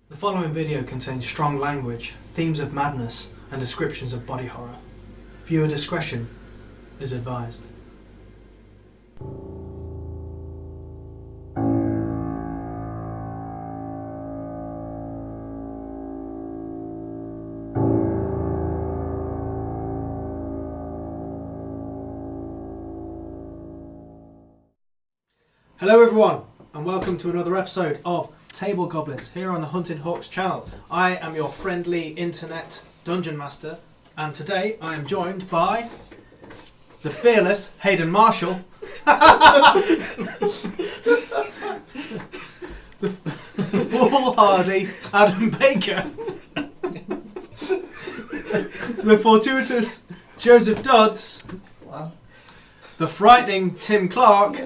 The following video contains strong language, themes of madness, and descriptions of body horror. Viewer discretion is advised. Hello everyone, and welcome to another episode of Table Goblins here on the Huntinghawks channel. I am your friendly internet dungeon master, and today I am joined by the fearless Hayden Marshall, the foolhardy Adam Baker, the fortuitous Joseph Dodds, Wow. the frightening Tim Clark,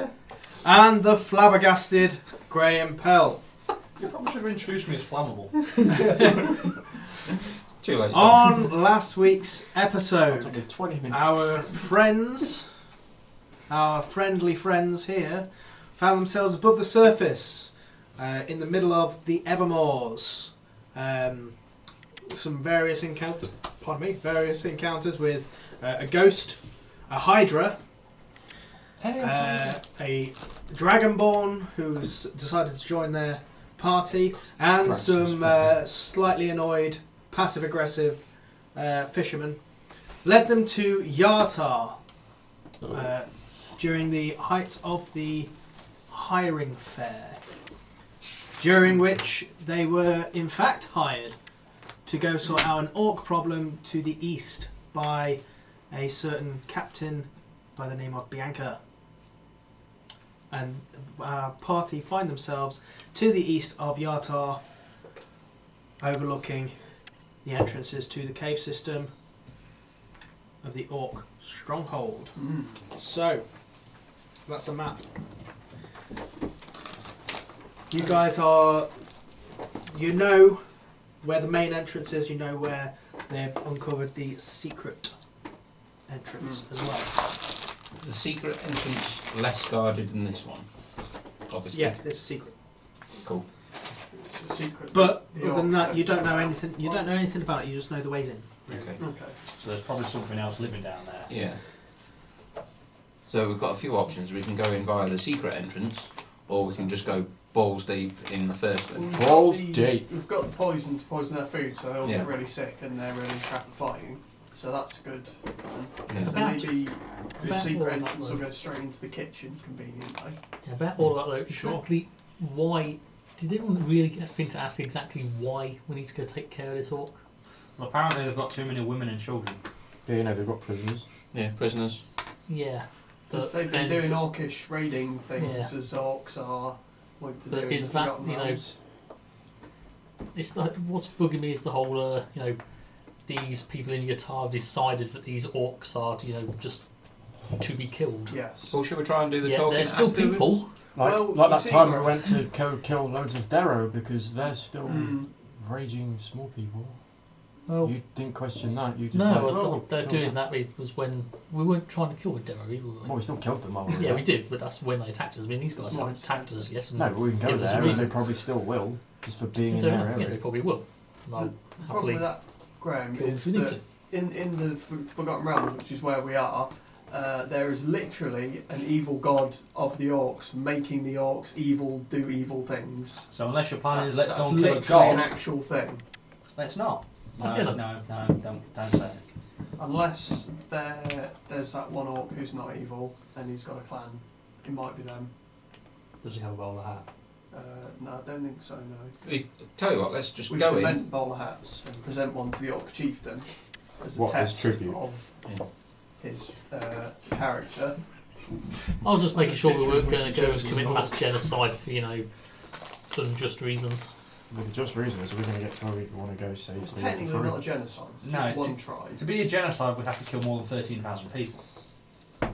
and the flabbergasted Graham Pell. You probably should have introduced me as flammable. Too late. On last week's episode, 20 minutes. our friends, our friendly friends here, found themselves above the surface, in the middle of the Evermoors. Some various encounters. Various encounters with a ghost, a hydra, a dragonborn who's decided to join their party, and some slightly annoyed, passive-aggressive fishermen. Led them to Yartar during the height of the hiring fair, during which they were in fact hired to go sort out an orc problem to the east by a certain captain by the name of Bianca. And our party find themselves to the east of Yartar, overlooking the entrances to the cave system of the Orc stronghold. So, that's a map. You guys you know where the main entrance is, you know where they've uncovered the secret entrance as well. Is the secret entrance less guarded than this one? Obviously. Yeah, it's a secret. Cool. It's a secret. But other than that, you don't know anything. You don't know anything about it. You just know the ways in. Okay. So there's probably something else living down there. Yeah. So we've got a few options. We can go in via the secret entrance, or we can just go balls deep in the first one. Balls deep. We've got the poison to poison their food, so they'll Yeah. get really sick and they're really crap at fighting. So that's a good plan. Yeah. So About- maybe the about all secret that entrance will though. go straight into the kitchen conveniently. Yeah, about all of that though, Sure. exactly why, did anyone really get a thing to ask exactly why we need to go take care of this orc? Well, apparently they've got too many women and children. Yeah, you know, they've got prisoners. Yeah, prisoners. Yeah. Because they've been doing orcish raiding things as orcs are. What to But do is the that, Forgotten you know, Realms. It's like, what's bugging me is the whole, these people in Yatar decided that these orcs are, just to be killed. Yes. Well, should we try and do the Yeah, talking? they're still afterwards? people. Like, Well, like you that see- time we went to go kill loads of Darrow because they're still Mm. raging small people. Well, You didn't question that. You just no, like, I oh, thought they're kill doing them. that was when we weren't trying to kill the demo, were we? Well, we still killed them. While we were Yeah, there. we did, but that's when they attacked us. I mean, these guys It's haven't more attacked us yet. No, but we can go give us a there, and reason. they probably still will, just for being I in don't their know. area. Yeah, they probably will. And I'll The problem happily with that, Graham, kill is if we need that to. in the Forgotten Realms, which is where we are, there is literally an evil god of the orcs making the orcs evil, do evil things. So unless your plan is let's That's go and kill a literally an god, actual thing. let's not. No, Okay, then. no, don't say it. Unless there's that one orc who's not evil and he's got a clan. It might be them. Does he have a bowler hat? No, I don't think so, no. Tell you what, let's just We go should in. invent bowler hats and present one to the orc chieftain as a What, as test tribute? of Yeah. his character. I was just making sure we weren't Which going to go and chooses commit not. mass genocide for, unjust reasons. Well, the just reason is we're going to get to where we want to go safely. It's technically not a genocide, it's just No, one tribe. To be a genocide, we'd have to kill more than 13,000 people. We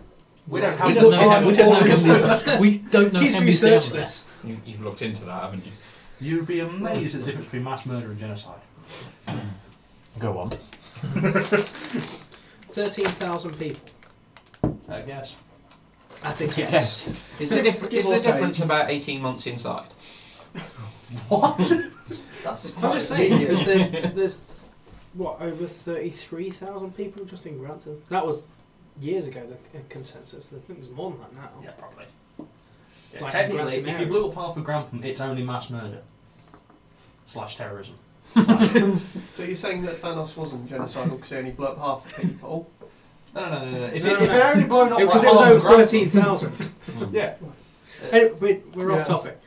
We don't have We the don't know time how, we to don't know how research. many, we don't know He's how many down researched there. this. You've looked into that, haven't you? You'd be amazed at the difference between mass murder and genocide. Go on. 13,000 people. I guess. At a guess. Is the Give or take. difference about 18 months inside? What? That's I'm quite just saying, because lenient. there's what, over 33,000 people just in Grantham. That was years ago, the consensus. I think there's more than that now. Yeah, probably. Like Technically, Grantham if you area. blew up half of Grantham, it's only mass murder. / terrorism. So you're saying that Thanos wasn't genocidal because he only blew up half the people? No. If No, it no. had only blown up Because like it was half of over Grantham- 13,000. Yeah. Hey, we're Yeah. off topic.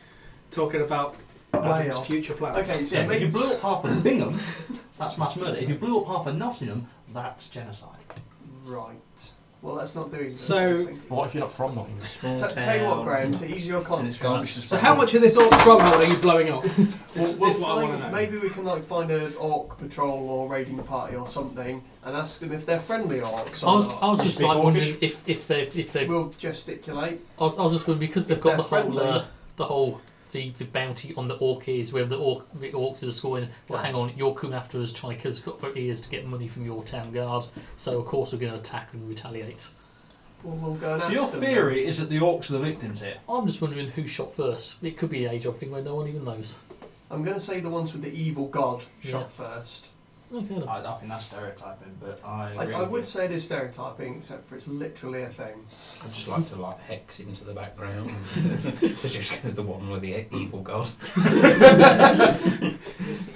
Talking about Adam's off. future plans. Okay, so Yeah, if maybe you blew up half of Bingham, that's mass murder. If you blew up half of Nottingham, that's genocide. right. Well, let's not do this. So- What if you're not from Nottingham? Tell you what, Graham, to ease your And it's conscience. gone. So how much of this orc stronghold are you blowing up? This We'll is what I want to know. maybe we can like find an orc patrol or raiding party or something and ask them if they're friendly orcs or not. I was just Speak like wondering Orcish? if they We'll gesticulate. I was just wondering because they've If got they're the whole the bounty on the orcs, where the orcs are scoring. Well, hang on, you're coming after us, trying to kill us for ears to get money from your town guard. So of course we're going to attack and retaliate. Well, we'll go and So ask your them. theory is that the orcs are the victims here? I'm just wondering who shot first. It could be an age-old thing where no one even knows. I'm going to say the ones with the evil god shot Yeah. first. Okay. then. I think that's stereotyping, but I I, agree I with would you. say it is stereotyping, except for it's literally a thing. I'd just like to hex into the background. It's just because the one with the evil god.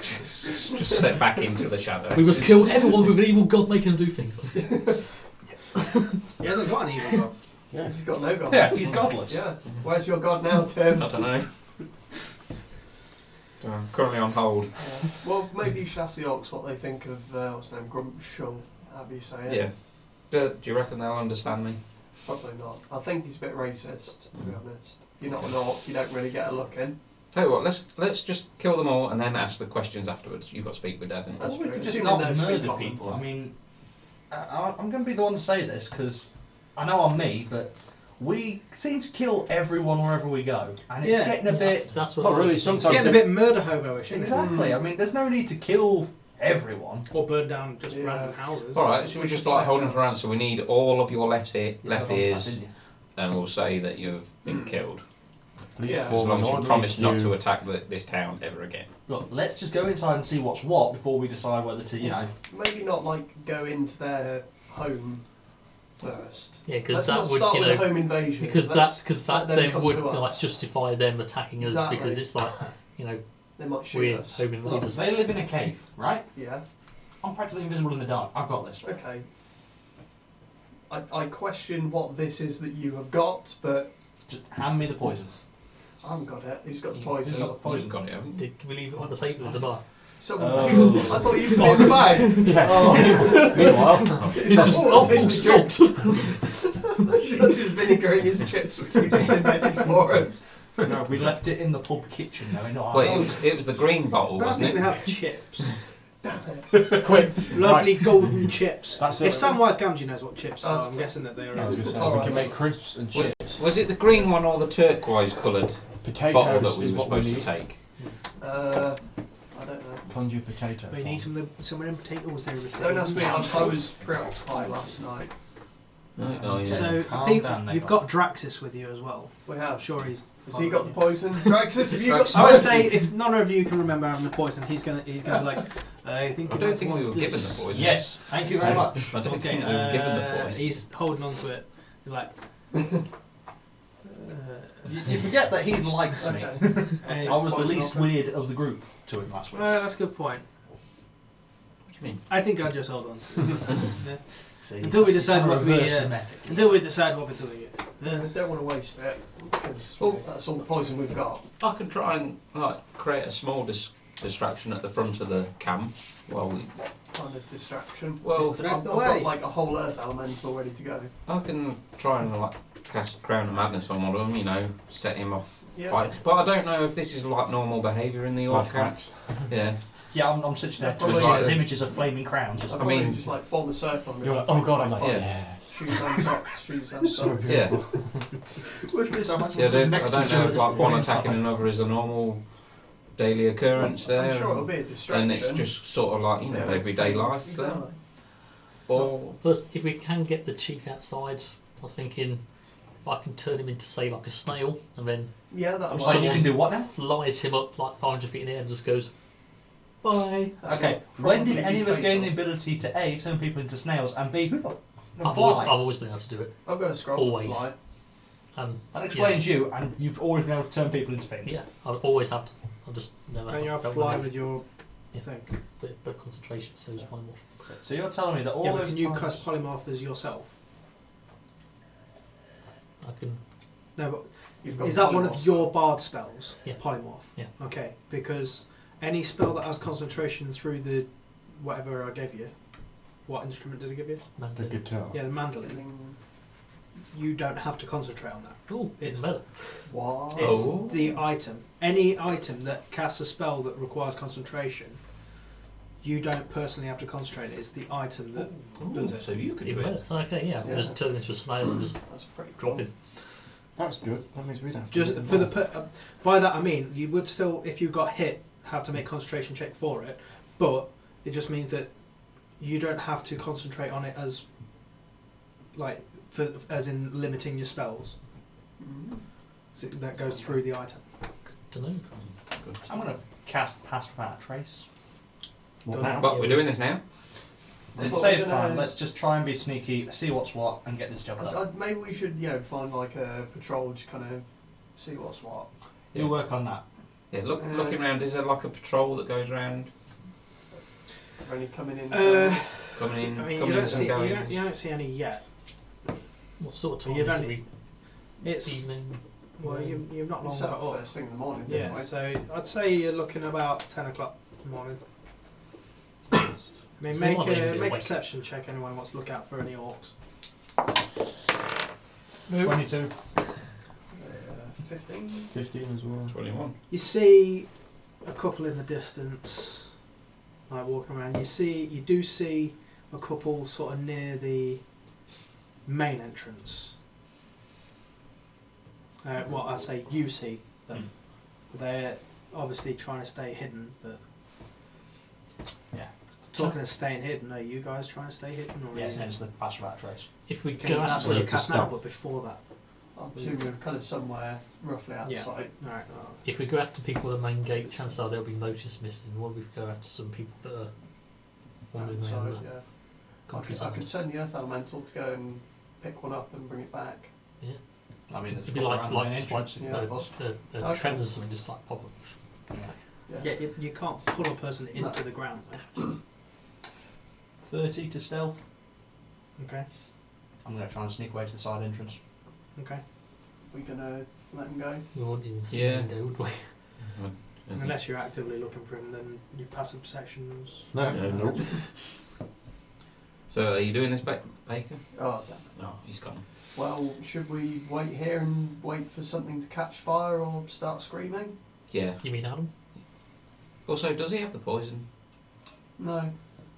just step back into the shadow. We must kill everyone with an evil god making them do things. He hasn't got an evil god. Yeah. He's got no god. Yeah, he's godless. Yeah. Where's your god now, Tim? I don't know. I'm currently on hold. Well, maybe you should ask the orcs what they think of what's his name, Grumpshul. However you say it. Yeah. Do you reckon they'll understand me? Probably not. I think he's a bit racist, to be honest. You're not an orc, you don't really get a look in. Tell you what, let's just kill them all and then ask the questions afterwards. You've got to speak with Dad. That's Or we true. could just Assuming not they speak murder common. people. I mean, I'm going to be the one to say this because I know I'm me, but we seem to kill everyone wherever we go, and it's Yeah. getting a That's bit. what Not I was really, thinking. It's sometimes getting a bit murder hobo-ish, isn't it? Exactly. I mean, there's no need to kill everyone. Or burn down just Yeah. random houses. All right, should we just like hold them for answer? We need all of your left Didn't ears, you? and we'll say that you've been killed. Please Yeah. As form long an as you order promise if not you- to attack this town ever again. Look, let's just go inside and see what's what before we decide whether to, Maybe not like go into their home first. Yeah, because Let's that not would, start you with a know, home invasion. because Let's that let them then come would to like us. justify them attacking us Exactly. because it's like, you know, They might shoot we're us. home Look, invaders. they live in a cave, right? Yeah. I'm practically invisible in the dark. I've got this. Okay. I question what this is that you have got, but Just hand me the poison. I haven't got it. Who's got the Who's poison? got the poison? You've got it, haven't you? Did we leave it on the table at the bar? Someone. Oh. I thought you put it in the bag. Yeah. Oh. Meanwhile, It's just salt. Should have just vinegar in his chips, which we just invented for him. No, we left it in the pub kitchen, though, not Wait, it was the green bottle, I wasn't think it? they have chips. quick. Lovely golden chips. That's If it. Samwise Gamgee knows what chips are, That's I'm guessing that they are. I was going to say, Alright. we can make crisps and Was, chips. was it the green one or the turquoise coloured bottle that Potatoes we is were what we supposed to need. take? I don't know. Tons of potato. We need some of them potatoes there. Don't ask me. I was preoccupied last night. Oh yeah. So Calm people, down, you've got Draxus with you as well. We I'm have. sure he's. Has he got the poison? Draxus, have you got the I would poison? say if none of you can remember having the poison, he's gonna like. I think. I you don't might think we want were given this. the poison. Yes, thank you very much. I don't Okay, think we were given the poison. he's holding on to it. He's like. You forget that he likes me. Okay. Hey, I was the Poison least offer. weird of the group to him last week. that's a good point. What do you mean? I think I'll just hold on to it. Yeah. See, Until we decide what we, reverse uh, thematic. Until we decide what we're doing it. I don't want to waste it, because Well- that's all the poison we've got. I could try and create a small distraction at the front of the camp while we. Kind of distraction. Well, I've got like a whole earth elemental ready to go. I can try and cast Crown of Madness on one of them, set him off Yeah. fight. But I don't know if this is like normal behaviour in the orc camp. Yeah. Yeah, I'm such Yeah, there. probably There's like- images of flaming crowns. Just I I probably mean- just like form a circle. And You're go like, oh god, I'm like, Yeah. yeah. shoes and socks, shoes and So socks. Yeah. Which means I'm actually Yeah, I stood don't next to know each other if at this like one point in attacking time. another is a normal daily occurrence there. I'm sure it'll be a distraction. and it's just sort of like, Yeah, everyday life there. Exactly. Or Plus, if we can get the chief outside, I was thinking if I can turn him into, say, like a snail, and then Yeah, that I'm was. saying you can do what now? flies him up like 500 feet in the air and just goes, Bye. Okay. Probably When did any of us gain the fatal. ability to A, turn people into snails, and B, who the I've fly? always been able to do it. I've got a scroll Always. to fly. That explains you, and you've always been able to turn people into things. Yeah, I've always have to. I've just never. Can you have felt fly the with your Yeah. thing? but concentration, so it's one more. So you're telling me that all Yeah, but those can you times- cast polymorph as yourself? I can. No, but You've got is that one of polymorph. your bard spells? Yeah. Polymorph? Yeah. Okay, because any spell that has concentration through the whatever I gave you, what instrument did I give you? The Mandolin. guitar. Yeah, the mandolin. You don't have to concentrate on that. Oh, It's- it's better. What? It's Oh. the item. Any item that casts a spell that requires concentration, you don't personally have to concentrate. It's the item that does it. So you can do Even it. better. So, okay, yeah, I can Yeah. just turn into a snail and just That's pretty drop cool. it. That's good. That means we'd have to. Just do it for the now. by that I mean you would still, if you got hit, have to make concentration check for it, but it just means that you don't have to concentrate on it as like as in limiting your spells. Mhm. So that goes through the item. Don't know. I'm going to cast Pass Without a Trace. What Go now? But we're doing this now. I It thought saves we were gonna- time. Let's just try and be sneaky, see what's what, and get this job done. Maybe we should, find like a patrol to kind of see what's what. You work on that. Yeah, looking around. Is there like a patrol that goes around, Are any coming in? coming in, I mean, coming in and going? you don't see any yet. What sort of time You've is only- it? It's Evening. well, you've not We long set got up up. first thing in the morning, Yeah, didn't we? so I'd say you're looking about 10 o'clock in the morning. I mean, So make they might even a be make a awake. perception check. Anyone wants to look out for any orcs? 22. 15. 15 as well. 21. You see a couple in the distance, like walking around. You do see a couple sort of near the main entrance. Well, I say you see them. They're obviously trying to stay hidden, but Yeah. talking of staying hidden, are you guys trying to stay hidden, or Yes, is it- hence the Pass Without a Trace. If we okay, go that's after what you to cast now, stealth. but before that, I'm assuming kind of somewhere roughly outside. all right. if we go after people at the main gate, chances are they'll be noticed missing. What if we go after some people that are wandering around Outside, the yeah. I countryside? could send the Earth Elemental to go and pick one up and bring it back. I mean, It'd be like around the main just like entrance, yeah. the Okay. tremors or something, just like pop up. Yeah, you can't pull a person into No. the ground. Though. 30 to stealth. Okay. I'm going to try and sneak away to the side entrance. Okay. We gonna let him go? We wouldn't even see Yeah. them go, would we? Unless you're actively looking for him, then your passive perceptions. No. Nope. So are you doing this, Baker? Oh, damn. No, he's gone. Well, should we wait here and wait for something to catch fire or start screaming? Yeah. You mean Adam? Also, does he have the poison? No.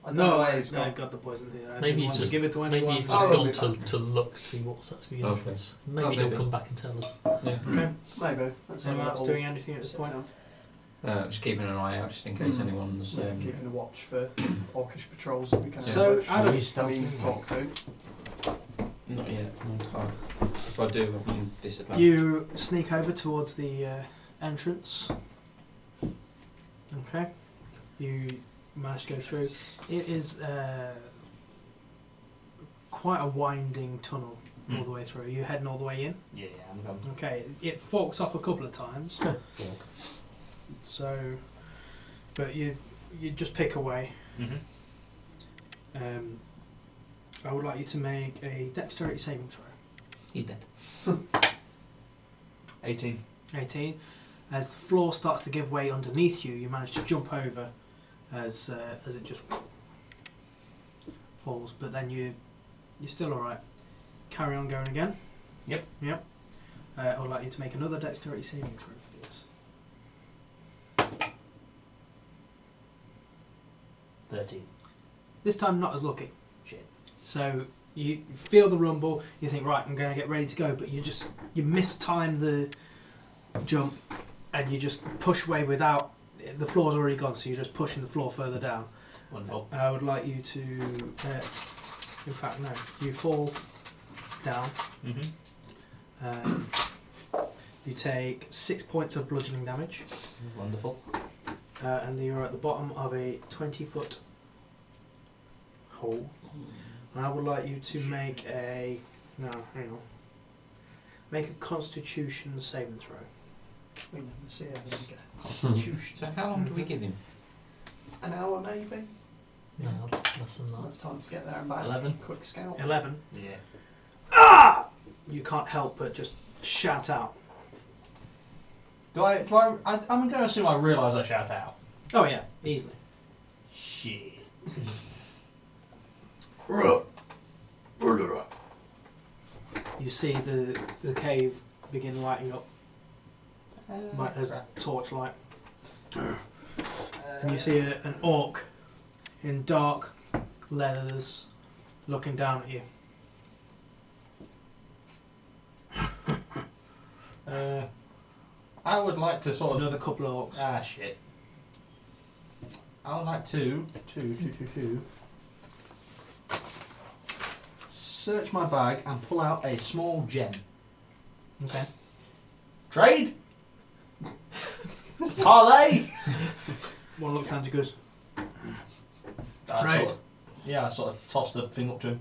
I don't know where he's no, gone. got the poison here. I Maybe didn't he's want to just- give it to Maybe anyone. he's just just Oh, gone okay. to look, see what's actually the Okay. entrance. Maybe Oh, he'll maybe. come back and tell us. Yeah. Okay. Maybe. Let's have Anyone a else little doing anything at this sit point? down. Just keeping an eye out, just in case anyone's. Yeah, keeping a watch for orcish patrols that we can So, ambush. Adam- We I stealth mean, anyway. talk to. Not yet. If I do, I'm disadvantaged. You sneak over towards the entrance. Okay. You manage to go through. It is quite a winding tunnel all the way through. Are you heading all the way in? Yeah, I'm going. Okay. It forks off a couple of times. So, but you just pick away. Mm-hmm. I would like you to make a dexterity saving throw. He's dead. 18. 18. As the floor starts to give way underneath you, you manage to jump over as it just falls. But then you're still all right. Carry on going again. Yep. Yep. I would like you to make another dexterity saving throw for this. 13. This time, not as lucky. Shit. So you feel the rumble. You think, right, I'm going to get ready to go, but you mistime the jump, and you just push away without. The floor's already gone, so you're just pushing the floor further down. Wonderful. I would like you to. In fact, no. You fall down. Mm-hmm. You take 6 points of bludgeoning damage. Wonderful. and you're at the bottom of a 20-foot hole. And I would like you to make a... No, hang on. Make a Constitution saving throw. We never see how we get Constitution. So how long do we give him? An hour maybe. No, less than that. Enough time to get there and back. 11. Quick scout. 11. Yeah. Ah! You can't help but just shout out. I'm going to assume I realise I shout out. Oh yeah, easily. Shit. You see the cave begin lighting up like as torchlight. And you see an orc in dark leathers looking down at you. I would like to sort of... Another couple of orcs. Ah, shit. I would like to search my bag and pull out a small gem. Okay. Trade? Parlay? One look sounds good. I sort of tossed the thing up to him.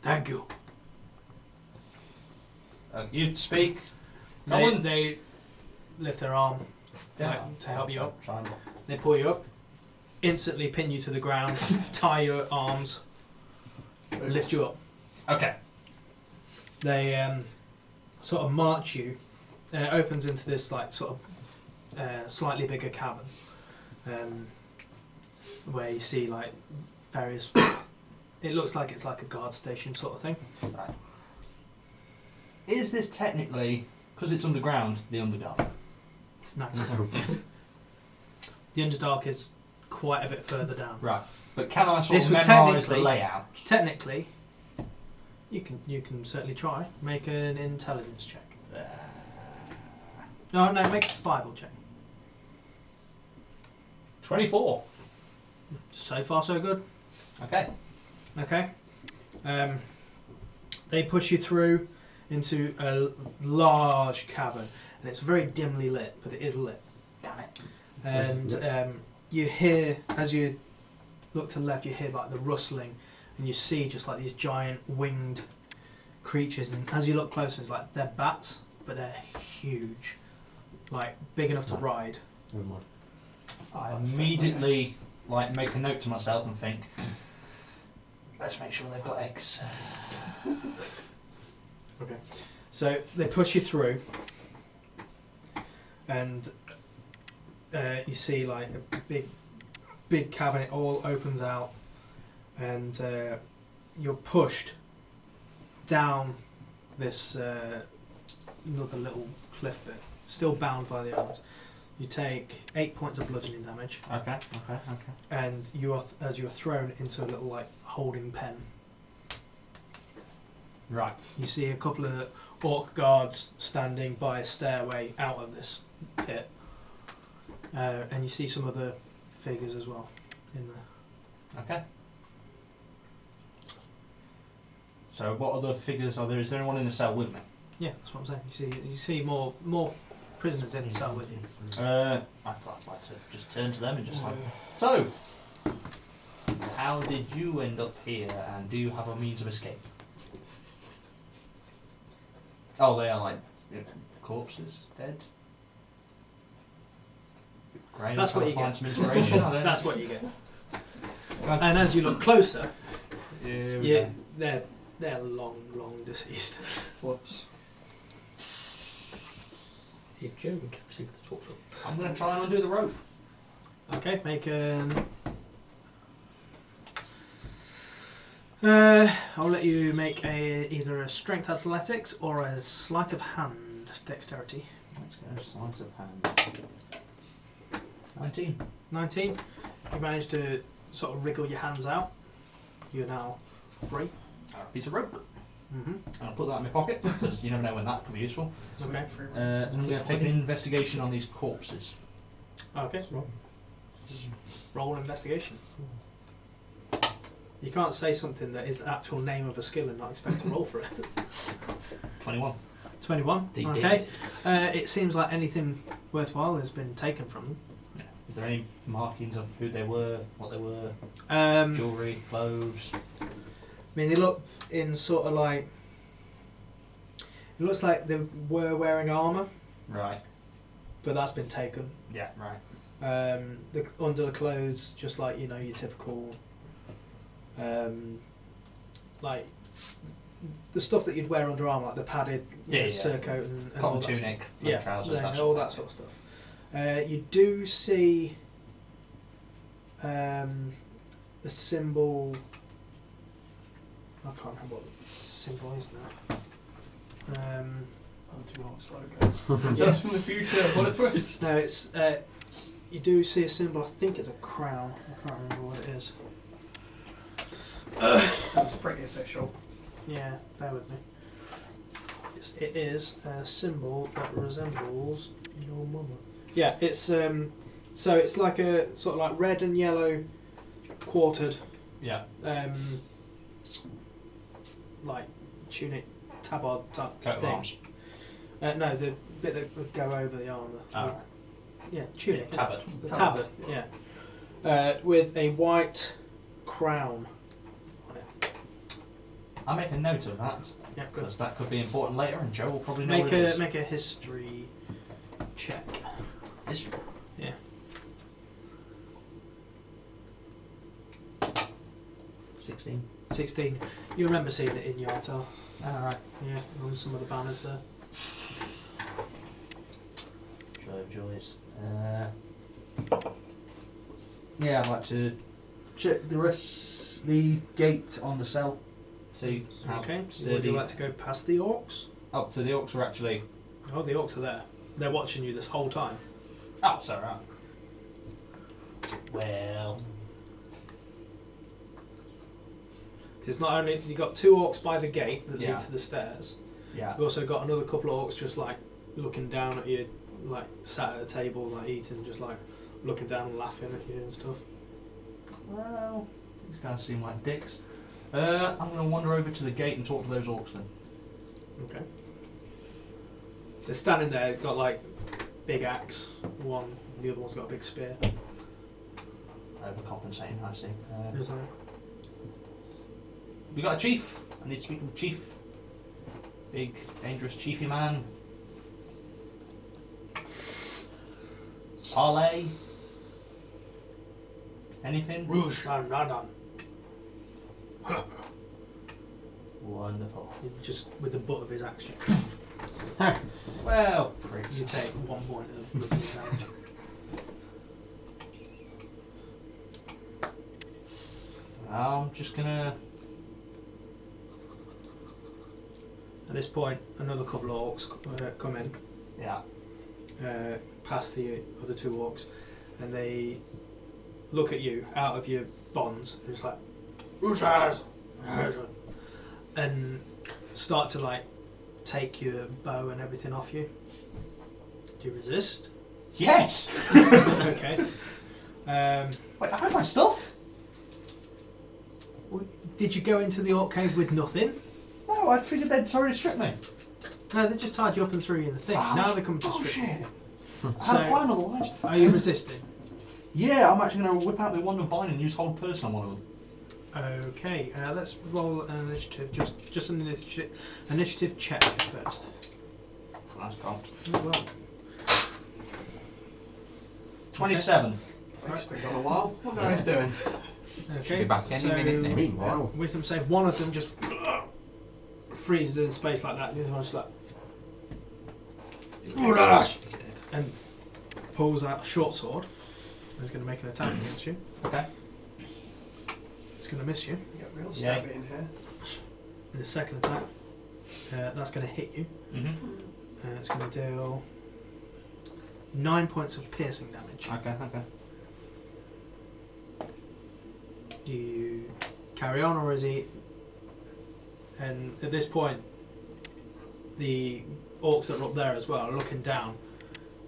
Thank you. You'd speak. Come on. They lift their arm to help you up. Fine. They pull you up, instantly pin you to the ground, tie your arms, lift you up. Okay. They sort of march you, and it opens into this like sort of slightly bigger cavern, where you see like various. It looks like it's like a guard station sort of thing. Right. Is this technically, because it's underground, the Underdark? No. The Underdark is quite a bit further down. Right. But can I sort This of would memorise the technically- layout? Technically, you can certainly try. Make an intelligence check. No, make a survival check. 24. So far, so good. Okay. Okay. They push you through into a large cavern, and it's very dimly lit, but it is lit. Damn it. And you hear, as you look to the left, you hear like the rustling, and you see just like these giant winged creatures. And as you look closer, it's like they're bats, but they're huge, like big enough to ride. Never mind. I immediately make a note to myself and think, let's make sure they've got eggs. Okay. So they push you through, and you see like a big cavern. It all opens out, and you're pushed down this another little cliff bit, still bound by the arms. You take 8 points of bludgeoning damage, Okay. and you are as you are thrown into a little like holding pen. Right. You see a couple of orc guards standing by a stairway out of this pit, and you see some other figures as well in there. Okay. So what other figures are there? Is there anyone in the cell with me? Yeah, that's what I'm saying. You see more prisoners in the cell with you. I'd like to just turn to them and just like, so, how did you end up here, and do you have a means of escape? Oh, they are like corpses, dead. Great. That's what you find get. some inspiration. I don't- That's what you get. Okay. And as you look closer, Here we go. they're long deceased. Whoops. If Joe would see the torch up. I'm going to try and undo the rope. Okay, make an. I'll let you make either a strength athletics or a sleight of hand dexterity. Let's go sleight of hand. 19. 19. You managed to sort of wriggle your hands out. You're now free. A piece of rope. Mm-hmm. And I'll put that in my pocket because you never know when that could be useful. Okay. And I'm going to take an investigation on these corpses. Okay. Just roll an investigation. You can't say something that is the actual name of a skill and not expect to roll for it. 21. 21. They Okay. It seems like anything worthwhile has been taken from them. Is there any markings of who they were, what they were, I jewellery, clothes? mean, they look in sort of like. It looks like they were wearing armour, Right. but that's been taken. Yeah. Right. Under the clothes, just like your typical, like the stuff that you'd wear under armour, like the padded surcoat and all Cotton that tunic, yeah, trousers, all that sort of stuff. You do see a symbol. I can't remember what the symbol is now. Huntinghawks logo. Just from the future. What a twist! No, it's you do see a symbol. I think it's a crown. I can't remember what it is. Sounds pretty official. Yeah, bear with me. It is a symbol that resembles your mama. Yeah, it's so it's like a sort of like red and yellow quartered Yeah. like tunic tabard type Coat of thing. arms. No, the bit that would go over the armour. Oh, right. Yeah, tunic. Yeah, tabard. The tabard, yeah. With a white crown on it. I'll make a note of that, Yeah, good. because that could be important later, and Joe will probably know Make what it is. a history check. History. Yeah. 16. You remember seeing it in your hotel? Alright. Yeah, on some of the banners there. Joy of joys. Yeah, I'd like to check the gate on the cell. See how Okay, so would sturdy. you like to go past the orcs? Up to the orcs are actually. Oh, the orcs are there. They're watching you this whole time. Oh, sorry. Right. Well. It's not only you've got 2 orcs by the gate that Yeah. lead to the stairs. Yeah. You've also got another couple of orcs just like looking down at you, like sat at a table, like eating, just like looking down and laughing at you and stuff. Well, these guys seem like dicks. I'm going to wander over to the gate and talk to those orcs then. Okay. They're standing there. They've got like big axe. One, the other one's got a big spear. Overcompensating, I see. Is there? We got a chief. I need to speak with the chief. Big, dangerous chiefy man. Parlay. Anything? Wonderful. Just with the butt of his axe. Well, pricks. You take 1 point of bludgeoning damage. I'm just gonna. At this point, another couple of orcs come in, Yeah. past the other 2 orcs, and they look at you out of your bonds, and it's like, and start to like take your bow and everything off you. Do you resist? Yes! Okay. Wait, I had my stuff? Did you go into the orc cave with nothing? No, I figured they'd already stripped me. No, they just tied you up and threw you in the thing. Now they're coming to strip you. Bullshit! I had a plan otherwise. Are you resisting? Yeah, I'm actually going to whip out my wand of binding and use hold person on one of them. Okay, let's roll an initiative. Just an initiative check first. Nice call. Oh, well. 27. It's been gone a while. What are you guys doing? Okay. Be back any minute now. Meanwhile, Wisdom save. One of them just freezes in space like that. The other one's just like and pulls out a short sword. He's going to make an attack against you. Okay. It's going to miss you. You get real stabby in here. In the second attack, that's going to hit you. Mm-hmm. It's going to deal 9 points of piercing damage. Okay. Do you carry on, or is he? And at this point, the orcs that are up there as well are looking down,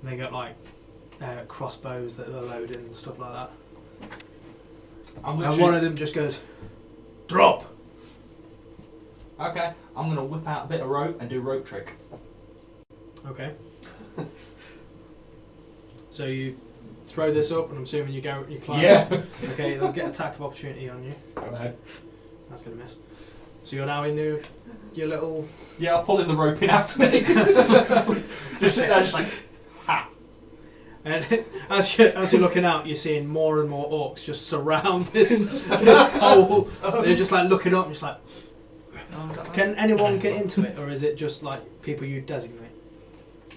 and they got like crossbows that they're loading and stuff like that. And one of them just goes, "Drop!" Okay, I'm going to whip out a bit of rope and do rope trick. Okay. So you throw this up, and I'm assuming you climb. Yeah. Okay, they'll get attack of opportunity on you. Go ahead. That's gonna miss. So you're now in your little. Yeah, I'm pulling the rope in after me. Just sitting there, just like, ha. And as you're looking out, you're seeing more and more orcs just surround this hole. They're just like looking up, and just like. Can anyone get into it, or is it just like people you designate?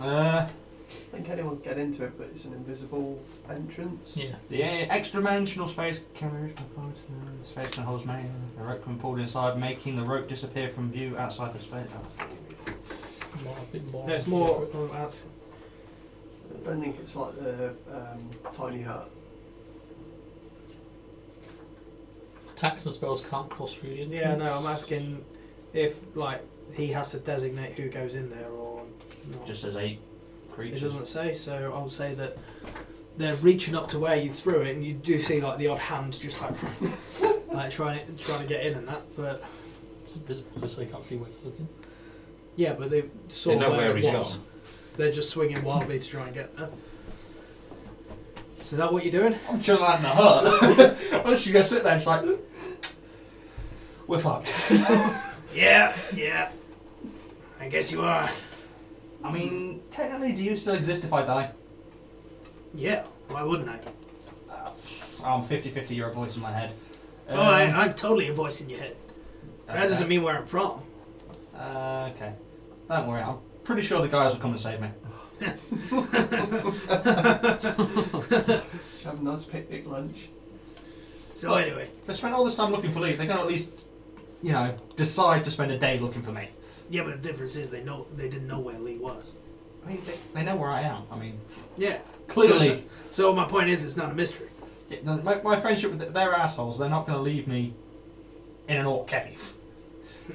I think anyone can get into it, but it's an invisible entrance. Yeah. The extra-dimensional space carriage space can hold main. The rope can be pulled inside, making the rope disappear from view outside the space. A bit more. No, it's more. That's, I don't think it's like the tiny hut. Attacks and spells can't cross through the entrance. yeah, no, I'm asking if like he has to designate who goes in there or not. Just as 8 It creatures. doesn't say, so I'll say that they're reaching up to where you threw it, and you do see like the odd hands just like like trying to get in and that. But It's invisible, so they can't see where you're looking. yeah, but they They saw know where it he's was. gone. They're just swinging wildly to try and get there. So is that what you're doing? I'm chilling out in the hut. I'm just gonna sit there and just like, we're fucked. Yeah. I guess you are. I mean, technically, do you still exist if I die? Yeah. Why wouldn't I? I'm 50-50, you're a voice in my head. I'm totally a voice in your head. That doesn't mean where I'm from. Okay. Don't worry, I'm pretty sure the guys will come and save me. Have a nice picnic lunch. So anyway, They spent all this time looking for Leigh, they're going to at least, decide to spend a day looking for me. yeah, but the difference is they didn't know where Leigh was. I mean, they know where I am. I mean, Yeah. clearly. So my point is, it's not a mystery. My friendship with they're assholes. They're not going to leave me in an orc cave.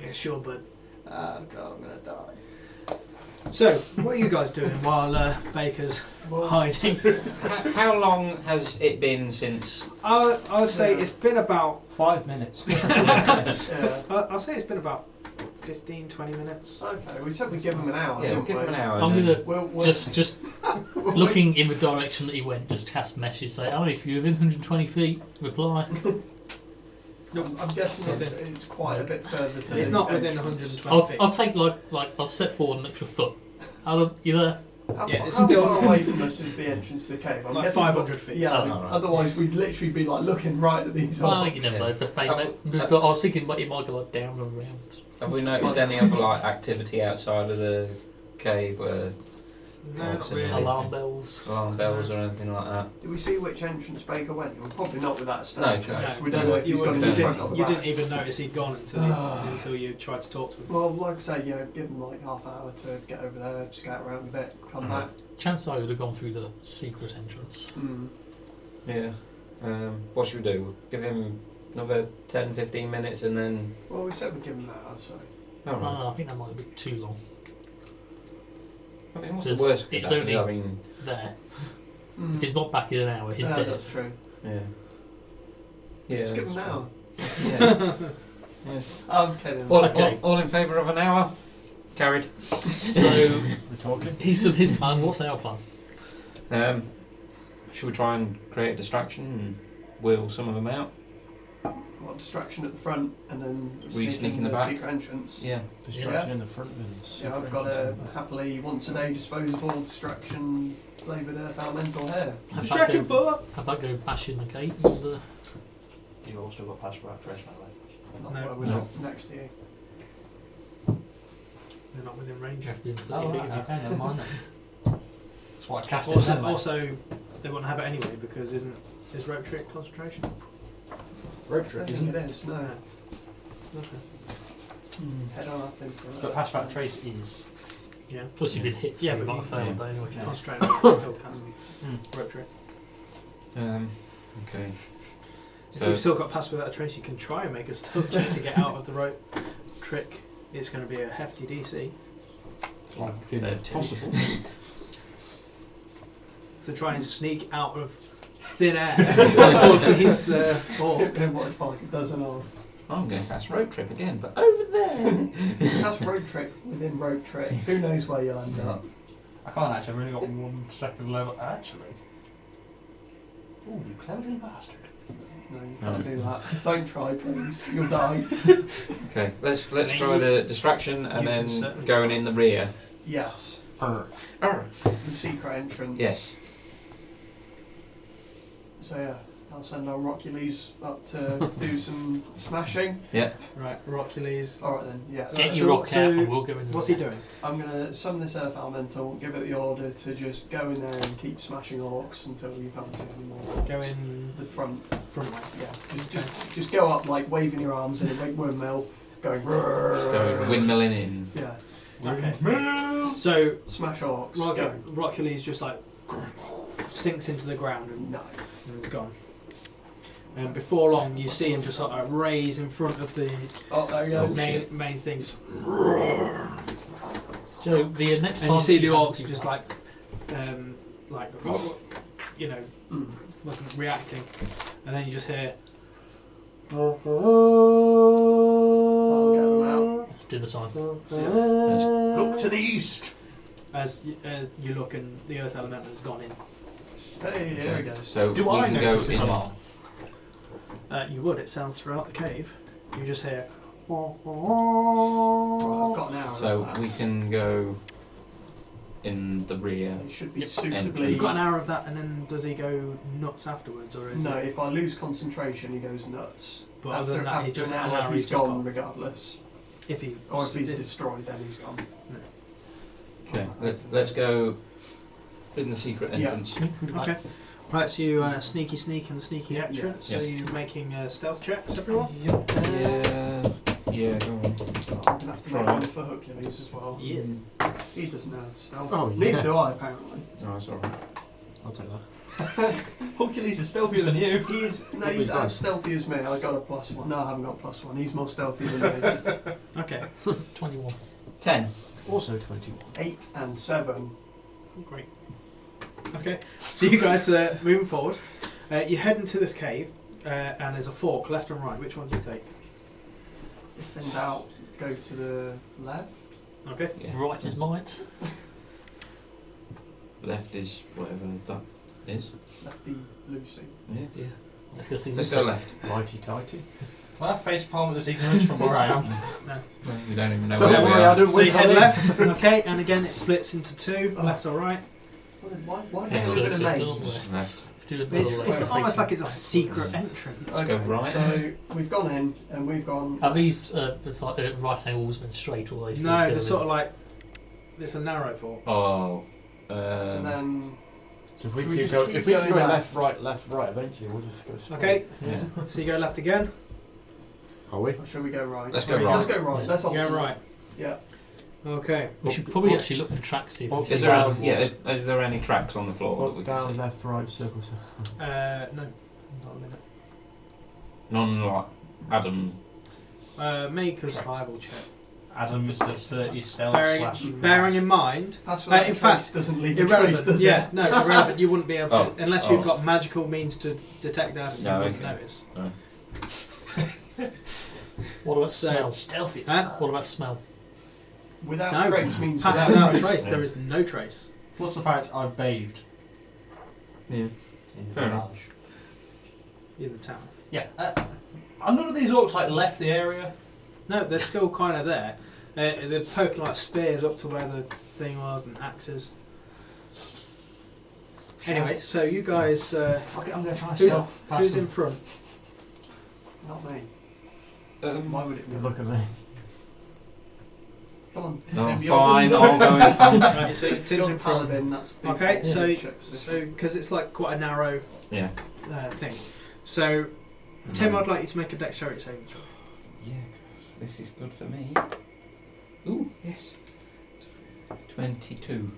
Yeah, sure, but. Oh god, I'm going to die. So, what are you guys doing while Baker's hiding? How long has it been since? I would say it's been about. 5 minutes. Yeah. I'll say it's been about 15, 20 minutes. Okay, we said we'd give him an hour. Yeah, we'll didn't give we? him an hour. I'm and then- gonna We'll just looking in the direction that he went, just cast message, say, oh, if you're within 120 feet, reply. I'm guessing it's quite a bit further to It's the not within entrance. 120 feet. I'll take like I'll step forward an extra foot. You there? How, Yeah, far, it's how still- far away from us is the entrance to the cave? I'm Like guessing 500 feet. Yeah, Oh, right. otherwise we'd literally be like looking right at these Well, orcs. you never know. But I was thinking it might go like down and around. Have we noticed any other activity outside of the cave where No, not really. Alarm bells. alarm bells or anything like that? Did we see which entrance Baker went? Well, probably not with that No, stage. no. We don't know if he's gone in the front or the You back. didn't even notice he'd gone until you tried to talk to him. Well, like I say, give him like half an hour to get over there, scout around a bit, come back. Chance I would have gone through the secret entrance. Mm. Yeah. What should we do? Give him another 10-15 minutes and then. Well, we said we'd give him that hour, so. Oh, right. I think that might have been too long. I mean, what's There's- the worst? it's could only- happen? I mean, There. Mm. If he's not back in an hour, he's Yeah, dead. that's true. yeah. Yeah. Let's give him that's an hour. true. Yeah. Yeah. I'm kidding. Okay. All in favour of an hour? Carried. So We're talking. he's done his plan. What's our plan? Should we try and create a distraction and wheel some of them out? What, distraction at the front and then We sneak in the back? secret entrance. Yeah. Distraction Yeah. in the front and Yeah, I've got a happily once a day disposable distraction flavoured elemental hair. Distraction bullet! Have that go bash in the gate. And, You've also got passport address, by the way. Not No. where we're No. not next to you. They're not within range. you have to be in 30 Oh, feet right, of you. okay, never mind then. That's why I cast it. Also, they wouldn't have it anyway because is rope trick concentration? rope I trick, don't isn't think it? it is, no. Okay. Head on up into But it. passport trace is. Yeah. Plus you've been hit, so Yeah, you but might you- have failed yeah. that anyway. Yeah. Concentrate on it, still cast rope trick. Okay. If So- you've still got pass without a trace, you can try and make a stealth check to get out of the rope trick. It's going to be a hefty DC. Possible. So try and sneak out of thin air all these orcs. Then what if like a dozen of. I'm going to cast road trip again, but over there. That's road trick within road trick. Who knows where you'll end up? I can't actually. I've only got 1 second level. Actually. Ooh, you clever little bastard. No, you can't do that. Don't try, please. You'll die. Okay, let's try the distraction and You can then certainly going try. in the rear. Yes. Arr. The secret entrance. Yes. So yeah, I'll send our Rockules up to do some smashing. Yeah. Right, Hercules. Alright then, yeah. Get So- your rock so out and we'll go in the What's he rear. doing? I'm gonna summon this Earth Elemental, give it the order to just go in there and keep smashing orcs until you can't see anymore. Go in The front, front way. yeah. Just go up like waving your arms in a big windmill, going. Going windmilling in. Yeah. Okay. So Smash orcs. Go. Hercules just like sinks into the ground and Nice. it's gone. And before long, you see him just sort of raise in front of the Oh, there he goes. main things, So the next and time you see the have orcs to- just like, you know, Mm. looking, reacting, and then you just hear. I'll get them out. It's dinner time. Look to the east. As you look, and the Earth Elemental has gone in. Hey, there he goes. So Do we I can go notice this in. alarm? You would. It sounds throughout the cave. You just hear. Right, I've got an hour. So of that. we can go in the rear. It should be Yep. suitably. You've got an hour of that, and then does he go nuts afterwards, or is No, it? if I lose concentration, he goes nuts. But other than that, he after just an an hour, hour, he's he's just gone gone. regardless. If he Or if he's destroyed, then he's gone. Okay, let's go in the secret Yeah. entrance. Okay. Right, so you sneaky sneak and sneaky Yeah. entrance. Yeah. So you're making stealth checks, everyone? Yep. Yeah, go on. I'm gonna have to Try. make one for Hercules as well. Yes. He doesn't know how to stealth. Oh, yeah. Neither do I, apparently. Oh, that's alright. I'll take that. Hercules is stealthier than you. He's What was that? as stealthy as me. I got a +1. No, I haven't got +1. He's more stealthy than me. Okay. 21. 10. Also 21. 8 and 7. Great. Okay. So you guys moving forward. You head into this cave, and there's a fork left and right. Which one do you take? If in doubt, go to the left. Okay. Yeah. Right as might. Left is whatever that is. Lefty Lucy. Yeah. Let's go see Let's Lucy. go left. Righty tighty. Can I face palm with this ignorance from where I am? We don't even know Don't where we worry, I are. don't So you wait head on it. left. Okay, and again it splits into two, left or right. Why Yes, do I live in a so don't maze? worry. Left. Do the It's, middle it's left almost facing like it's a backwards. secret entrance. Let's go right. So we've gone in and we've gone. Are these it's like right angles and straight, or are they still No, curving? they're sort of like it's a narrow fork. Oh. So then. So if Should we we keep just going, keep if we keep going going back? left, right, eventually we'll just go straight. Okay. Yeah. So you go left again. Are we? Or should we go right? Let's go right. Let's go right. Yeah. Let's Go alternate. right. Yeah. Okay. We should probably actually look for tracks here. Up, Is down, there and is there any tracks on the floor that we Up, can down, see? left, right, circle, circle. No, not a minute. None like Adam. Make a survival check. Adam, Mr. 30 stealth Bearing in mind, Pass without in a trace fact, doesn't leave a trace, irrelevant. does Yeah, it? no, irrelevant. You wouldn't be able to, Oh, unless oh. you've got magical means to detect that. You No, wouldn't okay. notice. What about So- smell? Stealthy. Huh? What about smell? Without No. trace means Pass without without trace. trace. Yeah. There is no trace. Plus the fact I've bathed Yeah. in the Fair enough. village. In the town. Yeah. Are none of these orcs like left the area? No, they're still kind of there. They're poking like spears up to where the thing was and axes. Anyway, so you guys, Fuck it, I'm going to try who's, stealth. past who's them. in front? Not me. Um, Why would it be? Look at me. Come on. no, I'm Tim, you're fine. the- I'll go in front. Right, so Tim's You're in the front. paladin. That's the Okay, default so leadership position. because it's like quite a narrow Yeah. thing. So Tim, I'd like you to make a dexterity saving throw. Yeah, 'cause this is good for me. Ooh, yes. 22.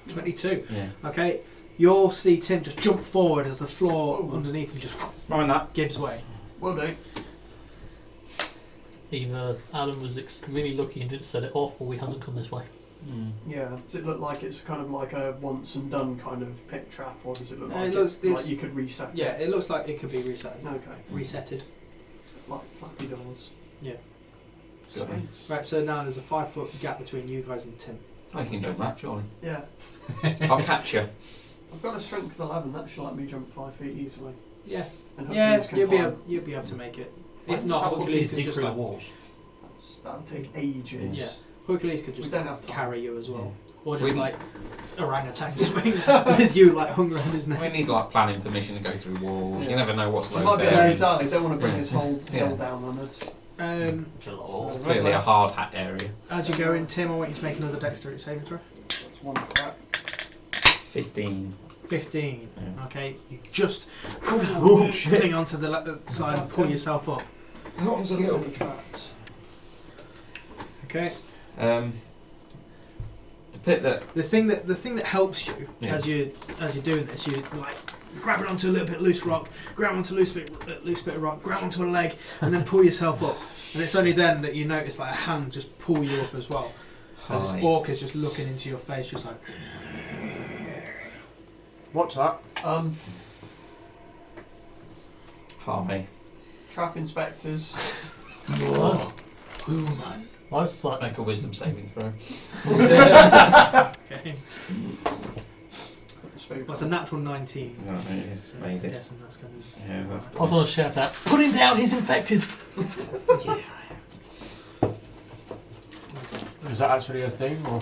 22. Yeah. Okay, you'll see Tim just jump forward as the floor underneath him just Mind that. gives way. Will do. Either Adam was really lucky and didn't set it off, or he hasn't come this way. Yeah. Does it look like it's kind of like a once and done kind of pit trap, or does it look It like looks- like it's- you could reset Yeah, it? it looks like it could be reset. Okay. Resetted. Like flappy doors. Yeah. So, Right, so now there's a 5-foot gap between you guys and Tim. Oh, you can jump that, surely. Yeah. I'll catch you. I've got a strength of 11. That should let me jump 5 feet easily. Yeah. And Yeah, Hercules can climb. you'll be able to make it. Why If don't not, you have Hercules Hercules could dig just through like, the walls. That would take ages. Yeah. Hercules could just We don't have time. carry you as well, or We- just like orangutan swing with you like hung around his We neck. need like planning permission to go through walls. Yeah. You never know what's We might be there. able exactly. Don't want to bring Yeah. this whole hill Yeah. down on us. Clearly a hard hat area. As you go in, Tim, I want you to make another dexterity saving throw. That's one trap. 15. 15. Yeah. Okay, you just cling onto the side and pull yourself up. That was a little bit. traps. Okay. The bit that. The thing that helps you Yeah. as you're doing this, you like grab it onto a little bit loose rock, grab onto a loose bit of rock, grab onto a leg, and then pull yourself up. And it's only then that you notice like a hand just pull you up as well. As this Hi. orc is just looking into your face, just like. What's that? Hi. Trap inspectors. Human. I was like, Make a wisdom saving throw. Okay. Spook. That's a natural 19. No, it's made it. Yes, and that's going to. Yeah, that's I was going to shout out, put him down, he's infected. Is that actually a thing, or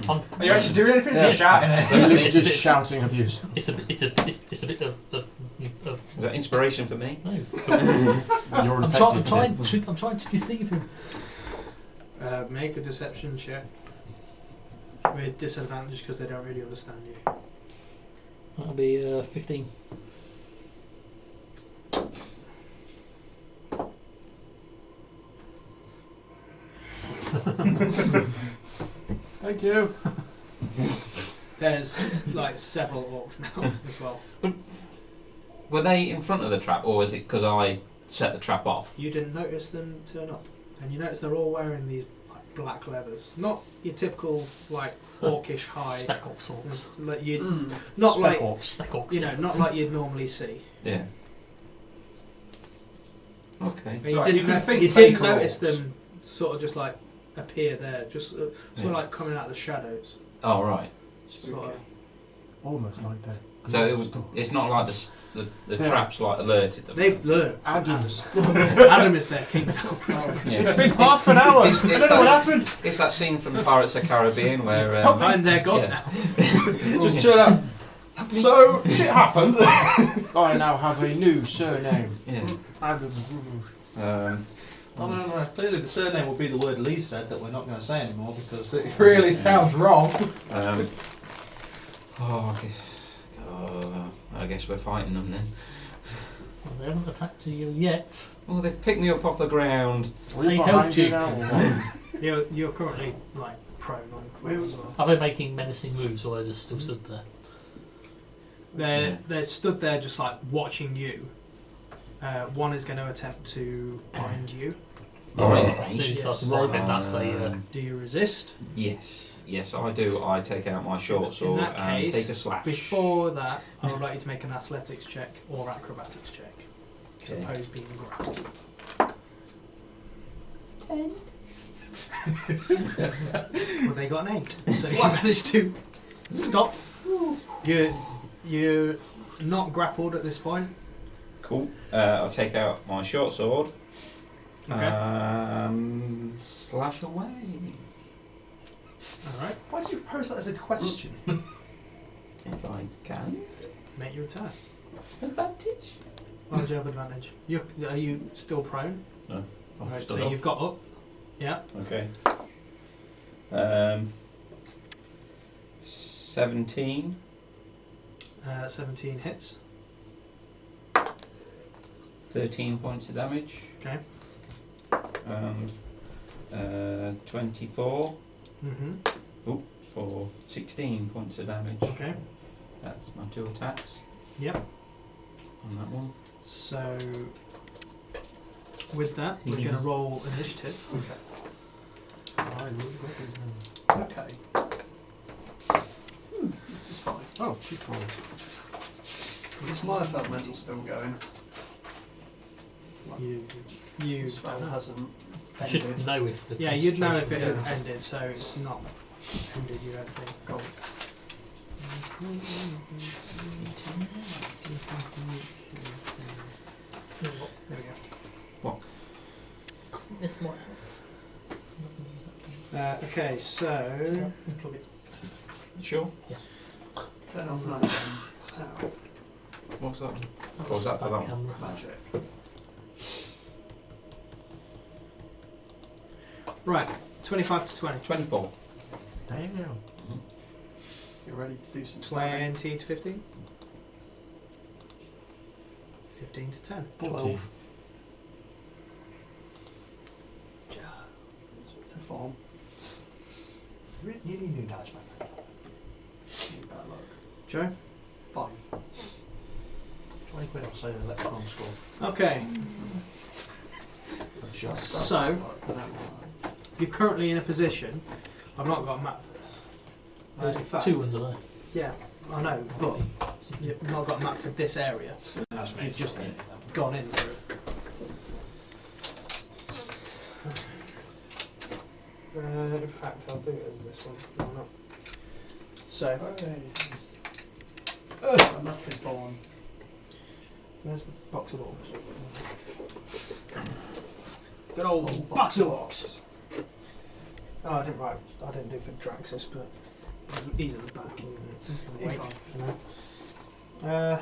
Are you actually doing anything? Yeah. Just shouting is it. it literally It's a just bit- shouting abuse? It's a bit of Is that inspiration for me? no. You're I'm infected. trying to deceive him. Make a deception check with disadvantage because they don't really understand you. That'll be 15. Thank you. There's like several orcs now as well. Were they in front of the trap, or is it because I set the trap off? You didn't notice them turn up, and you notice they're all wearing these like, black leathers, not your typical like orcish hide. Spec Ops orcs. Like you'd not Spec like orcs. Spec Orcs. you know, not like you'd normally see. Yeah. Okay. And Right, you can think you didn't fake notice orcs. them sort of just like appear there, just sort Yeah. of like coming out of the shadows. Oh right. Sort of. Almost like that. So it's not like the Yeah. traps like alerted them. They've learned. Adams. Adam is their king now. Yeah. It's been half an hour. It's I don't know what that, happened. it's that scene from Pirates of the Caribbean where I'm their god yeah. now. Just chill out. So shit happened. I now have a new surname. Yeah. Adams. Oh, no. Clearly the surname will be the word Leigh said that we're not going to say anymore because it really sounds wrong. I guess we're fighting them then. Well, they haven't attacked you yet. Oh, they picked me up off the ground. Are you They behind helped you. now, or what? You're currently like prone on the floor as well. Are they making menacing moves, or are they just still stood there? They're stood there just like watching you. One is going to attempt to bind you. As soon as you Yes. start to roll it, that's Do you resist? Yes, I do. I take out my short sword In that and case, take a slash. Before that, I would like you to make an athletics check or acrobatics check. To Okay. oppose being grappled. 10. Well, they got an 8. So you managed to stop. You're not grappled at this point. Cool. I'll take out my short sword Okay. and slash away. Alright. Why did you pose that as a question? If I can. Make your attack. Advantage. Why would you have advantage? Are you still prone? No. Right, Still so up. you've got up. Yeah. Okay. 17. 17 hits. 13 points of damage. Okay. And 24 Mm-hmm. for 16 points of damage. Okay. That's my 2 attacks Yep. on that one. So with that, we're going to roll initiative. Okay. This is fine. Oh, she told me. Is my elemental still going? You Spell hasn't You should ended. know if the yeah, you'd know if it concentration had goes. ended, so it's not And did you everything? Gold. There we go. This might Okay, so unplug it. Sure. Turn off light. What's that? Or was that for that one? Camera. Magic. right, 25 to 20. 24. Damn. You're ready to do some stabbing. 20 to 15. 15 to 10. 12. To form. You need new dice, man. Need bad luck. Joe? 5. 20 quid, I'll say the electron score. Okay, Sure. so you're currently in a position. I've not got a map for this. There's in fact, 2 under there. Yeah, I know, but you've not got a map for this area. You've just gone in for it. In fact, I'll do it as this one. Why not? So, My luck is born. there's a box of orcs. Good old box of orcs. Oh, I didn't write. I didn't do for Draxus, but he's at the back. Wait, that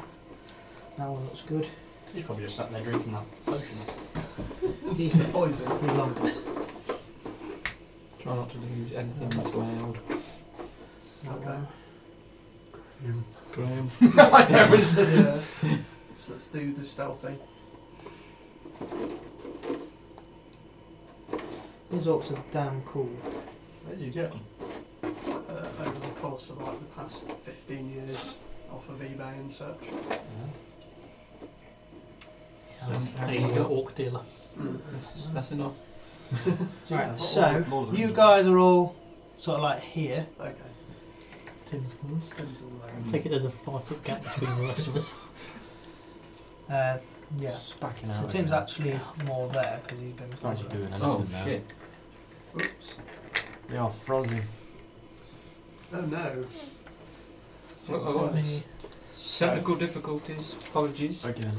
one looks good. He's probably just sat there drinking that potion. He's The poison. London. Try not to lose anything that's loud. Okay. Graham. Yeah. So let's do the stealthy. These orcs are damn cool. Where did you get them? Over the course of like the past 15 years off of eBay and such. As Don't a have a orc dealer. That's enough. Right, so you guys are all sort of like here. Okay. Tim's first. Tim's all there. Take it there's a 5-foot gap between the rest of us. Yeah. Spacking out. So Tim's actually more there because he's been. Not actually doing anything Oh now. shit. Oops. They are frozen. Oh no. Oh, Worse. technical difficulties. Apologies. Again.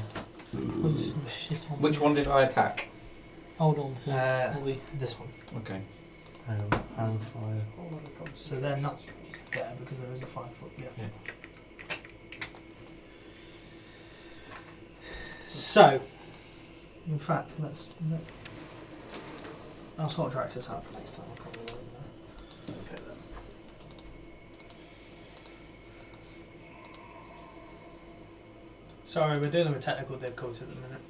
Who's the shit on Which one did I attack? Hold on to all the This one. Okay. Hang fire. So they're not there because there is a 5-foot gap. Yeah. So, in fact, let's I'll sort Draxus out for next time. I can't remember now. Okay then. Sorry, we're dealing with technical difficulties at the minute.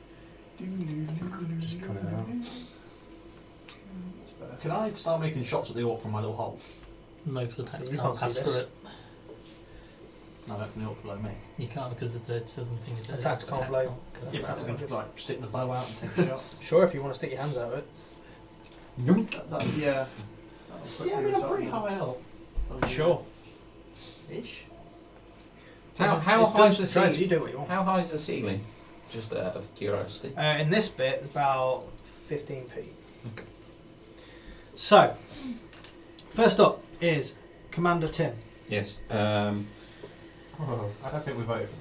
Just cut it out. That's better. Can I start making shots at the orc from my little hole? No, because the attacks You can't can't pass see through this. it. No, not from the orc below me. You can't because of the southern thing. Is Attacks can't blow. Yeah, but I'm going to like stick the bow out and take a shot. Sure, if you want to stick your hands out of it. Yeah. That'll put Yeah, I you mean I'm aside pretty then. high up. Sure. Ish. How It's high done is the to try, so ceiling? you do what you want. How high is the ceiling? Just out of curiosity. In this bit, it's about 15 feet. Okay. So, first up is Commander Tim. Yes. Oh, I don't think we voted for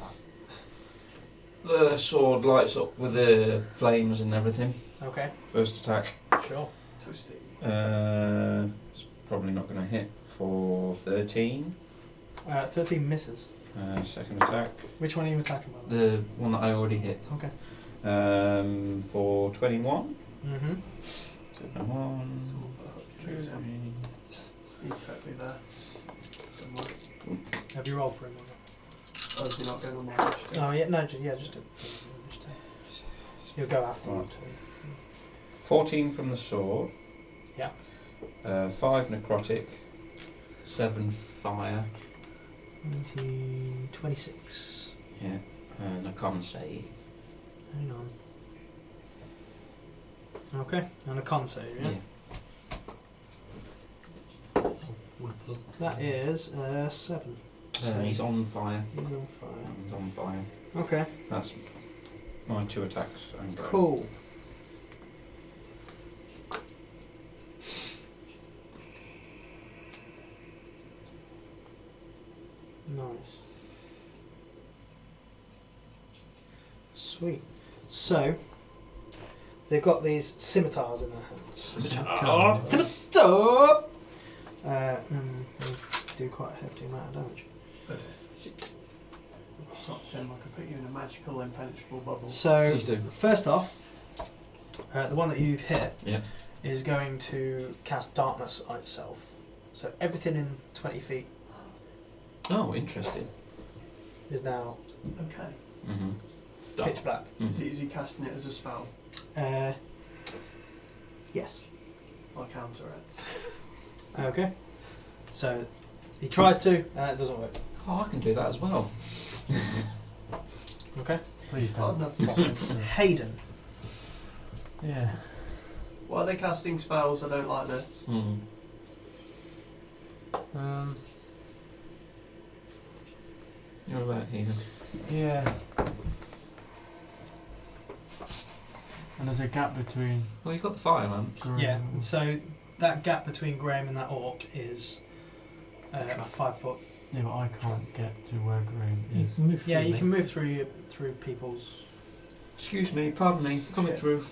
that. The sword lights up with the flames and everything. Okay. First attack. Sure. Twisty. It's probably not going to hit for 13. 13 misses. Second attack. Which one are you attacking by? The one that I already hit. Okay. For 21. Mm-hmm. 21. Someone put a hook through him. He's totally there. Somewhere. Have you rolled for him? Or Oh, is he not going on my list? not? Oh yeah, no, just do. You'll go after Right. it. 14 from the sword. Yeah. 5 necrotic. 7 fire. 26. Yeah. And a con save. Hang on. Okay, and a con save, yeah? That is 7. He's on fire. He's on fire. He's on fire. Okay, That's my 2 attacks. And go. cool. Sweet. So, they've got these scimitars in their hands. Scimitar! And they do quite a hefty amount of damage. Stop, Tim. I could put you in a magical, impenetrable bubble. So, Please do. first off, the one that you've hit Yeah. is going to cast darkness on itself. So everything in 20 feet Oh, interesting. is now Okay. Mm-hmm. pitch black. Is he casting it as a spell? Yes. I'll counter it. Okay. So he tries to, and it doesn't work. Oh, I can do that as well. Okay. Please Got don't. enough to Hayden. Yeah. Why are they casting spells? I don't like this. Mm. You're about here. Yeah. And there's a gap between. Well, you've got the fire lamp. Yeah. So that gap between Graham and that orc is 5 foot. Yeah, but I can't get to where Graham You is. can move Yeah, through you me. can move through people's. Excuse me, pardon me, coming Shit. through.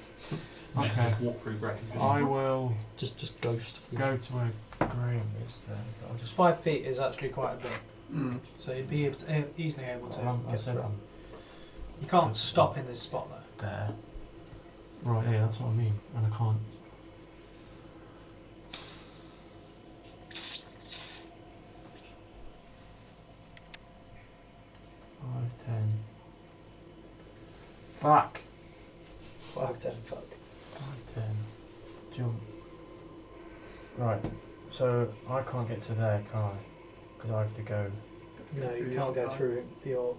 Okay. Just walk through Graham. I will Just ghost through. go to where Graham is then. But I'll Just just. 5 feet is actually quite a bit, Mm. so you'd be able to, easily able to I get said through. I'm You can't stop in this spot though. there. Right, yeah, that's what I mean. And I can't. Five, 10. Fuck! 5, 10, fuck. 5, 10. Jump. Right, so I can't get to there, can I? Because I have to go. No, you Through the can't orc go line. through the orc.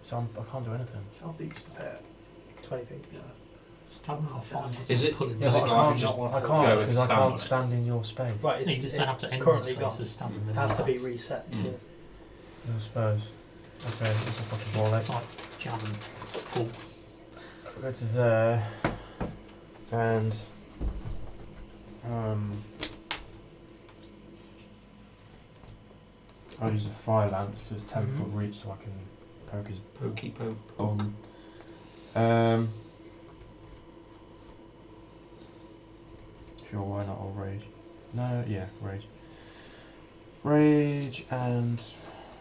So I can't do anything. How deep's the pit? 20 feet. Yeah. Stab him half fine. Is it- Pull him does Yeah, it but like I can't, just I go can't with because I stand on can't it? stand in your space. Right, You just have to end currently this gone. space as standing. It has to be reset. Mm. To, I suppose. Okay, it's a fucking ball. It's like jabbing. Pull. Go to there, and I'll use a fire lance because it's 10 Mhm. foot reach, so I can poke his Pokey poke. bum. Sure, why not? I'll rage. No, yeah, rage. Rage and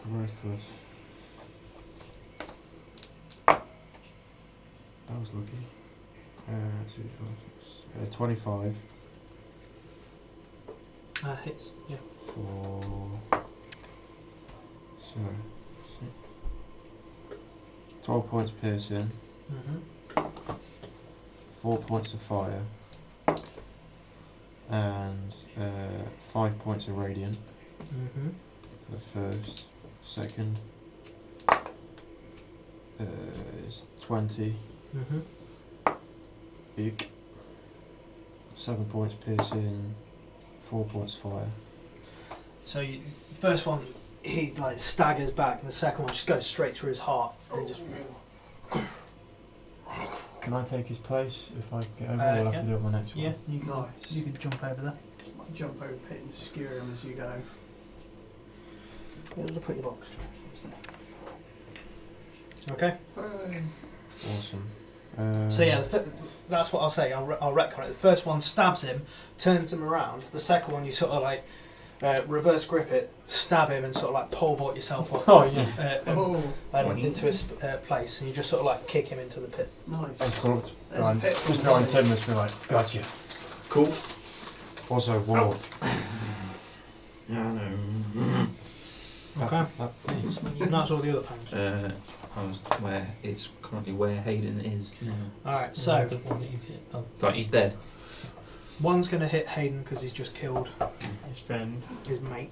reckless. That was lucky. 2, 4, 6, 25 hits. Yeah. for. So, 12 points piercing, Mm-hmm. 4 points of fire, and 5 points of radiant Mm-hmm. for the first. Second is 20. Mm-hmm. Eek. 7 points piercing, 4 points fire. So you, first one, he like staggers back, and the second one just goes straight through his heart, and he just. Can I take his place if I get over? Or will I yeah. have to do it on the next one? Yeah, you can. Nice. You can jump over there. Might jump over pit and skewer him as you go. Yeah, just put your box. Okay. Hooray. Awesome. So yeah, that's what I'll say. I'll retcon it. The first one stabs him, turns him around. The second one, you sort of like reverse grip it, stab him, and sort of like pole vault yourself up. Oh yeah. And into his place, and you just sort of like kick him into the pit. I Nice. thought There's a pit just full of behind Tim, bodies. just be like, gotcha. Cool. Also, one more. Yeah, I know. Okay. That's me. And that's all the other pangs. I was currently where Hayden is. Alright, so The one that you hit. Oh, Like he's dead. one's going to hit Hayden because he's just killed His friend. his mate.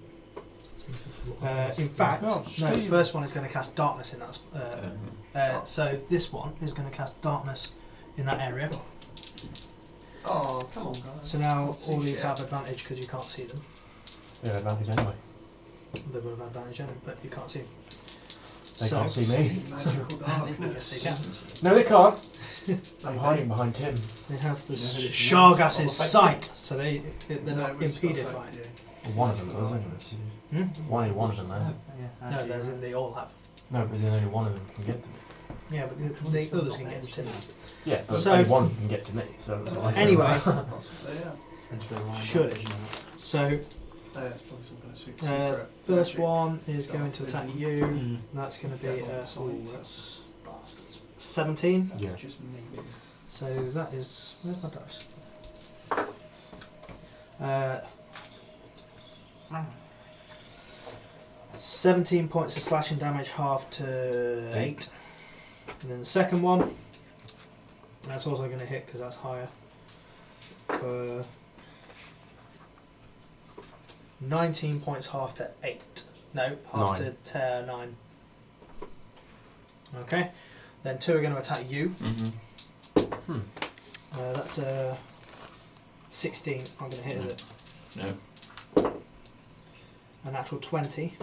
Uh, In fact, Oh, no, the Steve. first one is going to cast darkness in that. So this one is going to cast darkness in that area. Oh, come on, guys. So now Can't see all these shit. have advantage because you can't see them. They have advantage anyway. They will have advantage anyway, but you can't see them. They can't see me. Magical Yes, darkness. they can. No, they can't. I'm hiding behind Tim. They have the Yeah, it's Shargas's not sight, so they're No, not it was impeded not by it. affected Well, one of them does anyway. Hmm? One of them has. No, there's they all have. No, but then only one of them can get to me. Yeah, but the others can get to Tim. Yeah, but So- only one can get to me. So that's all I Anyway, So yeah. should. So Oh, yeah, it's probably some kind of super secret. first magic. one is going to attack you. Mm. That's going to be Bastards. that's 17. That's Yeah. just me. So that is where's my dice? 17 points of slashing damage, half to 8. And then the second one, that's also going to hit because that's higher. For 19 points, half to 8. No, half 9. to 9. Okay. Then 2 are going to attack you. Mm-hmm. That's a 16. It's not going to hit, is it? No. A natural 20.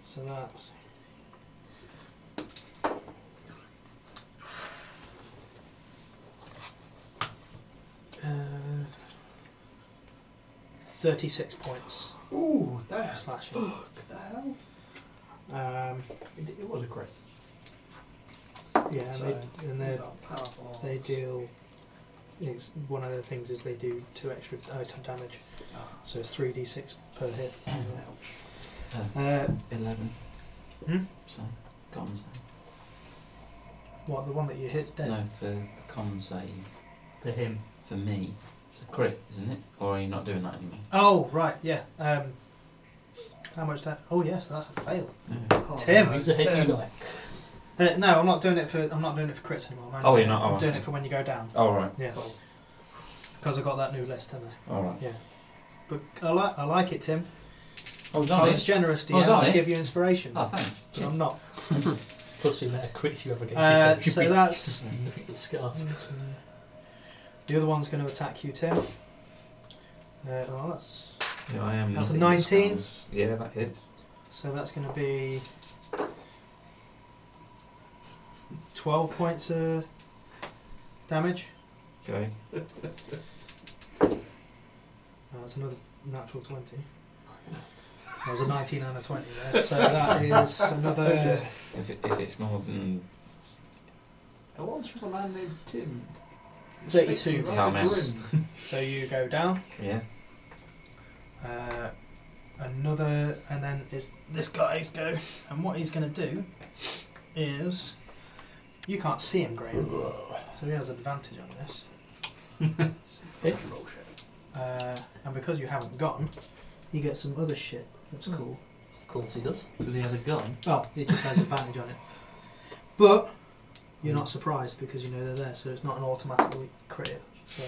So that's 36 points Ooh, damn. slashing. What the hell? It was a crit. Yeah, So, and these are powerful. they deal. It's one of the things is they do 2 extra item damage, Ah, so it's 3d6 per hit. ouch. 11. Hmm? So, con save. What, the one that you hit's dead? No, for con save. For him. For me. It's a crit, isn't it? Or are you not doing that anymore? Oh right, yeah. How much that? Oh yes, that's a fail. Oh, Tim, no, Who's the head you Tim. like? No, I'm not doing it for crits anymore. Oh, you're not? I'm Oh, doing okay. it for when you go down. Oh, right. Yeah. Because I got that new list, haven't I? All right. But I like it, Tim. I was I on was it. generous to I you. was on I it. give you inspiration. Oh, thanks. But I'm not. Plus the amount of crits you ever get. So that's just nothing but scars. the other one's going to attack you, Tim. Well, that's Yeah, I am. That's a nothing but 19. scars. Yeah, that hits. so that's going to be 12 points of damage. Okay. That's another natural 20. That was a 19 and a 20 there. So that is another. If it's more than. I once was a man named Tim. 32. How many? So you go down. Yeah. Another, and then is this guy's go. And what he's going to do is, you can't see him, Graham, so he has advantage on this. Hey. And because you haven't gone, he gets some other shit. That's cool. Of course he does. Because he has a gun. Oh, he just has advantage on it. But you're not surprised because you know they're there, so it's not an automatic crit. So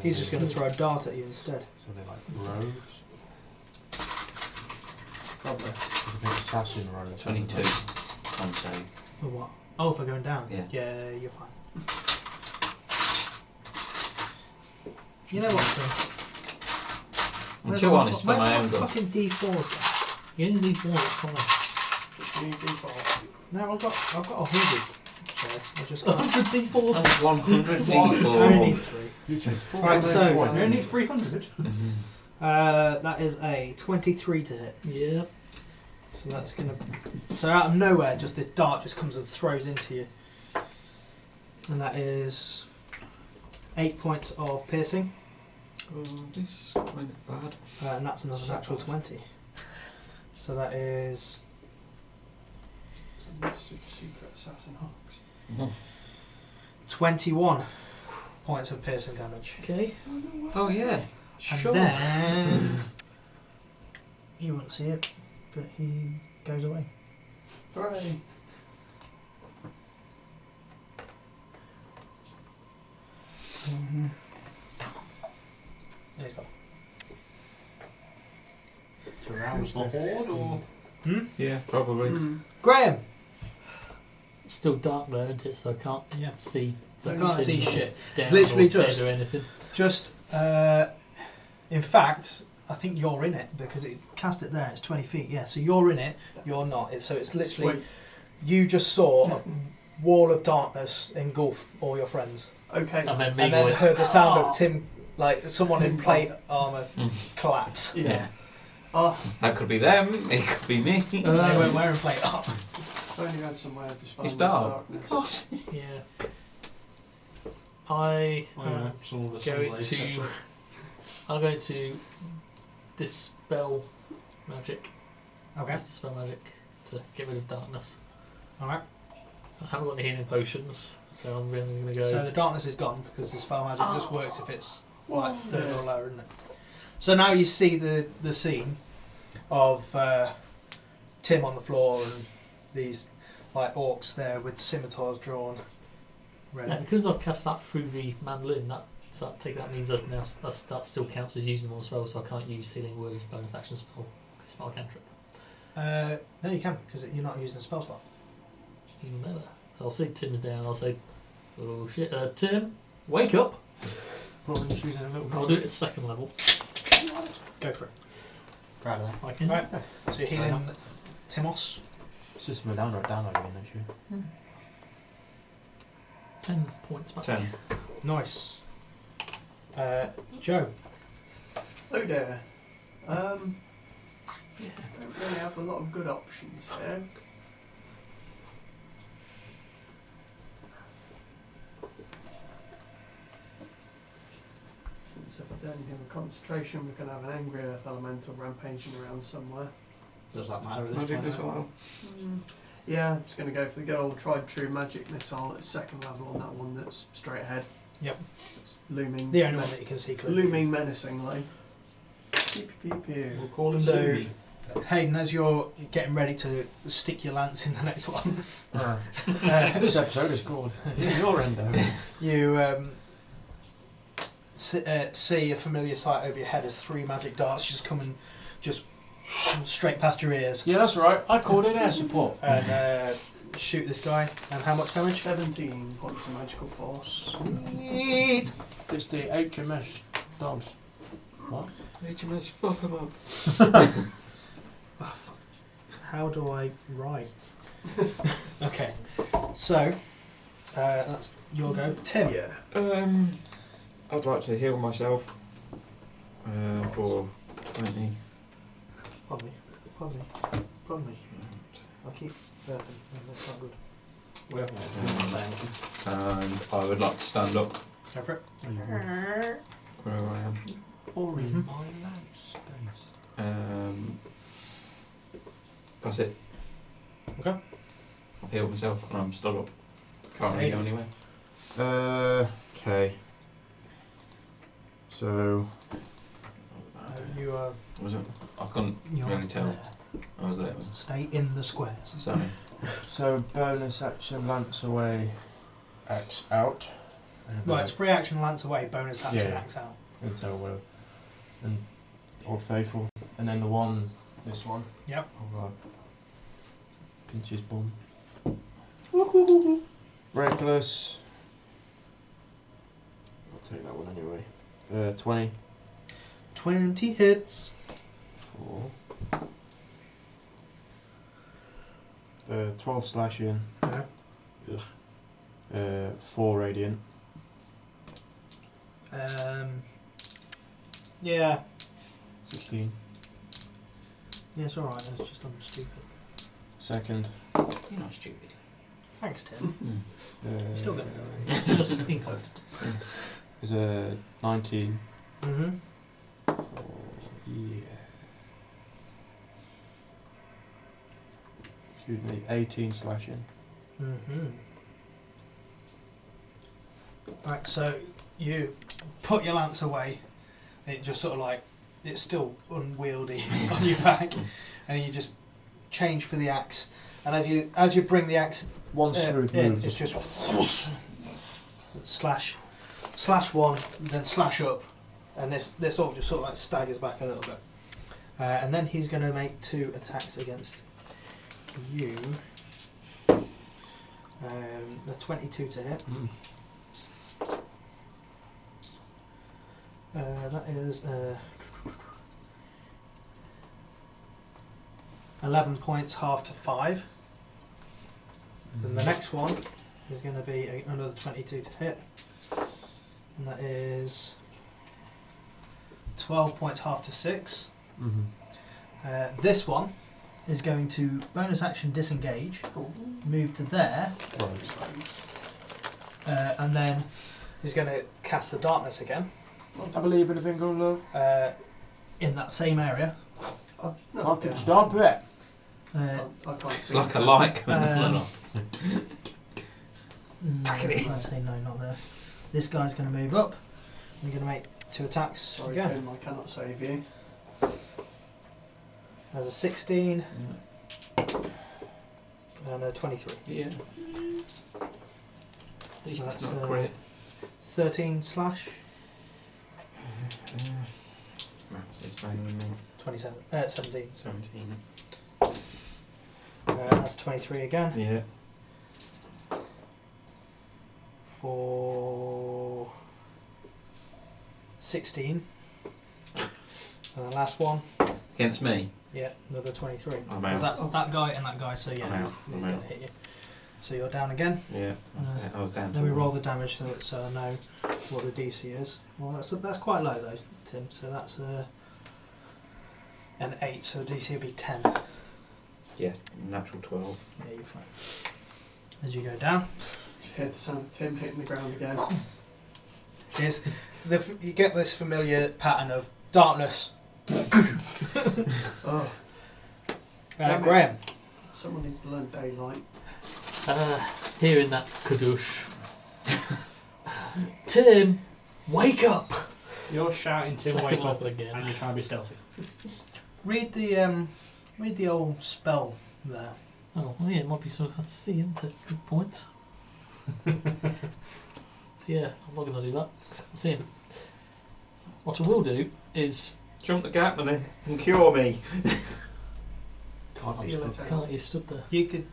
he's just going to throw a dart at you instead. So they're like rogues. Probably. There's a big assassin rogue. 22. Con save. Or what? Oh, for going down? Yeah. Yeah, you're fine. You know what, Tim? I'm too honest for my own gun. Fucking D4s. You only need one, it's fine. Just need default. No, I've got 100. Sorry, I just got. 100 D4s! 100 I only need D4. 3. You take 4. Right, so You only need 300. that is a 23 to hit. Yeah. So that's gonna. So out of nowhere, just this dart just comes and throws into you, and that is 8 points of piercing, Oh, this is kind of bad. and that's another natural 20. So that is Super secret assassin hawks. 21 points of piercing damage. Okay. Oh, yeah. And Sure. then you won't see it, but he goes away. Hooray. There he's gone. To rouse the horde, or Yeah, probably. Graham. It's still dark there, isn't it? So I can't Yeah. see. I can't see shit. Down It's literally or dead just- or anything. Just, in fact, I think you're in it because it cast it there. It's 20 feet. Yeah, so you're in it. You're not. So it's literally Sweet. you just saw a wall of darkness engulf all your friends, Okay. And then me and then going, heard the sound "Oh." of Tim, like someone in Tim plate armor, collapse. Yeah. Yeah. Oh, That could be them, it could be me. They weren't wearing plate armor. If only you had some way of dispelling It's this dark. darkness. Yeah. I Oh, yeah, am some of the going sunlight, to. actually. I'm going to dispel magic. Okay. Use dispel magic to get rid of darkness. Alright. I haven't got any healing potions, so I'm really going to go. So the darkness is gone because the spell magic just works if it's like third Yeah. or lower, isn't it? So now you see the scene of Tim on the floor and these like orcs there with scimitars drawn. Ready. Yeah, because I've cast that through the mandolin, that means that still counts as using one spell, so I can't use healing word as a bonus action spell because it's not a cantrip. No, you can because you're not using a spell slot. Even better. So I'll see Tim's down. I'll say, "Oh shit, Tim, wake up!" Probably just using a little I'll do it at second level. Go for it. Proud of that. I can. Right. So you're healing Timos. It's just a download again, actually. 10 points back. 10. Nice. Joe. Oh dear. Don't really have a lot of good options here. Since if I do anything with concentration, we can have an angry earth elemental rampaging around somewhere. Does that matter at this Magic point? missile. Yeah, I'm just going to go for the good old tried true magic missile at second level on that one that's straight ahead. Yep. It's looming. The only one that you can see clearly. Looming menacingly. Pew, pew, pew, pew. We'll call him So- Louis. Hayden, as you're getting ready to stick your lance in the next one, This episode is called Your Endo. you see a familiar sight over your head as 3 magic darts just come and just straight past your ears Yeah, that's right. I called in air support. and shoot this guy. And how much damage? 17 points of magical force. Yeet. It's the HMS Dogs. What? HMS, fuck them up. Oh, fuck. How do I write? Okay, so that's your go. Tim. I'd like to heal myself for 20. Pardon me. I keep burping. That's not good. We haven't got to say anything. And I would like to stand up Go for it. where I am. Or in Mhm. my land space. That's it. Okay. I've healed myself and I'm stood up. Can't really go anywhere. Okay. So, You Was it? I couldn't you're really tell. there. I was there. Stay in the squares. Sorry. bonus action, lance away, axe out. Right, it's free action, lance away, bonus action, Yeah. axe out. Until and Old Faithful, and then the one, this one. Yep. I'll pinch his bum. Reckless. I'll take that one anyway. 20 20 hits. for 12 slashing. Yeah. 4 radiant. Yeah. 16. Yeah, it's alright, it's just I'm stupid. Second. You're not stupid. Thanks, Tim. Still gonna Uh, Just included. is a 19. Mm-hmm. Yeah. Excuse me, 18 slashing. Mm-hmm. Right, so you put your lance away, and it just sort of like, it's still unwieldy on your back, and you just change for the axe. And as you bring the axe One smooth in, move. it's just slash one, then slash up, and this all just sort of like staggers back a little bit. And then he's going to make 2 attacks against you. The 22 to hit. That is 11 points, half to 5. Then the next one is going to be another 22 to hit, and that is 12 points, half to 6. Mm-hmm. This one is going to bonus action disengage, move to there, and then he's going to cast the darkness again. I believe in a thing called love. In that same area. I can stop it. I can't It's see. like a like. I'd say no, not there. This guy's going to move up. We're going to make 2 attacks. Sorry, again. Tim, I cannot save you. There's a 16 and a 23. Yeah. So that's not a crit. 13 slash. Maths is failing me. 17. 17. That's 23 again. Yeah. For 16. And the last one. Against me. Yeah, another 23. I'm Because out. that's that guy and that guy, so yeah, I'm out. he's I'm going out. to hit you. So you're down again. Yeah. I was down. Then we to roll the damage so I know what the DC is. Well, that's quite low though, Tim. So that's an 8. So DC would be 10. Yeah, natural 12. Yeah, you're fine. As you go down, You hear the sound of Tim hitting the ground again. you get this familiar pattern of darkness. Oh, Damn it. Graham. someone needs to learn daylight. Hearing that kadoosh. Tim, wake up! You're shouting Tim, Second wake up, level again. and you're trying to be stealthy. Read the old spell there. Oh, well, yeah, it might be sort of hard to see, isn't it? Good point. So yeah, I'm not going to do that. 'Cause I can't see him. What I will do is... Jump the gap and cure me. Can't Feel understand. it. Can't you stood there? You could.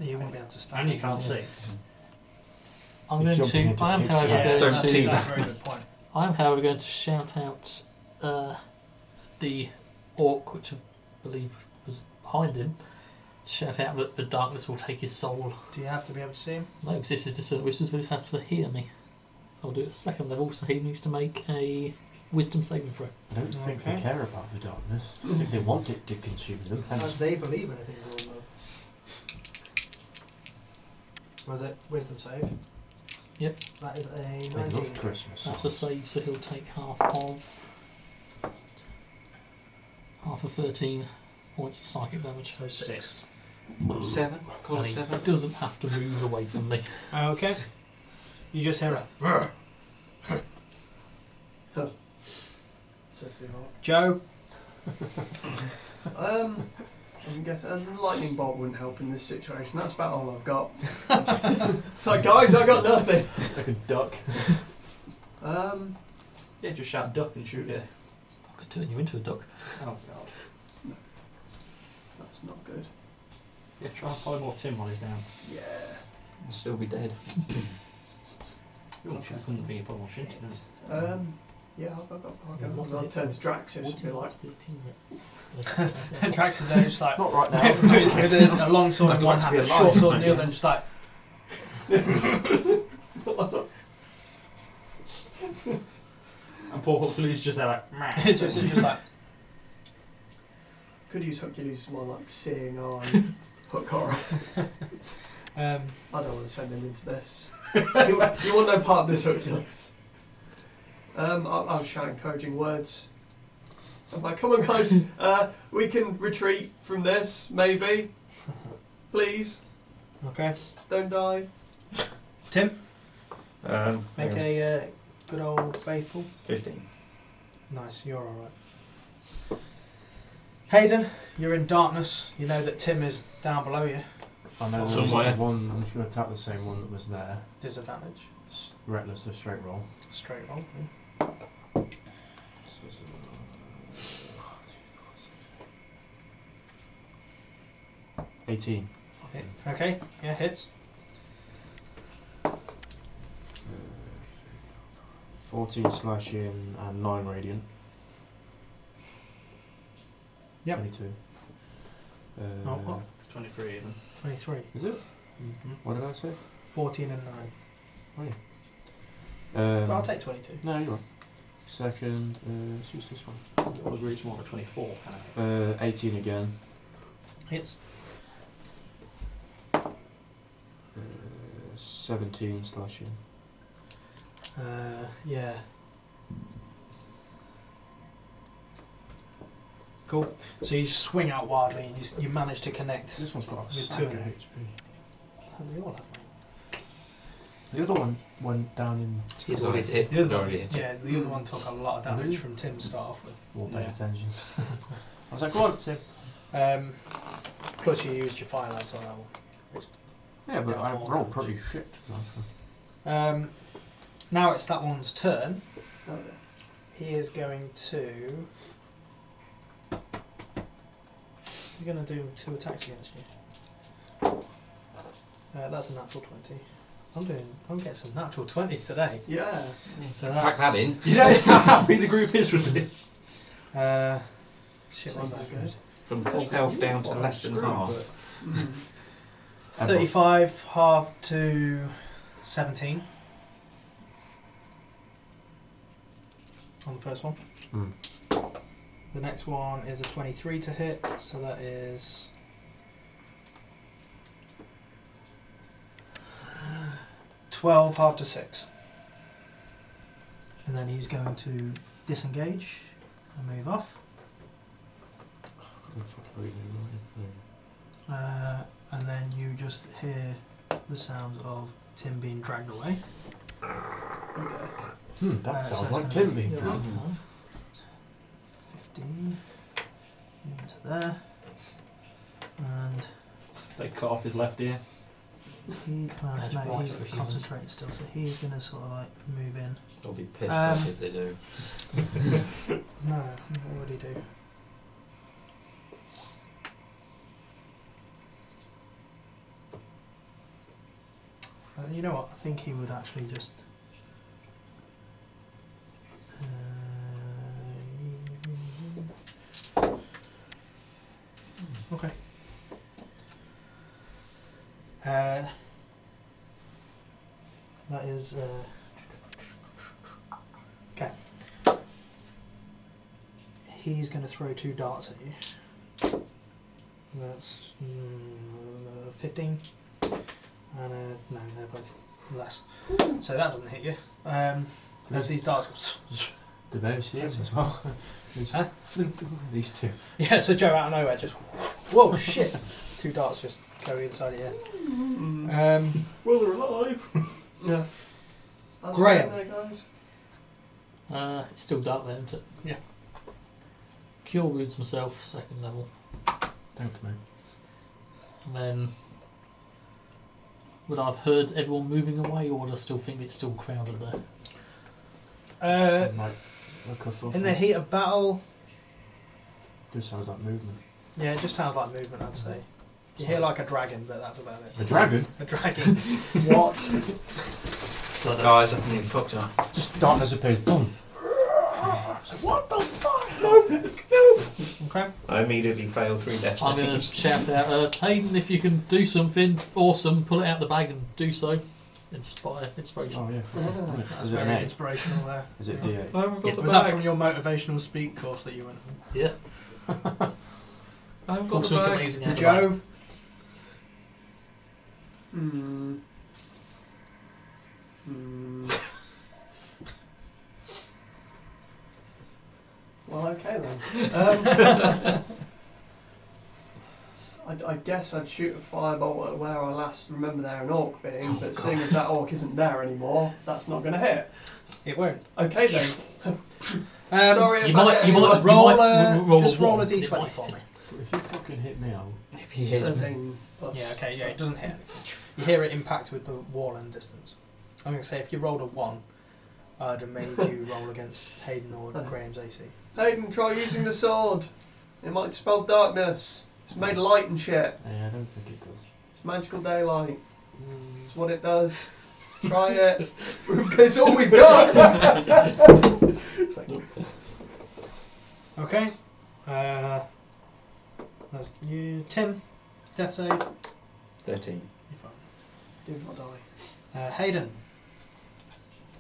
You won't be able to stand. And you can't see. I'm You're going jumping to... into I am, pitch however, black. going Don't that's, see that's that. a very good point. I am, however, going to shout out the orc, which I believe was behind him, shout out that the darkness will take his soul. Do you have to be able to see him? No, because this is discernment, which will just have to hear me. So I'll do it at second level, so he needs to make a wisdom saving throw. I don't think they Okay. care about the darkness. I think they want it to consume them. Hence, They believe anything will love. Was it wisdom save? Yep. That is a they 19. love Christmas. That's a save, so he'll take half of 13 points of psychic damage. So 6. 7. Call And it he 7. doesn't have to move away from me. Okay. You just hear it. Says the heart. Joe. I guess a lightning bolt wouldn't help in this situation. That's about all I've got. It's like, guys, I got nothing. Like a duck. Yeah, just shout duck and shoot it. I could turn you into a duck. Oh god. That's not good. Yeah, try and polymorph Tim while he's down. Yeah. I'll still be dead. You'll shoot something for your polymorph, shouldn't you? Yeah, I'll turn to Draxus and be like, 13. Drax is there just like Not right now. with a long sword in I'd one like to hand, be a alive, short sword in the mate. other, and just like And poor Hercules just there like, meh. it's just like could use Hercules more like seeing eye, hook horror. I don't want to send him into this. You want no part of this, Hercules. I'll shout encouraging words. I'm like, come on, guys, we can retreat from this, maybe. Please, okay. don't die. Tim, make Hang on. a good old faithful. 15. Nice, you're all right. Hayden, you're in darkness. You know that Tim is down below you. I know there's Somewhere. one. I'm just going to attack the same one that was there. Disadvantage. Reckless, so straight roll. Straight roll. 18. Okay, yeah, hits. 14 slashing and 9 radiant. Yep. 22. Oh, 23 even. 23. Is it? What did I say? 14 and 9. But But I'll take 22. No, you're Second, let's use this one. All agree it's more of a 24, can I? 18 again. Hits. 17 slashing. Yeah. Cool. So you swing out wildly and you manage to connect. This one's got a With sack two. of HP. They all have, mate. The other one went down in. He's already hit. The other He'd one, already hit it. yeah, the other one took a lot of damage from Tim to start off with. More paying Yeah. attention. I was like, go on, Tim. Plus you used your fire lance on that one. Yeah, but Yeah, I more rolled damage. pretty shit. Now it's that one's turn. Oh, yeah. He is going to. You're going to do 2 attacks against you. That's a natural 20. I'm getting some natural 20s today. Yeah. So Pack that in. You know how happy the group is with this. Shit, what's that good? From full health down to less than half. 35 half to 17 on the first one. Mm. The next one is a 23 to hit, so that is 12 half to 6. And then he's going to disengage and move off. And then you just hear the sounds of Tim being dragged away. That so sounds it's like gonna Tim be- being yeah. dragged. 15 into there. And They cut off his left ear. That's no, right, he's for humans. concentrated still, so he's going to sort of like move in. They'll be pissed off if they do. No, what would he do? You know what? I think he would actually just. Okay. That is. Okay. He's going to throw 2 darts at you. That's 15. And no, they're both less. So that doesn't hit you. As these darts. Did they see him as well? Huh? These two. Yeah, so Joe out of nowhere just. Whoa, shit! 2 darts just go inside of your head. Well, they're alive. Yeah. That's Graham. right there, guys. It's still dark there, isn't it? Yeah. Cure wounds myself, 2nd level. Thanks, mate. And then would I have heard everyone moving away, or would I still think it's still crowded there? Something like a kerfuffle. In the heat of battle, Just sounds like movement. yeah, it just sounds like movement, I'd say. You hear like a dragon, but that's about it. A dragon? A dragon. What? So I don't- Guys, I think you've fucked up. Just darkness appears. Boom. What the fuck? Okay. I immediately failed 3 death I'm going to saves. shout out, Hayden, if you can do something awesome, pull it out the bag and do so. Inspiration. Oh, yeah. That's Is it very an inspirational there. Is it Yeah. D8? I haven't got the Was that bag. from your motivational speak course that you went on? Yeah. I haven't got Also, the bag. amazing out of Joe? Well, okay then. I guess I'd shoot a firebolt at where I last remember there an orc being, but seeing as that orc isn't there anymore, that's not going to hit. It won't. Okay then. Sorry You if might- I hit you might- anyone. Roll, roll just a roll a one, it d20 might for hit. me. If you fucking hit me, I'll. If he hits me. 13 plus. Yeah, okay, yeah, it doesn't hit anything. You hear it impact with the wall and distance. I'm going to say if you rolled a 1, I'd have made you roll against Hayden or Graham's AC. Hayden, try using the sword. It might dispel darkness. It's made of light and shit. Yeah, I don't think it does. It's magical daylight. It's what it does. Try it. It's all we've got. It's like, Okay. That's you, Tim. Death save. 13. You're fine. do not die. Hayden.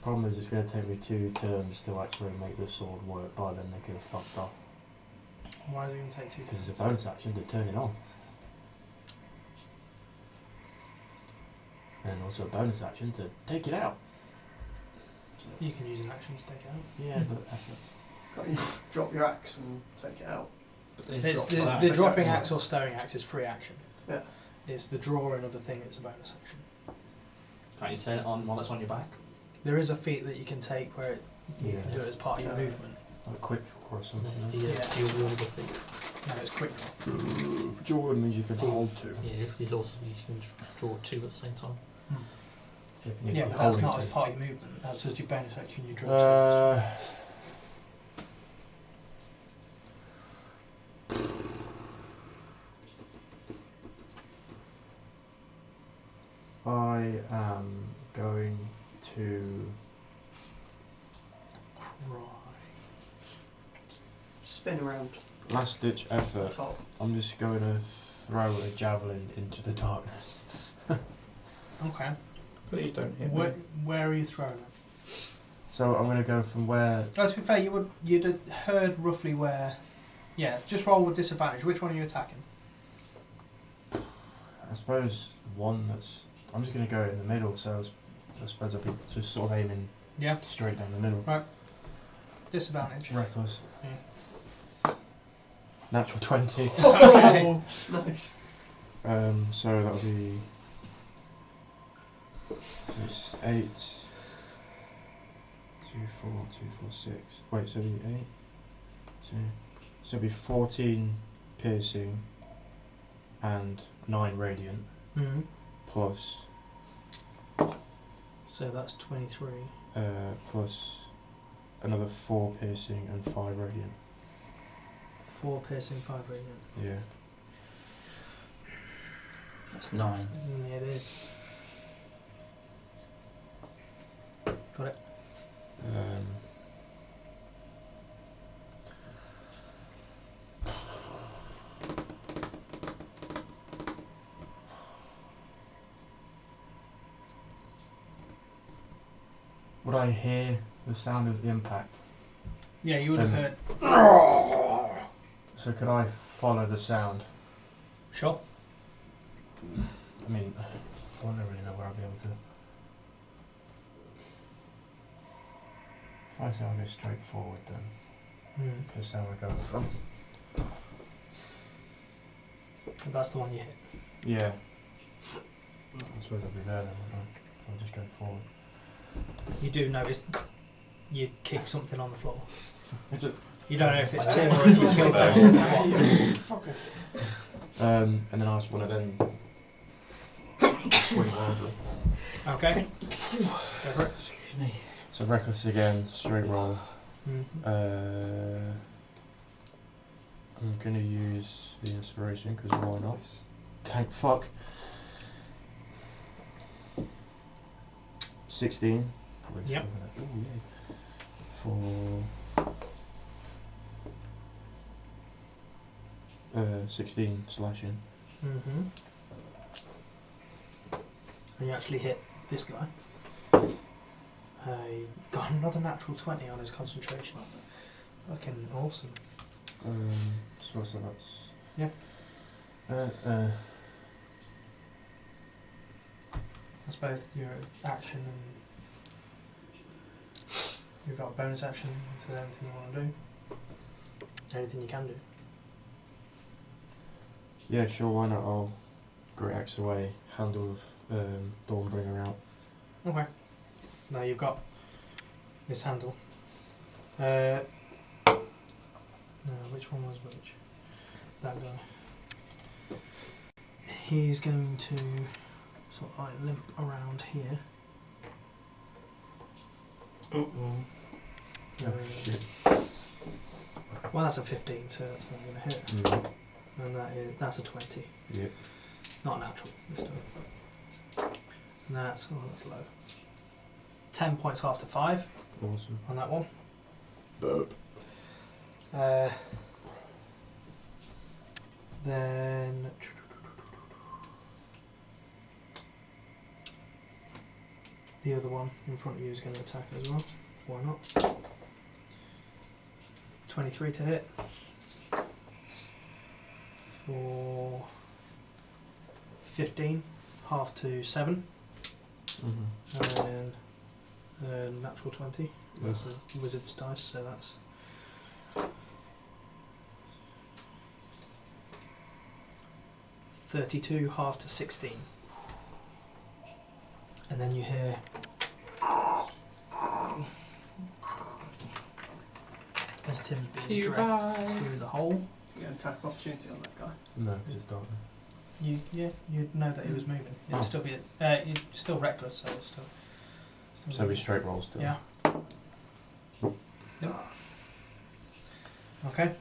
Problem is, it's going to take me 2 turns to actually make the sword work. By then, they could have fucked off. Why is it going to take 2 Because it's a bonus action to turn it on. And also a bonus action to take it out. So, You can use an action to take it out. yeah, but effort. Can't you drop your axe and take it out? The dropping axe or stowing axe is free action. Yeah. It's the drawing of the thing that's a bonus action. Can't you turn it on while it's on your back? There is a feat that you can take where you can do it as part of your movement. Like quick draw or something. There's the Yeah. dual wielder thing. No, it's quick draw. Jordan means you can hold 2. Yeah, it also means you can draw 2 at the same time. Yeah, but that's not as part of your movement. That's just your bonus action. You draw 2. I am going to Spin around last ditch the effort. top. I'm just going to throw a javelin into the darkness. Okay. Please don't hit Where are you throwing it? So I'm going to go from where. Oh, to be fair, you'd have heard roughly where. Yeah, just roll with disadvantage. Which one are you attacking? I suppose the one that's. I'm just going to go in the middle, so I suppose I'll be just sort of aiming straight down the middle. Right. Disadvantage. Reckless. Yeah. Natural 20. Oh, nice. So that'll be. It's 8. 2, 4, 2, 4, 6. Wait, so it'll be 8. So it'll be 14 piercing and 9 radiant. Mm-hmm. Plus. So that's 23. Plus another 4 piercing and 5 radiant. 4 piercing, 5 radiant. Yeah. That's 9. Yeah, it is. Got it. Would I hear the sound of the impact? Yeah, you would have heard. So could I follow the sound? Sure. I mean, I don't really know where I'll be able to. If I say I'll go straight forward then, because then we're going from. That's the one you hit. Yeah. I suppose I'll be there then, won't I? I'll just go forward. You do notice you kick something on the floor. Is it? You don't know if it's Tim or if you killed person. And then I just want to then swing wildly. Okay. Go for it. Excuse me. So reckless again, straight roll. Mm-hmm. I'm gonna use the inspiration because why not? Thank fuck. 16. Probably Yep. still gonna, for 16 slashing. Mm-hmm. And you actually hit this guy. He got another natural 20 on his concentration. Fucking awesome. So that's Yeah. That's both your action and you've got a bonus action if there's anything you want to do. Anything you can do. Yeah, sure. Why not? I'll great axe away. Handle of Dawnbringer out. Okay. Now you've got this handle. No, which one was which? That guy. He's going to sort of like limp around here. Oh shit. Well, that's a 15, so that's not going to hit. And that's a 20. Yep. Not natural this time. And that's low. 10 points half to 5 Awesome. on that one. the other one in front of you is going to attack as well. Why not? 23 to hit. For 15, half to 7. Mm-hmm. And then natural 20. That's a wizard's dice, so that's 32, half to 16. And then you hear as Tim's being dragged through the hole. You get an attack of opportunity on that guy. No, because it's darkness. You'd know that he was moving. It'd still be you're still reckless, so it's still So we straight roll still. Yeah. Yep. Okay.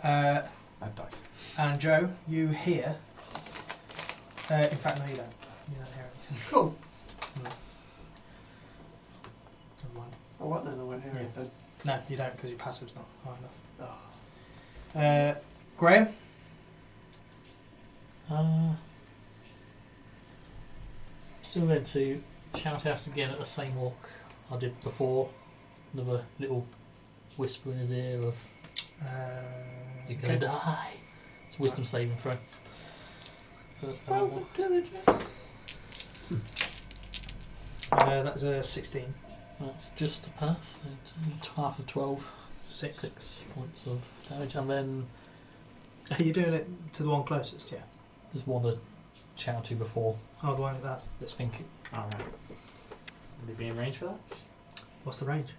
Bad dice. And Joe, you hear. In fact, no, you don't. You don't hear anything. Cool. No. Never mind. Oh, what then? I won't hear Yeah. anything. No, you don't, because your passive's not high enough. Oh. Graham. Still going to shout out again at the same orc I did before. Another little whisper in his ear of "You're gonna die." It's a wisdom saving throw. First level. That's a 16. That's just a pass. So it's half of 12. 6 points of damage, and then Are you doing it to the one closest? Yeah. there's one that shout to before. Oh, the one that's I this. think. Alright. Would he be in range for that? What's the range?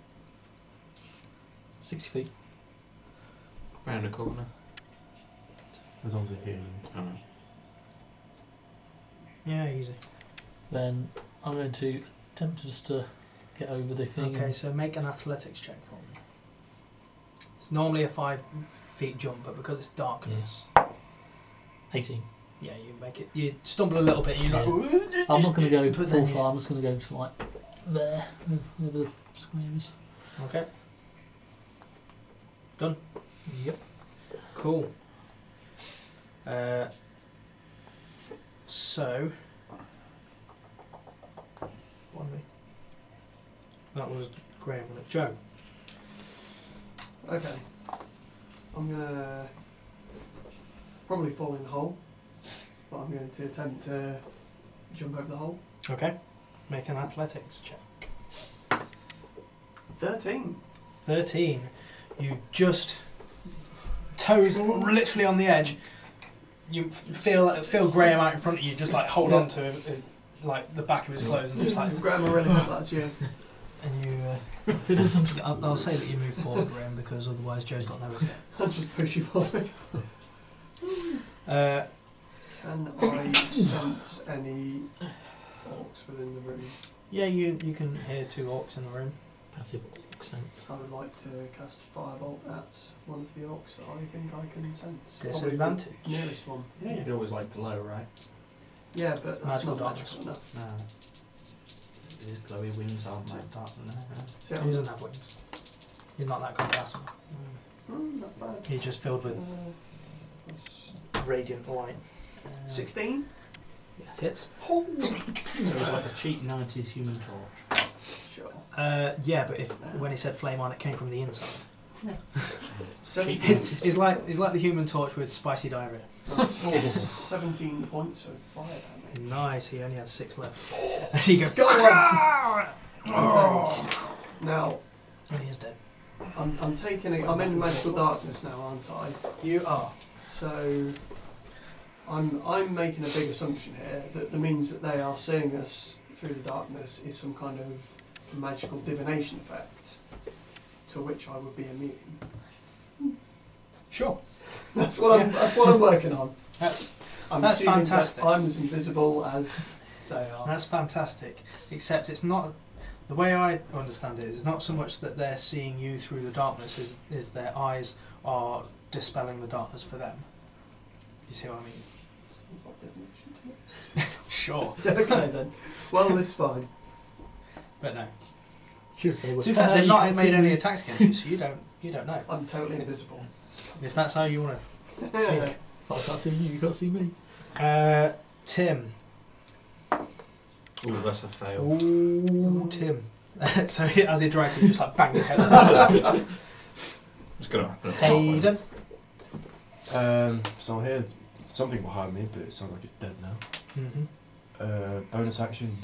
60 feet. Round the corner. As long as they hear you. Alright. Yeah, easy. Then I'm going to attempt just to get over the thing. Okay, so make an athletics check for me. It's normally a 5 feet jump, but because it's darkness, 18. yeah, you make it. You stumble a little bit. And you're like, I'm not going to go But full then far. I'm just going to go to like there, where the screams. okay. Done. Yep. Cool. So, what me? That was Graham, wasn't it? Joe. Okay. I'm gonna probably fall in the hole, but I'm going to attempt to jump over the hole. Okay. Make an athletics check. 13. 13. You just toes literally on the edge. You feel Graham out in front of you, just like hold on to his, like the back of his clothes, and just like. Graham, I really hope that's you. And you. If it isn't, I'll say that you move forward, Graham, because otherwise Joe's got nowhere to I'll just push you forward. go. Can I sense any orcs within the room? Yeah, you can hear 2 orcs in the room. passive orc sense. I would like to cast Firebolt at one of the orcs that I think I can sense. Disadvantage. Probably the nearest one. Yeah, you could always like glow, right? Yeah, but that's Magical not darkness. magical enough. No. His glowy wings aren't like that. No. So He doesn't have wings. He's not that compatible. not bad. He's just filled with Plus radiant light. 16? Yeah, hits. So it's like a cheap 90s Human Torch. Sure. Yeah, but when he said flame on, it came from the inside. 17, He's like the Human Torch with spicy diarrhea. 17 points of fire damage. Nice. He only had 6 left. As he goes, Go on! Now, and he is dead. I'm taking I'm in magical darkness now, aren't I? You are. So I'm making a big assumption here that the means that they are seeing us through the darkness is some kind of magical divination effect to which I would be immune. Sure. That's what I'm working on. That's I'm That's assuming fantastic. that I'm as invisible as they are. That's fantastic. Except it's not. The way I understand it is it's not so much that they're seeing you through the darkness, is their eyes are dispelling the darkness for them. You see what I mean? Sounds like divination to me. Sure. Okay then. Well, it's fine. But no. Should say, To be fair, they've not made any attacks against you, so you don't know. I'm totally invisible. If that's how you want to. Yeah. I can't see you, you can't see me. Tim. Ooh, that's a fail. Ooh, Tim. So as he drags him, just like bangs his head on. It's going to happen. Hayden. So I hear something behind me, but it sounds like it's dead now. Bonus action.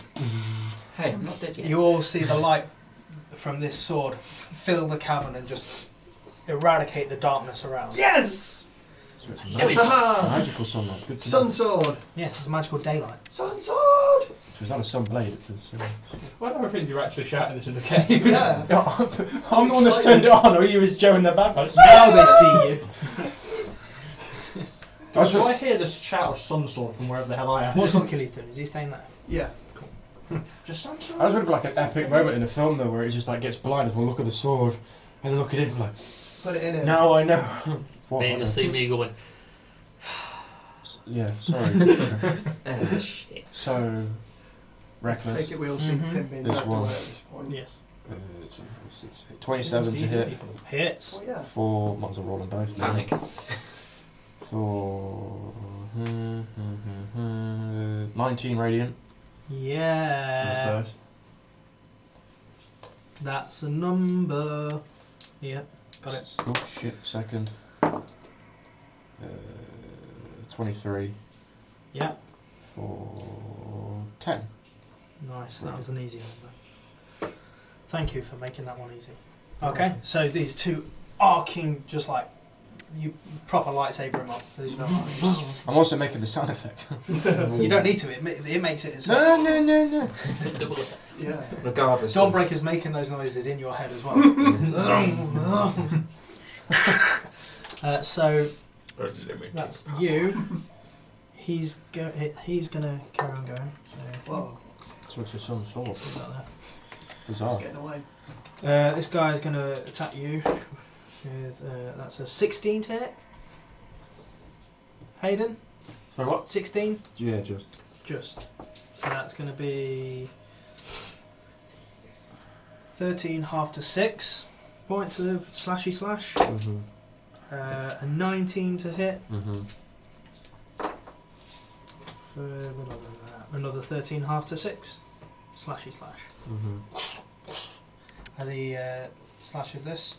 Hey, I'm not dead yet. You all see the light from this sword fill the cavern and just eradicate the darkness around. Yes! So it's Haha! magical sunlight. Good to Sun know. sword! Yeah, it's magical daylight. Sun sword! So it's not a sun blade, it's a sun. Why do I think you're actually shouting this in the cave? Yeah. I'm the one that's turned it on, or you was Joe in the back. Now they see you. So I hear this shout of sun sword from wherever the hell I am. What's Hercules doing? Is he staying there? Yeah. Just sun sword? That was going to be like an epic moment in the film though, where it just like gets blinded. We'll look at the sword, and then look at it and like, Put it in here. now I know. What? Then you just see me going, Yeah, sorry. Shit. So, reckless. Take it, we all see Tim being This dragged one. away at this point. Yes. 27 to hit Hits. Oh, yeah. for. Might as well roll them both. now. Panic. For 19 radiant. For the Yeah. first. That's a number. Yep. Got it. Oh shit! Second. 23 Yeah. for 10. Nice. That was an easy number. Thank you for making that one easy. Okay. So these two arcing, just like you proper lightsaber them up. I'm also making the sound effect. You don't need to. It makes it. No. double effect. Yeah. Regardless. Dawnbreaker's making those noises in your head as well. So that's you. He's gonna carry on going. So Whoa. So it's some sword. put that there. It's Bizarre. getting away. This guy is gonna attack you. With, that's a 16 to hit. Hayden, So what? 16. Yeah, just. Just. So that's going to be 13 half to 6 points of slashy slash. A 19 to hit. For another 13 half to 6 slashy slash. As he slashes this.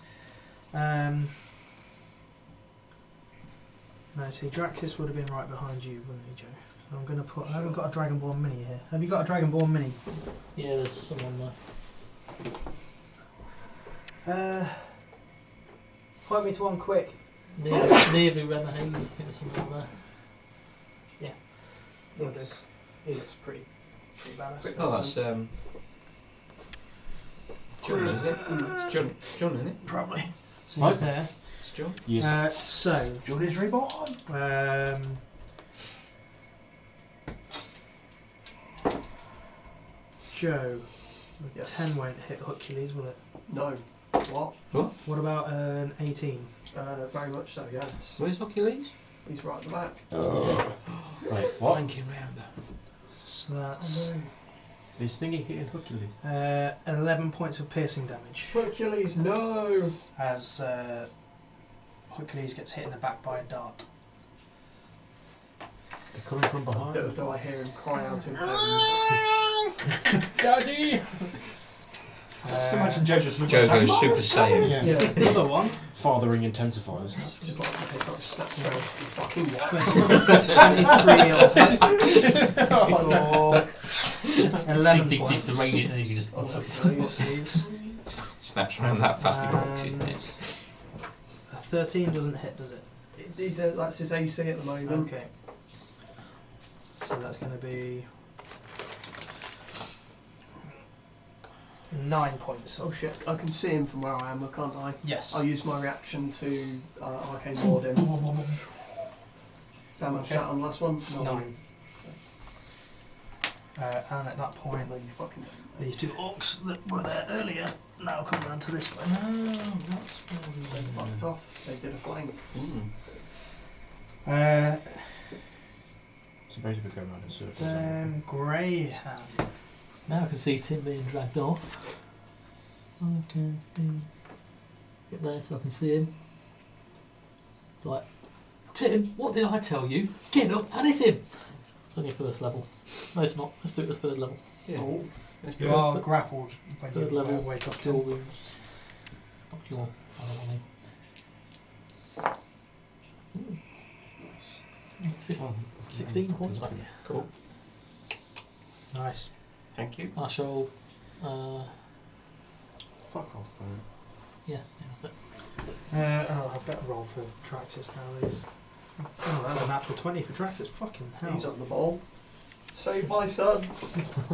No, see, Draxus would have been right behind you, wouldn't he, Joe? So I'm going to put. I haven't got a Dragonborn Mini here. Have you got a Dragonborn Mini? Yeah, there's some on there. Point me to one quick. Near the Renner Haze, I think there's some on there. He looks pretty badass. Oh, that's John, isn't it? It's John, isn't it? Probably. So he's there. It's John. Yes. So John is reborn. Joe, Yes. 10 won't hit Hercules, will it? No. What? What about an 18? Very much so, yes. Where's Hercules? He's right at the back. Wait, what? Flanking round there. So that's This thingy hitting Hercules. 11 points of piercing damage. Hercules, no! As Hercules gets hit in the back by a dart. They're coming from behind. Do I hear him cry out in pain? Daddy! Just imagine Joe just looking Joe at goes Super Saiyan. Yeah. The other one. Fathering intensifies. Just like he's got a snapshot of fucking what? 23 11 the points. radiant energy just. Snaps around that fast he rocks, isn't it? A 13 doesn't hit, does it? That's his AC at the moment. Okay. So that's going to be 9 points. Oh shit, I can see him from where I am, can't I? Yes. I'll use my reaction to Arcane Ward him. So how much Okay. that on the last one? 9. And at that point, No, you fucking don't. these two orcs that were there earlier now come down to this way. They fucked off. They did a flank. So basically we're going around in circles. Greyhound. Now I can see Tim being dragged off. Get there so I can see him. Like, Tim, what did I tell you? Get up and hit him! It's only first level. No, it's not. Let's do it at third level. Yeah. Oh, Let's do You it. are grappled when Third you level. wake up Kill to. wounds. Knock your other one in. 16 points back. Cool. Nice. Thank you. I shall. Fuck off, man. Yeah, that's it. I've got a roll for Draxus now. Oh, that was a natural 20 for Draxus. Fucking hell. he's on the ball. Save my son.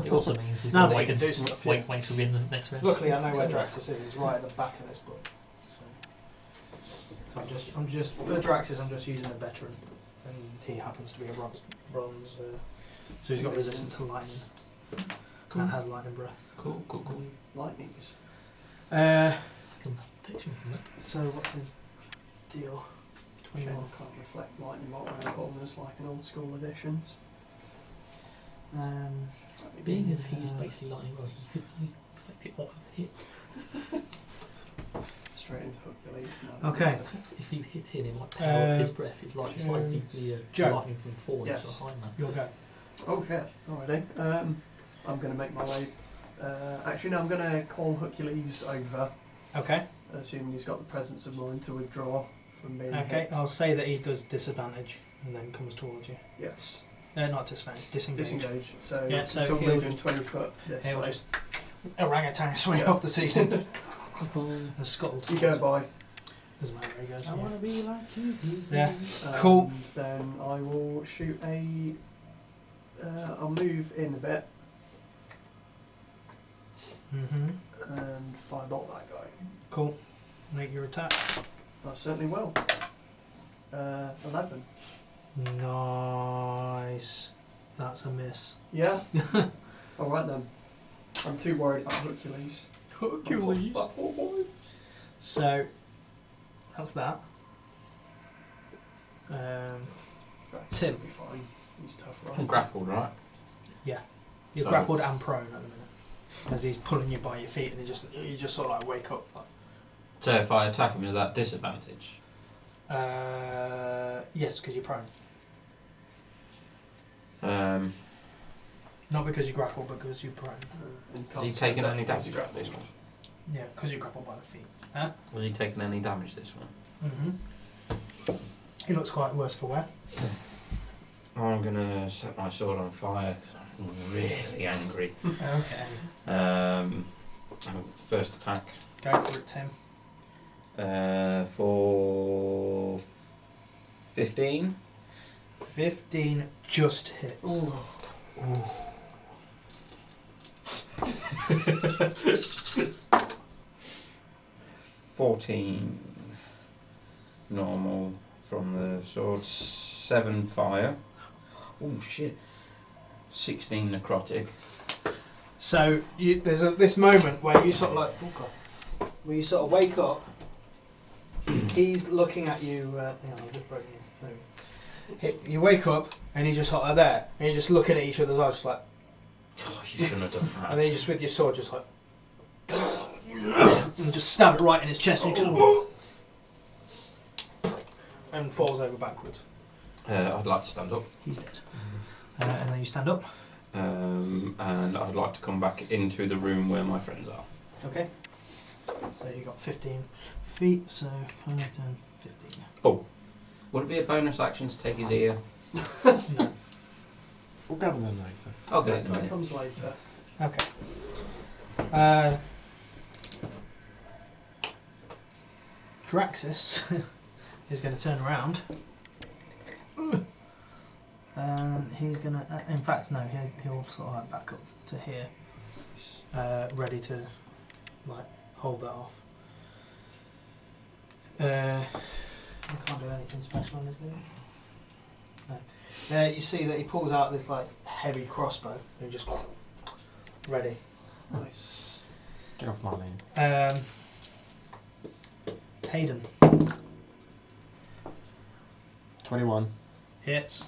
It also means he's Now going to that wait you can do stuff, wait yeah. till the end of the next round. Luckily, I know where Draxus is. He's right at the back of this book. So I'm just for Draxus. I'm just using a veteran, and he happens to be a bronze. So he's got resistance to lightning, and has lightning breath. Cool. Lightnings. I can protection from that. So what's his deal? Shame 21. I can't reflect lightning bolt around corners like in old school editions. Being as he's basically lightning, well, he could affect it off of a hit. Straight into Hercules. No, Okay. so- Perhaps if you hit him, it might power up his breath. It's like Joe. lightning from falling, Yes. so high man. You'll go. Oh shit, already. I'm going to make my way. Actually, no, I'm going to call Hercules over, Okay. assuming he's got the presence of mind to withdraw from being Okay. hit. I'll say that he does disadvantage, and then comes towards you. Yes. Not disadvantage. Disengage. Disengage. So, Yeah, so so he'll moving just- 20 foot this He'll way. just orangutan swing Yeah. off the ceiling and scuttle. You go by. Doesn't matter where he goes. I yeah. want to be like you. Yeah. Cool. And then I will shoot a. I'll move in a bit Mm-hmm. and firebolt that guy. Cool. Make your attack. I certainly will. 11. Nice. That's a miss. Yeah? Alright then. I'm too worried about Hercules. Hercules. That poor boy. So that's that. Drax Tim. will be fine. He's tough, I'm right? grappled, right? You're So- grappled and prone at the minute, as he's pulling you by your feet, and you just sort of like wake up. Like, So if I attack him, is that disadvantage? yes, because you're prone. Um, Not because you're grappled, but because you're prone. And has he can't say taken that any because damage he out of this one? Yeah, because you're grappled by the feet. Huh? Was he taking any damage this one? Mm-hmm. He looks quite worse for wear. I'm gonna set my sword on fire because I'm really angry. Okay. First attack Go for it, Tim. for 15. 15 just hits. Oh, 14 normal from the sword. 7 fire. Oh shit. 16 necrotic. So there's this moment where you sort of like, oh God, where you sort of wake up. He's looking at you. Hang on, I've just broken this. There we go. You wake up and he's just sort of there, and you're just looking at each other's eyes, just like, Oh, you shouldn't have done that. and then you just with your sword, just like, and just stab it right in his chest, and, he just, and falls over backwards. I'd like to stand up. He's dead. And then you stand up. And I'd like to come back into the room where my friends are. Okay. So you got 15 feet, so 5, 10, 15. Oh, would it be a bonus action to take his ear? No. We'll gather them later. I'll get it in a that minute. comes later. Okay. Draxus is going to turn around. And he's going to... in fact, no, he'll sort of like back up to here. Ready to like hold that off. I can't do anything special on this game. No. You see that he pulls out this like heavy crossbow and just ready. Nice. Get off my lane. Hayden 21. hits.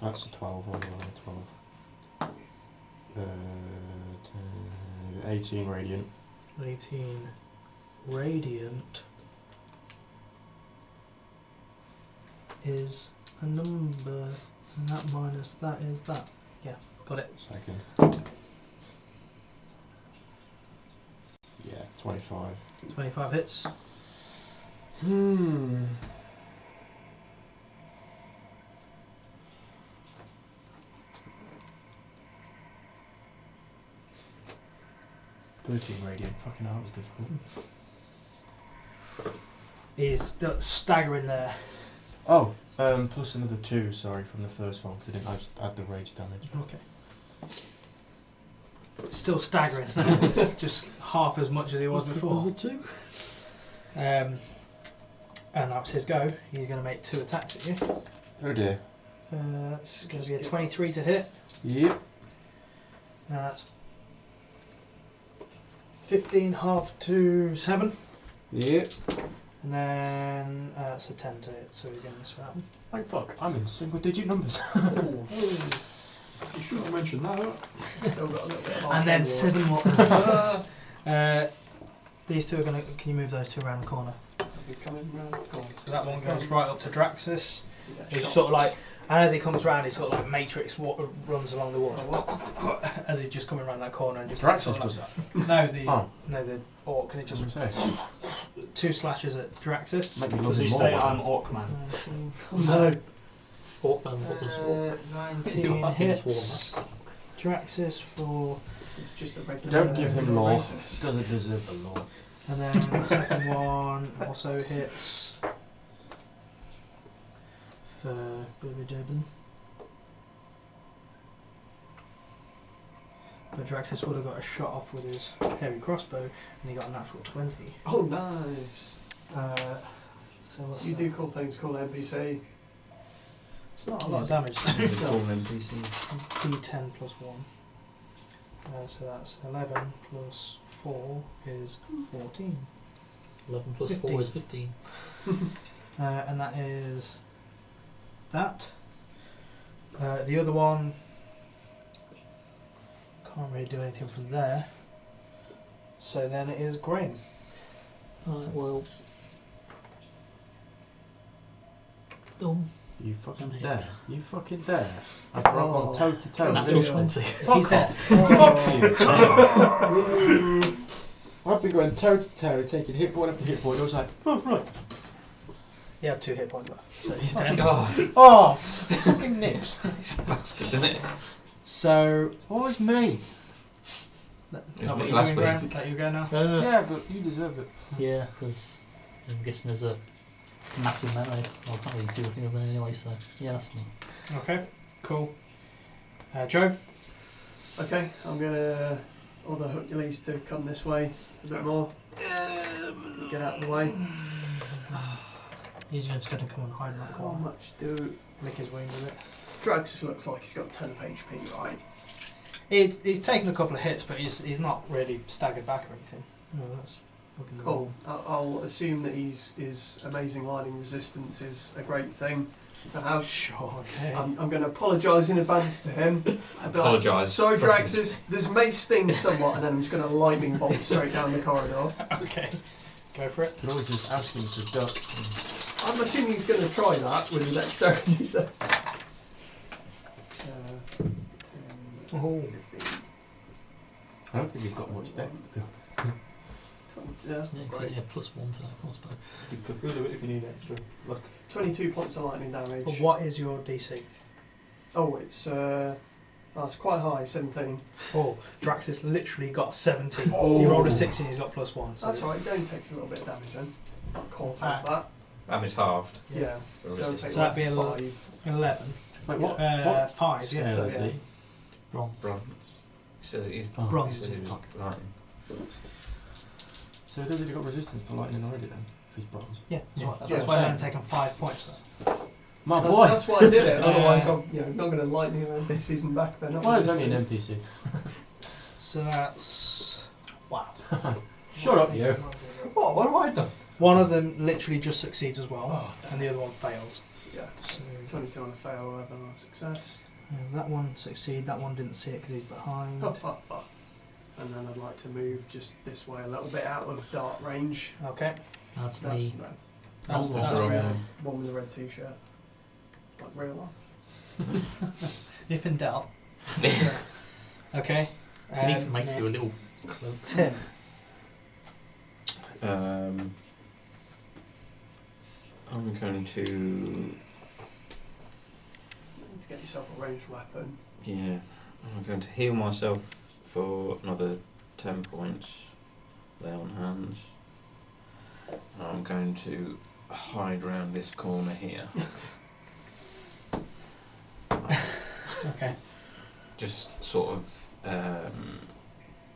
That's a 12. What do I 12? 18 radiant. 18 radiant is a number, and that minus that is that. Yeah, got it. Second. Yeah, 25. 25 hits. Hmm. Radiant. Fucking hell, that was difficult. He's still staggering there. Oh, plus another 2, sorry, from the first one, because I didn't add the rage damage. Okay. Still staggering. Just half as much as he was before. Another 2? And that's his go. He's going to make 2 attacks at you. Oh dear. It's going to be a 23 to hit. Yep. That's 15 half to 7. Yep. And then it's a 10 to hit, so we're going to miss that. Thank fuck, I'm in single digit numbers. You should have mentioned that. Still got a little bit of And then 7 more. These two are going to. Can you move those 2 around the corner? coming round the corner. So that one goes right up to Draxus. He's sort of like, and as he comes round, he's sort of like Matrix runs along the wall as he's just coming around that corner and just. Draxus sort of does that? No, the orc, and it just Say. 2 slashes at Draxus. Make me love Does he him say more. I'm Orcman? No. Orcman, what does Orc? 19 hits. Draxus for. It's just a regular. Don't give him law. racist. Doesn't deserve the law. And then the second one also hits for Billy Jobin. But Draxus would have got a shot off with his heavy crossbow, and he got a natural 20. Oh, nice. So what's You that? do cool things, call NPC. It's not a lot of damage. It's all NPC. D10 plus 1. So that's 11 plus 4 is 14. 11 plus 4 15. is 15. And that is that. The other one can't really do anything from there. So then it is Graham. Right, well. You fucking Hit. dare. You fucking dare. After I've gone toe to toe. Natural with 20. He's dead. Fuck you. I've been going toe to toe, taking hit point after hit point. I was like, oh, right. He had 2 hit points left, so he's dead. Oh, Oh, fucking nips. it's a bastard, isn't it? So Always me. is It's that me what you're last doing, week. Graham? Let you go now. Yeah, but you deserve it. Yeah, because I'm guessing there's a massive melee. Well, I can't really do anything with it anyway, so yeah, that's me. Okay, cool. Joe. Okay, I'm gonna order Hercules to come this way a bit more. Get out of the way. He's just going to come and hide in that How corner. much do Lick his wings with it. Drax looks like he's got 10 of HP, right? He's taken a couple of hits, but he's not really staggered back or anything. No, that's fucking Cool. I'll assume that his amazing lightning resistance is a great thing to have. Sure, okay. I'm going to apologise in advance to him. I'll be like, Apologise. Sorry, Draxus. This may sting somewhat, and then I'm just going to lightning bolt straight down the corridor. Okay, go for it. You can always just ask him to duck. I'm assuming he's going to try that with his dexterity. So. 10, Oh. 15, I don't think he's got much dex to be honest. 20, that's Yeah, not 'cause great. yeah, plus 1 to that crossbow. You could feel it if you need extra. Look. 22 points of lightning damage. But what is your DC? Oh, that's quite high, 17. Oh, Draxus literally got 17. Oh. He rolled a 16, he's got plus 1. So That's right, it only takes a little bit of damage then. Not quarter of that. Damage halved. Yeah. So So it'll resistance. take So that'd be a like lot. 5. 11. Wait, what? 5, Scale yeah. so is yeah. he? Wrong. Bronze. He says he's Oh, Bronze. He says he was lightning. So has he got resistance to lightning already then? If he's bronze. Yeah, that's Yeah. why, That's that's what why I'm I've only saying. taken 5 points. My That's, boy! that's why I did it, otherwise I'm not going to lightning around this season back then. Why is only an NPC? So that's. Wow. Shut up, you. What have I done? One of them literally just succeeds as well, Oh, and the other one fails. Yeah. So 22 on a fail, 11 on a success. that one succeeded, that one didn't see it because he's behind. And then I'd like to move just this way a little bit out of dart range. Okay. That's That's me. red. That's What's wrong red. with him? One with a red t-shirt. like real life. If in doubt. Okay. We need to make you a little cloak. Tim. I'm going to. You need to get yourself a ranged weapon. Yeah. I'm going to heal myself for another 10 points. Lay on hands. I'm going to hide around this corner here. Okay. Just sort of.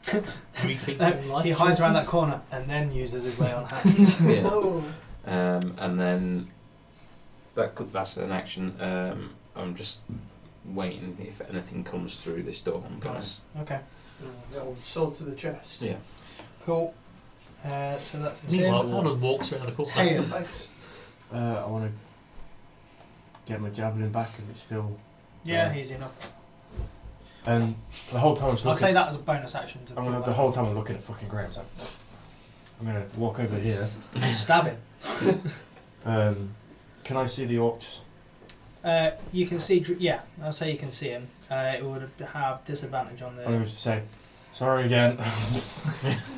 Rethink No, your life he hides around that choices. corner and then uses his lay on hands. Yeah. Oh. And then that's an action. I'm just waiting if anything comes through this door. I'm gonna. Nice. Okay. Little sword to the chest. Yeah. Cool. So that's Meanwhile, Tim. one of them walks around the corner. Hayden. Face. I want to get my javelin back if it's still. Yeah, easy enough. And the whole time I'm I'll looking. say that as a bonus action to The whole time I'm looking at fucking Graham. So I'm gonna walk over here. stab him. Can I see the orcs? You can see. Yeah, I'll say you can see him. It would have disadvantage on I'm going the. to say, sorry again.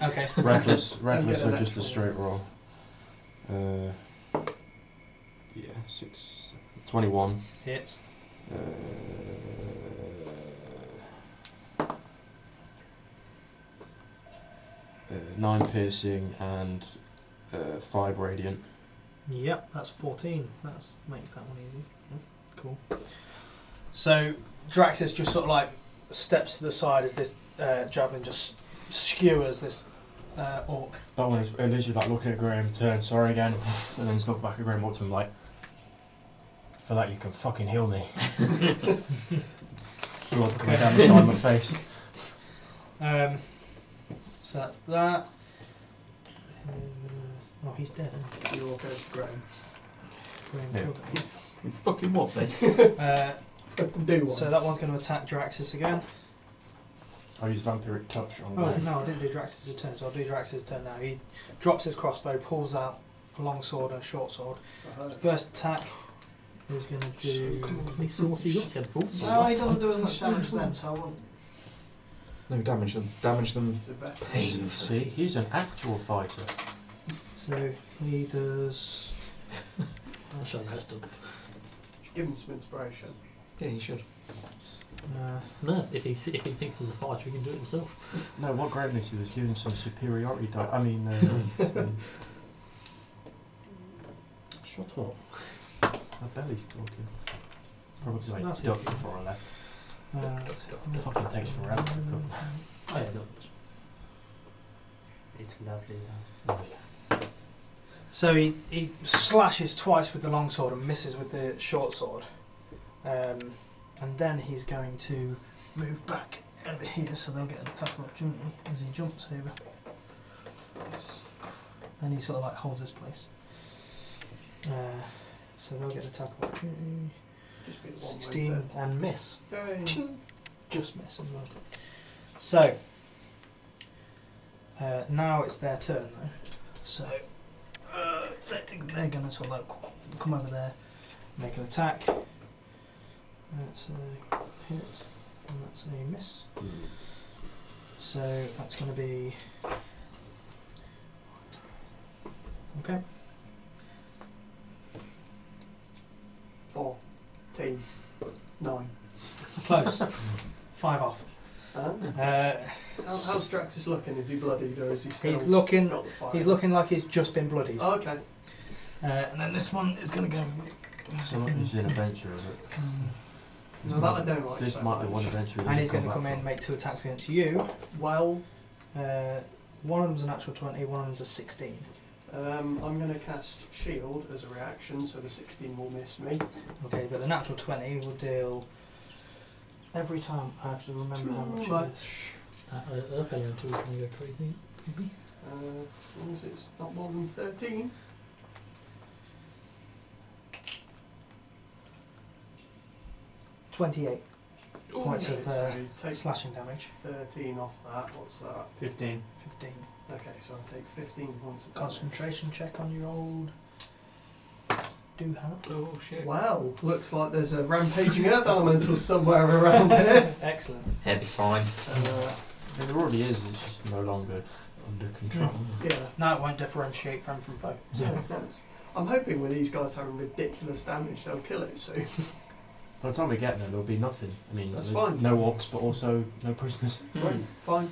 Okay. reckless get or an just a actual- straight roll. Yeah, 21. Hits. 9 piercing and 5 radiant. Yep, that's 14. That's makes that one easy. Cool. So Draxus just sort of like steps to the side as this javelin just skewers this orc. That one is literally like looking at Graham, turn, sorry again, and then just look back at Graham, walk to him like, for that you can fucking heal me. Blood coming down the side of my face. So that's that. Oh, he's dead. Isn't You walk over to Graham. he? Yeah. Killed him. You fucking what, then? Do one. So that one's going to attack Draxus again. I'll use vampiric touch on Oh Graham. no, I didn't do Draxus' turn, so I'll do Draxus' turn now. He drops his crossbow, pulls out a long sword and a short sword. First attack is going to do. How many swords you got? You had broadsword No, he last doesn't time. do as much damage as them, so I won't. No, damage them. Damage them. It's the best. Painfully. See, he's an actual fighter. So he does. I'll show that done. Give him some inspiration. Yeah, you should. No, if he thinks he's a fighter, he can do it himself. No, what Graham needs to do is give him some superiority die. I mean, shut up. My belly's talking. Probably like That's duck it. before I left. Uh, It fucking takes forever to cook. Oh yeah, no. It's lovely. Oh, yeah. So he slashes twice with the long sword and misses with the short sword. And then he's going to move back over here so they'll get an attack of opportunity as he jumps over. And he sort of like holds this place. So they'll get an attack of opportunity. Just be the one 16 way and miss. to- Yay. Just miss as well. So now it's their turn though. So they're going to sort of like come over there, make an attack. That's a hit, and that's a miss. So that's going to be okay. 14. 9. Close. 5 off. How's Draxus looking? Is he bloodied or is he still? He's looking. got the fire? He's looking like he's just been bloodied. Oh, okay. And then this one is going to go. So it's an adventure, is it? No, that I don't like. This so might be much. one adventure. And he's going to come in and make 2 attacks against you. Well, One of them's a natural 20, one of them's a 16. I'm going to cast Shield as a reaction, so the 16 will miss me. Okay, but the natural 20 will deal. Every time I have to remember how much it is. Earth Elemental is going to go crazy. Maybe. As long as it's not more than 13. 28 points Okay, of so you take slashing damage. 13 off that. What's that? 15. 15. Okay, so I'll take 15 points of damage. Concentration check on your old do have. Oh shit. Wow, looks like there's a rampaging earth elemental somewhere around here. Excellent. He'll be fine. There already is, it's just no longer under control. Yeah. Now it won't differentiate friend from foe. So, I'm hoping with these guys having ridiculous damage, they'll kill it soon. By the time we get there, there'll be nothing. I mean, That's there's fine. no orcs, but also no prisoners. Fine.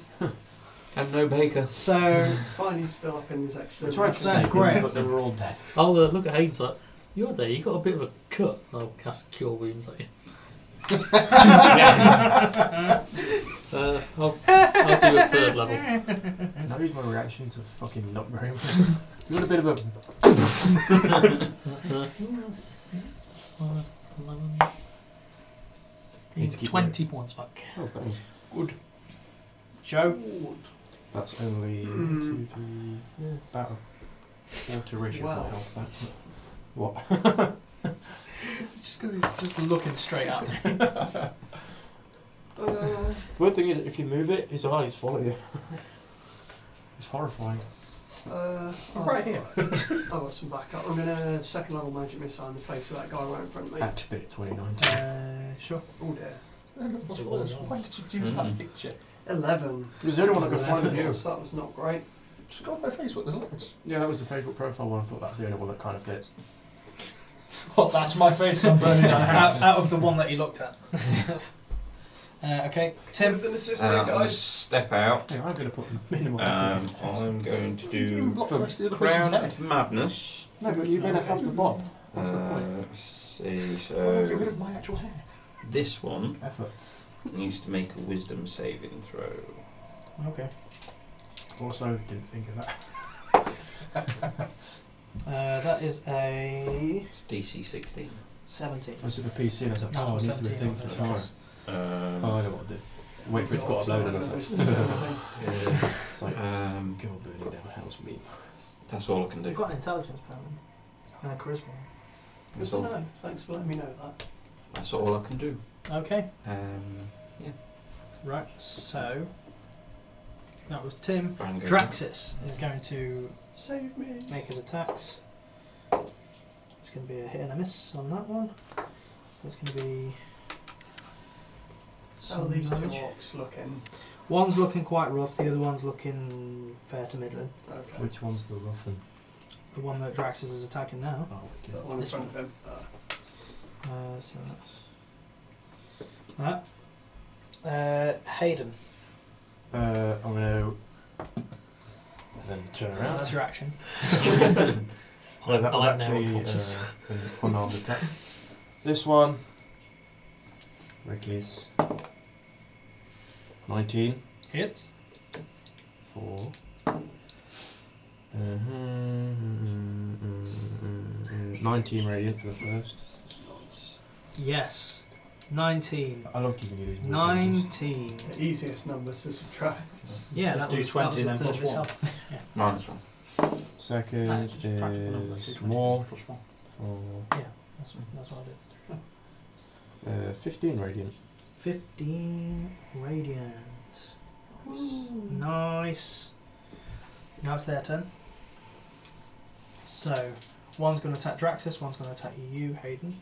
And no baker. So Fine, he's still up in his extra. We tried to That's save great. them, but they were all dead. I'll look at Hayden's like, you're there, you got a bit of a cut. I'll cast Cure Wounds at you. I'll do a third level. Can I use my reaction to fucking not very well? You got a bit of a... That's 11, Need to keep 20 points back. Oh, thanks. good. Joe. That's only 1, 2, 3, about a quarter-ish of Wow. my health back. What? It's just because he's just looking straight at me. The weird thing is, if you move it, his eyes follow you. It's horrifying. Right here. I've got some backup. I'm gonna second level magic missile in the face of that guy right in front of me. Atch bit 29. Sure. Oh dear. Why did you choose that picture? 11. It was the only one I could find of you. So that was not great. Just go on my Facebook, there's lots. Yeah, that was the favourite profile one. I thought that's the only one that kind of fits. What, that's my face, I'm burning down a house. out of the one that you looked at. Okay, Tim. With an assistant, I'm going to guys. step out. Yeah, I'm going to put minimal effort into it. I'm going to You do block the rest of the other person's Crown head. of Madness. No, but you better have the bob. What's the point? Let's see, Get rid so of my actual hair. this one Effort. needs to make a wisdom saving throw. Okay. Also, didn't think of that. That is a It's DC 16. 17. I was at the PC and I was like, No, oh, it needs to be a 17 thing for on tomorrow. those. Oh, I know what to do. Wait for it to get uploaded. I was like, it's like, go burning down a house with me. That's all I can do. You've got an intelligence apparently. And a charisma. Good That's to all, know. Thanks for letting me know that. that's all I can do. Okay. Yeah. Right. So that was Tim. Vanguard. Draxus is going to Save me. make his attacks. It's going to be a hit and a miss on that one. There's going to be How are these two damage. orcs looking? One's looking quite rough. The other one's looking fair to middling. Okay. Which one's the rough one? The one that Draxus is attacking now. Oh, Is that okay. one in This front of him? So that's that. Hayden. I'm going to then turn around. That's your action. That was I'm now actually unconscious. an unarmed attack. This one, Ricky's 19 Hits. for 19 radiant for the first. Yes. 19. I love giving you these weird numbers. 19. The easiest numbers to subtract. Yeah, Just that do was, 20 that was then a third plus of his one. health. Minus 1. Second Just practical numbers, do is 20 more plus 1. for That's what I did. 15 radiant. 15 radiant. Nice. Now it's their turn. So, one's going to attack Draxus, one's going to attack you, Hayden.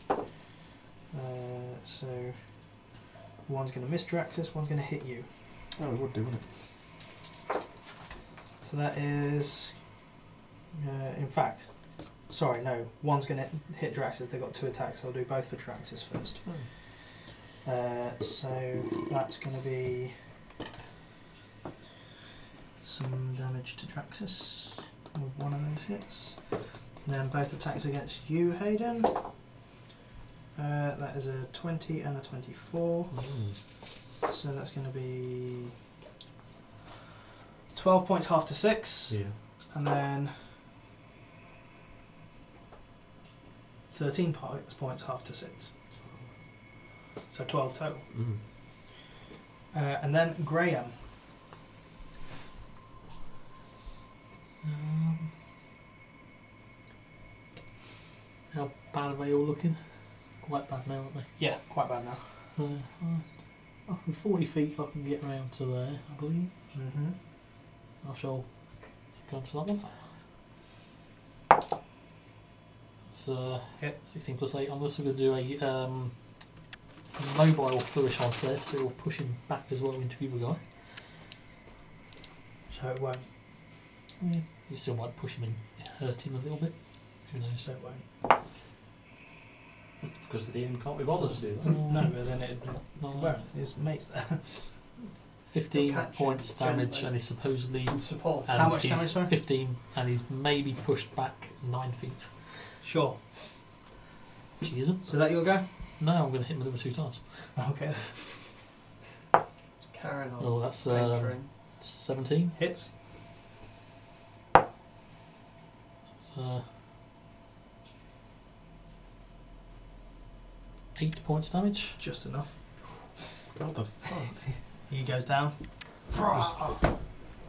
So, one's going to miss Draxus, one's going to hit you. Oh, it would do, wouldn't it? So that is, in fact, sorry, no, one's going to hit Draxus. They've got 2 attacks, so I'll do both for Draxus first. So that's going to be some damage to Draxus with one of those hits. And then both attacks against you, Hayden. That is a 20 and a 24. So that's going to be 12 points half to 6. Yeah. And then 13 points half to 6. So 12 total. And then Graham. How bad are they all looking? Quite bad now, aren't they? Yeah, quite bad now. From 40 feet if I can get around to there, I believe. Mm-hmm. I shall go on to that one. It's Hit. 16 plus 8. I'm also going to do a mobile flourish on there, so it'll push him back as well into the other guy. So it won't. Yeah, you still might push him and hurt him a little bit. Who knows? So it won't. Because the DM can't be bothered to do that. No, but then it No, won't. His mate's there. 15 Catch points it damage, gently. and he's supposedly. And support. And How much he's damage, sorry? 15, and he's maybe pushed back 9 feet. Sure. Which he isn't. So that you'll go? No, I'm going to hit him with the other 2 times. Okay. Carrying on. Oh, that's Entering. 17. Hits. That's 8 points damage. Just enough. What the fuck? He goes down.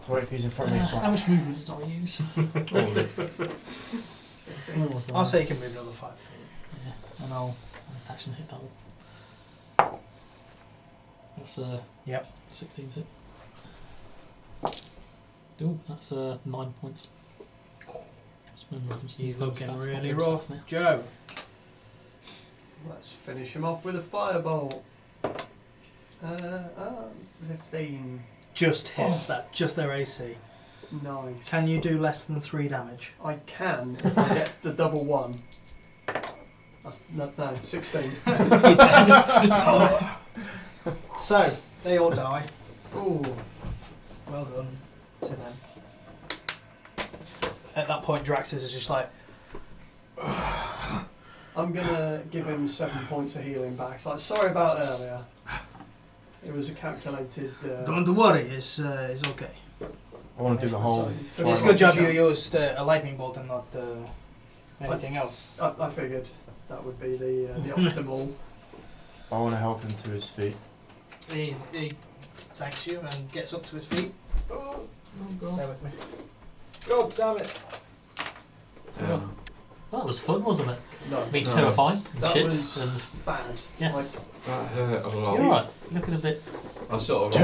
Wait if he's in front of me as How well. much movement did I use? I'll say you can move another 5 feet. Yeah, and I'll action hit that one. That's Yep. 16 hit. Ooh, that's 9 points. He's looking Stats, really not rough. stats now. Joe. Let's finish him off with a firebolt. 15. Just hits. That's just their AC. Nice. Can you do less than 3 damage? I can if I get the double 1. That's no 16. So, they all die. Ooh. Well done to them. At that point, Draxus is just like, I'm gonna give him 7 points of healing back. It's like, sorry about earlier. It was a calculated. don't worry, it's okay. I want to do the whole. Sorry, It's a good job you used a lightning bolt and not anything else. I figured that would be the optimal. I want to help him to his feet. He thanks you and gets up to his feet. Oh, Bear God. with me. God damn it. That was fun, wasn't it? no, Being No. terrifying and that shit. was bad. Yeah. Like, That hurt a And lot. you're alright. Looking a bit. I sort of.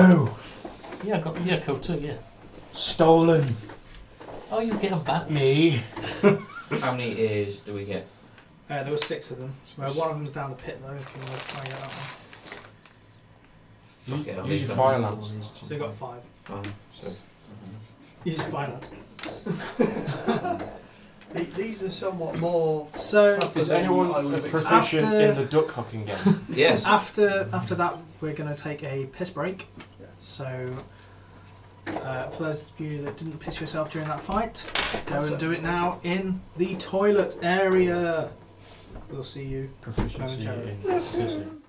2! Yeah, I got cool too. Yeah. Stolen! Oh, you get them back. Me! How many ears do we get? There were 6 of them. Well, one of them's down the pit though, if you want to try and get that one. Fuck it, I'll Use leave your that fire one. lance. So you got 5. So. Use your finance. these are somewhat more. So, tougher Is than anyone I would have expected. proficient After- in the duck hooking game? Yes. after that, we're going to take a piss break. So, for those of you that didn't piss yourself during that fight, go and do it now in the toilet area. We'll see you. Proficiency Momentarily. in pissing.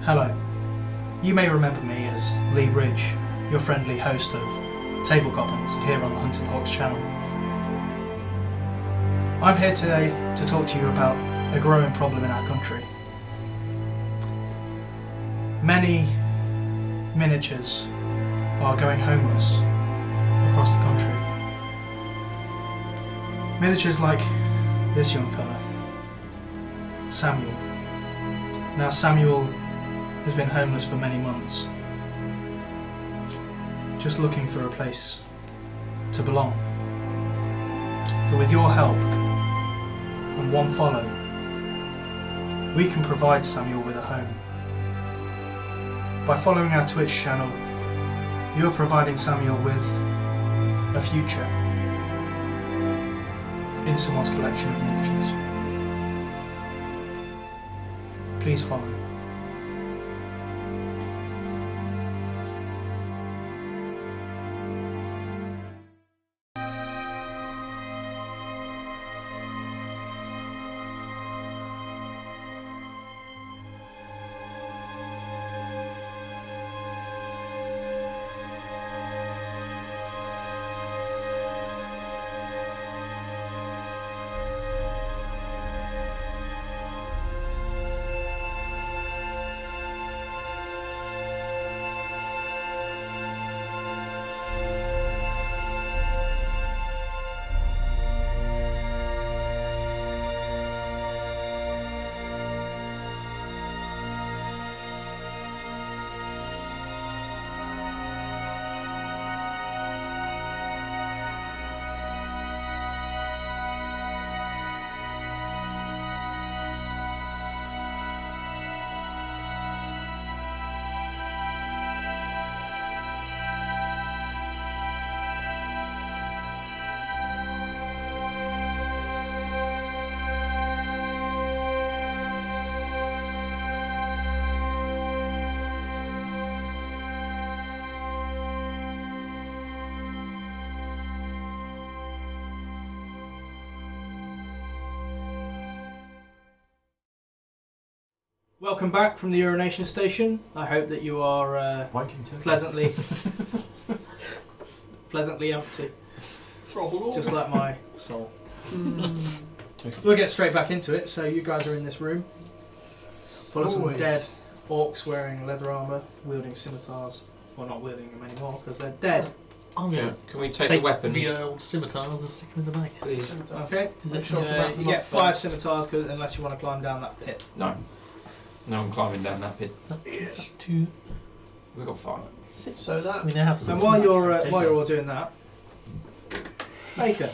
Hello. You may remember me as Leigh Bridge, your friendly host of Table Goblins here on the Huntinghawks channel. I'm here today to talk to you about a growing problem in our country. Many miniatures are going homeless across the country. Miniatures like this young fella, Samuel. Now Samuel has been homeless for many months, just looking for a place to belong. But with your help and one follow, we can provide Samuel with a home. By following our Twitch channel, you're providing Samuel with a future in someone's collection of miniatures. Please follow. Welcome back from the urination station. I hope that you are pleasantly empty, just like my soul. We'll get straight back into it. So you guys are in this room full of some dead orcs wearing leather armour, wielding scimitars. Well, not wielding them anymore because they're dead. I'm going Can we take to the weapons? the old scimitars and stick them in the bag. Please. Okay. Is it You get 5 scimitars unless you want to climb down that pit. No. No, I'm climbing down that pit. It's up to We've got 5. 6. So that- we now have And 6. while you're all doing that, Baker.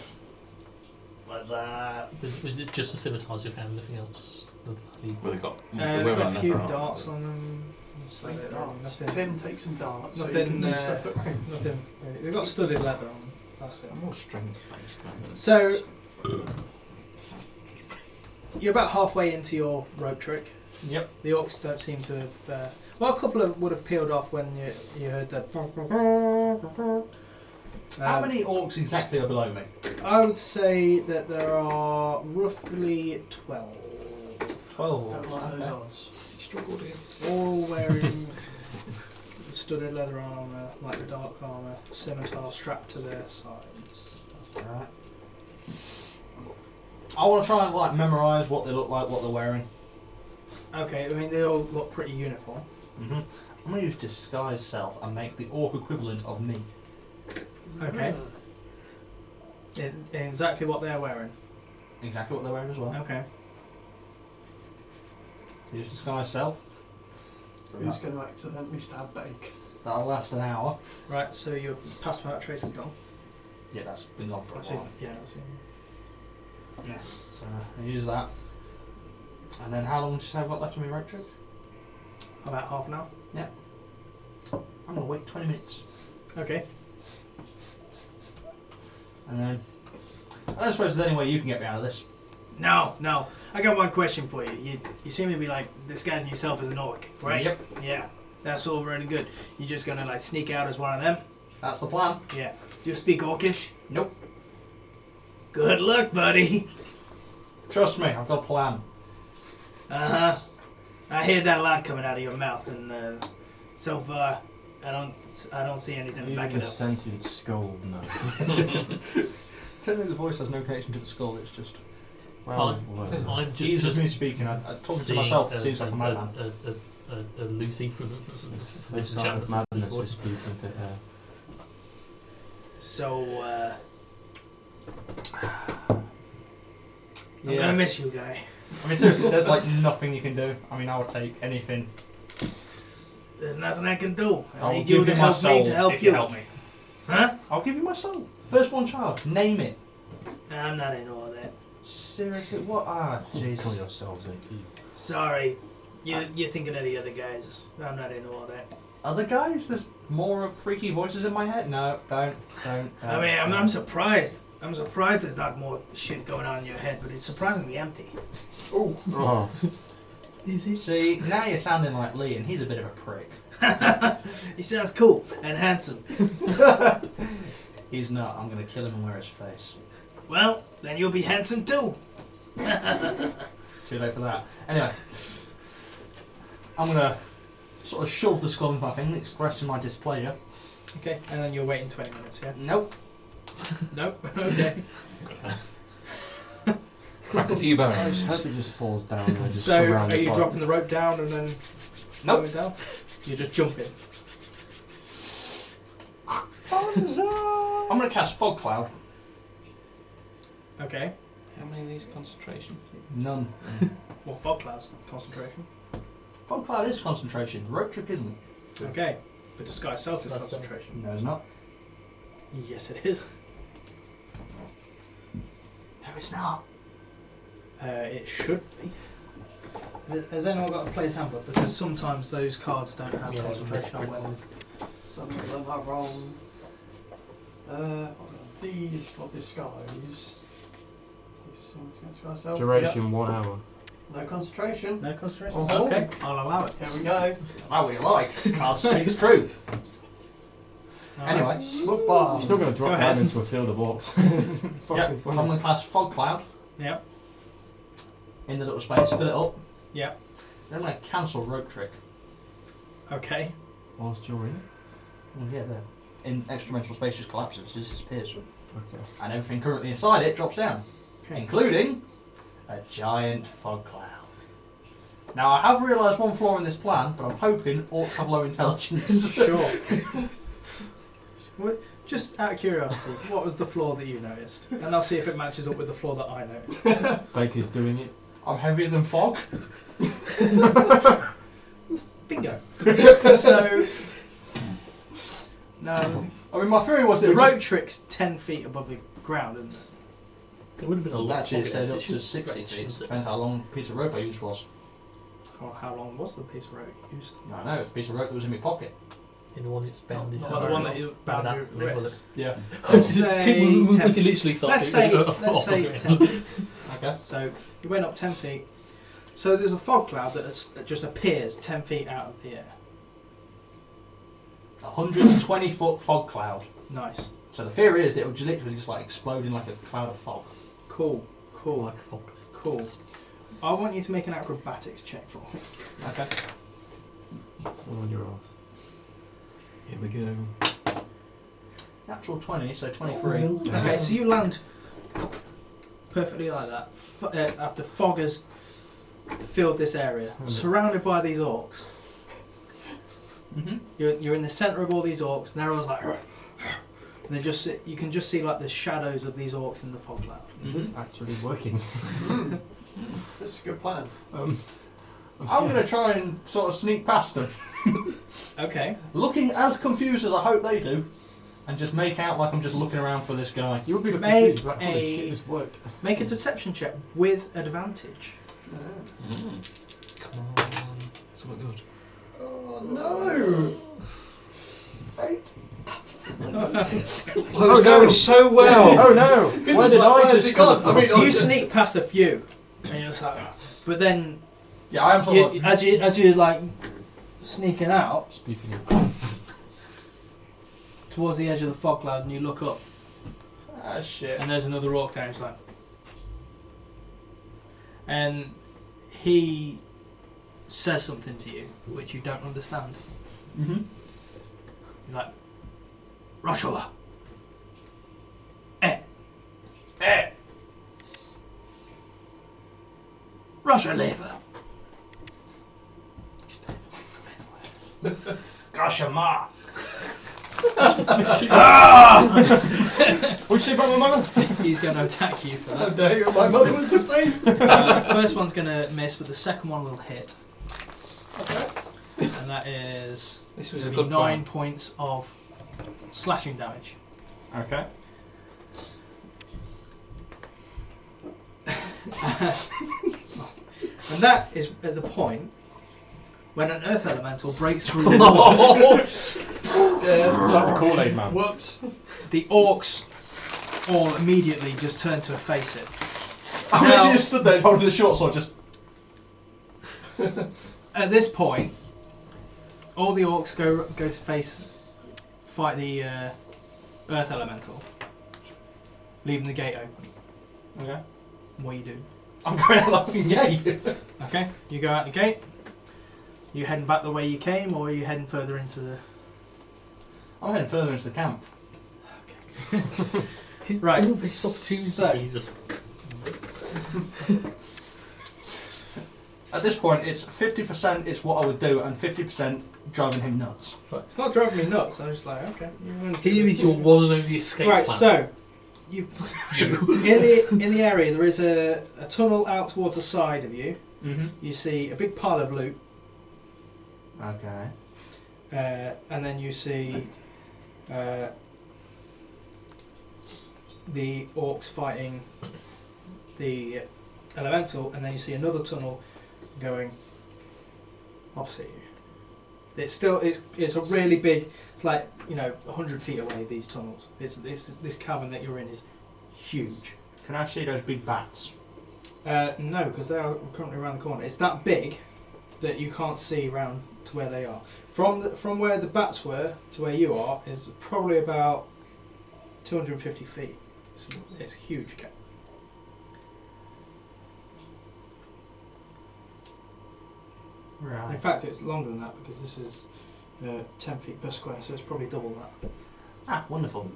What's that? Was it just the scimitars you found? Anything else? Of value? Well, they've got. They've got a few darts on them. Nothing. Tim, take some darts. Nothing, So you can do uh, stuff at home. Nothing. Really. They've got studded leather on them. That's it. I'm more strength based. So you're about halfway into your rope trick. Yep. The orcs don't seem to have. Well, a couple of would have peeled off when you heard the. How many orcs exactly are below me? I would say that there are roughly 12. 12 Don't like those okay. odds. Struggled here. All wearing studded leather armour, like the dark armour, scimitar strapped to their sides. Alright. I want to try and like memorise what they look like, what they're wearing. Okay, I mean they all look pretty uniform. I'm going to use disguise self and make the orc equivalent of me. Okay. In exactly what they're wearing. Exactly what they're wearing as well. Okay. Use disguise self. So Who's going to accidentally stab Bake? that'll last an hour. Right, so your past without trace is gone. Yeah, that's been gone for a I see. while. Yeah, I see. Yeah, so I use that. And then how long did you say I've got left on my road trip? About half an hour. I'm going to wait 20 minutes. Okay. And then, I don't suppose there's any way you can get me out of this. No. I got one question for you. You seem to be like disguising yourself as an orc, right? Yep. Yeah. That's all really good. You're just gonna like sneak out as one of them? That's the plan. Yeah. Do you speak Orcish? Nope. Good luck, buddy. Trust me, I've got a plan. Uh-huh. I hear that loud coming out of your mouth, and so far, I don't see anything to back Even it the up. sentient skull, no. Technically, the voice has no connection to the skull. It's just. Well, I'm He's just me speaking. I talk to seeing myself. It seems like a madman. a Lucy from the this sound of chap. madness is speaking to her. So, I'm gonna miss you, guy. I mean, seriously, there's like nothing you can do. I mean, I would take anything. There's nothing I can do. I I'll need you give to you my help soul me to help if you. you help me. Huh? I'll give you my soul. Firstborn child. Name it. I'm not in all that. Seriously, what? Ah, Kill Jesus. yourselves and eat. Sorry. You're thinking of the other guys. I'm not in all that. Other guys? There's more of freaky voices in my head. No, don't. I mean, I'm surprised. I'm surprised there's not more shit going on in your head, but it's surprisingly empty. Oh. See, now you're sounding like Leigh, and he's a bit of a prick. He sounds cool and handsome. He's not. I'm going to kill him and wear his face. Well, then you'll be handsome too. Too late for that. Anyway, I'm going to sort of shove the skull into my thing, expressing my displeasure. Okay, and then you're waiting 20 minutes, yeah? Nope. Nope. Okay. Crack a few I bones. just hope it just falls down and I just So, surround are it you by- dropping the rope down and then Nope. going down? You're just jumping. I'm going to cast Fog Cloud. Okay. How many of these concentration? None. Well, fog clouds, concentration. Fog Cloud is concentration. Rope trick isn't. Okay. But the sky itself is That's concentration. No, it's not. Yes, it is. No, it's not. It should be. Has anyone got a player's handbook? Because sometimes those cards don't have Yeah, concentration on that's them. Some of them are wrong. These for disguise. Duration 1 hour. No concentration. No concentration? Oh. Okay, I'll allow it. Here we go. How we like. Card speaks true. Alright. Anyway. Swoop bar. You're still going to Go drop ahead. that into a field of orcs. Yep. Fucking I'm funny. going to cast Fog Cloud Yep. in the little space, fill it up. Yep. Then I'm going to cancel Rope Trick. Okay. Whilst you're in? Well, yeah, the extra-dimensional space just collapses, it disappears. Okay. And everything currently inside it drops down, Okay. including a giant fog cloud. Now, I have realised one flaw in this plan, but I'm hoping orcs have low intelligence. Sure. Just out of curiosity, what was the flaw that you noticed? And I'll see if it matches up with the flaw that I noticed. Baker's doing it. I'm heavier than fog. Bingo. So, no, I mean, my theory was the that rope trick's 10 feet above the ground, isn't it? It would have been a lot. actually it longer said up than to it 60 should- feet. should- Depends how long a piece of rope I used was. Or how long was the piece of rope used? I know, it's a piece of rope that was in my pocket. In the one that's bound his Not hand. the one that you bound That- your that was wrist. Yeah. Let's say Once 10 you literally start Let's say, thinking, let's say oh, 10 feet. Okay. So you went up 10 feet. So there's a fog cloud that just appears 10 feet out of the air. 120 foot fog cloud. Nice. So the theory is that it would literally just like explode in like a cloud of fog. Cool. Cool. like fog. Cool. I want you to make an acrobatics check for me. Okay. On your off. Here we go. Natural 20, so 23. Okay, so you land perfectly like that after fog has filled this area, surrounded by these orcs. Mm-hmm. You're in the centre of all these orcs, and they're all like, and they just you can just see like the shadows of these orcs in the fog cloud. It's actually working. This is a good plan. I'm going to try and sort of sneak past them, Okay. looking as confused as I hope they do, and just make out like I'm just looking around for this guy. You'll be Make confused about holy a- shit, this worked. Make a deception check with advantage. Come on. It's not good. Oh no! Oh, it's going so well. Oh no! Why did I where's just it gone? come I mean, So you sneak past a few, and you're just like, but then Yeah, I am sort of like, as you're like sneaking out Speaking of towards the edge of the fog cloud, and you look up, ah shit. and there's another orc there. And it's like, and he says something to you which you don't understand. Mm-hmm. He's like, Roshua. Russia lever. Gashama! What'd you say about my mother? He's going to attack you for that. dare you, my mother was the same. First one's going to miss, but the second one will hit. Okay. And that is This was a gonna be good 9 plan. points of slashing damage. Okay. And that is at the point when an earth elemental breaks through the It's like the Kool-Aid man. Whoops. The orcs all immediately just turn to face it. I Now- literally just stood there holding the short sword, just. At this point, all the orcs go to fight the earth elemental, leaving the gate open. Okay. What do you do? I'm going out like a yay! Okay, you go out the gate. You heading back the way you came, or are you heading further into the? I'm heading further into the camp. Right. All this opportunity. So, He's just At this point, it's 50% is what I would do, and 50% driving him nuts. it's not driving me nuts. I'm just like, okay. here is your one and only escape Right. plan. So, you You. in the area there is a tunnel out towards the side of you. Mm-hmm. You see a big pile of loot, Okay. and then you see the orcs fighting the elemental, and then you see another tunnel going opposite you. It's a really big. It's like 100 feet away. These tunnels. It's this cavern that you're in is huge. Can I see those big bats? No, because they are currently around the corner. It's that big that you can't see round to where they are. From where the bats were to where you are is probably about 250 feet. It's a huge cavern. In Right. fact, it's longer than that because this is 10 feet per square, so it's probably double that. Ah, wonderful.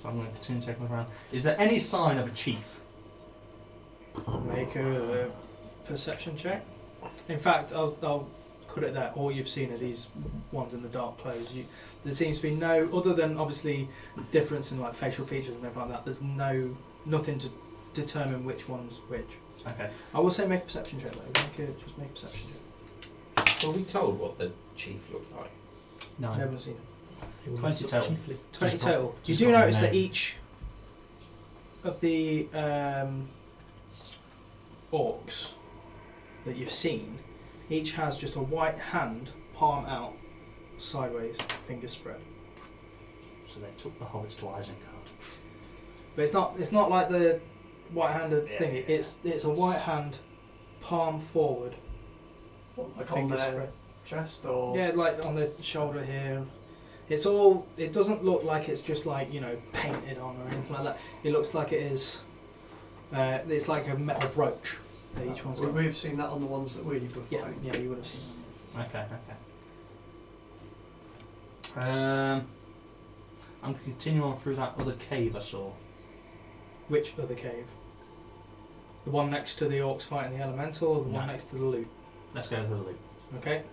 So I'm going to continue checking around. Is there any sign of a chief? Make a perception check. In fact, I'll put it there. All you've seen are these ones in the dark clothes. There seems to be no, other than obviously difference in like facial features and everything like that. There's nothing to determine which one's which. Okay. I will say make a perception check though. Just make a perception check. Were we told what the chief looked like? No. Never seen it. 20 total. 20 Just total. got- You just do got my notice that name. each of the orcs that you've seen, each has just a white hand, palm out, sideways, fingers spread. So they took the hobbits to Isengard. But it's not like the white-handed Yeah, thing. yeah. It's a white hand, palm forward, Like on fingers their spread. chest or. Yeah, like on the shoulder here. It's all. It doesn't look like it's just like painted on or anything like that. It looks like it is. It's like a metal brooch that each one's got. We've seen that on the ones that we were Yeah, fighting. yeah, you would have seen that. Okay, okay. I'm continuing on through that other cave I saw. Which other cave? The one next to the orcs fighting the elemental, or the No. one next to the loot? Let's go to the loop. Okay.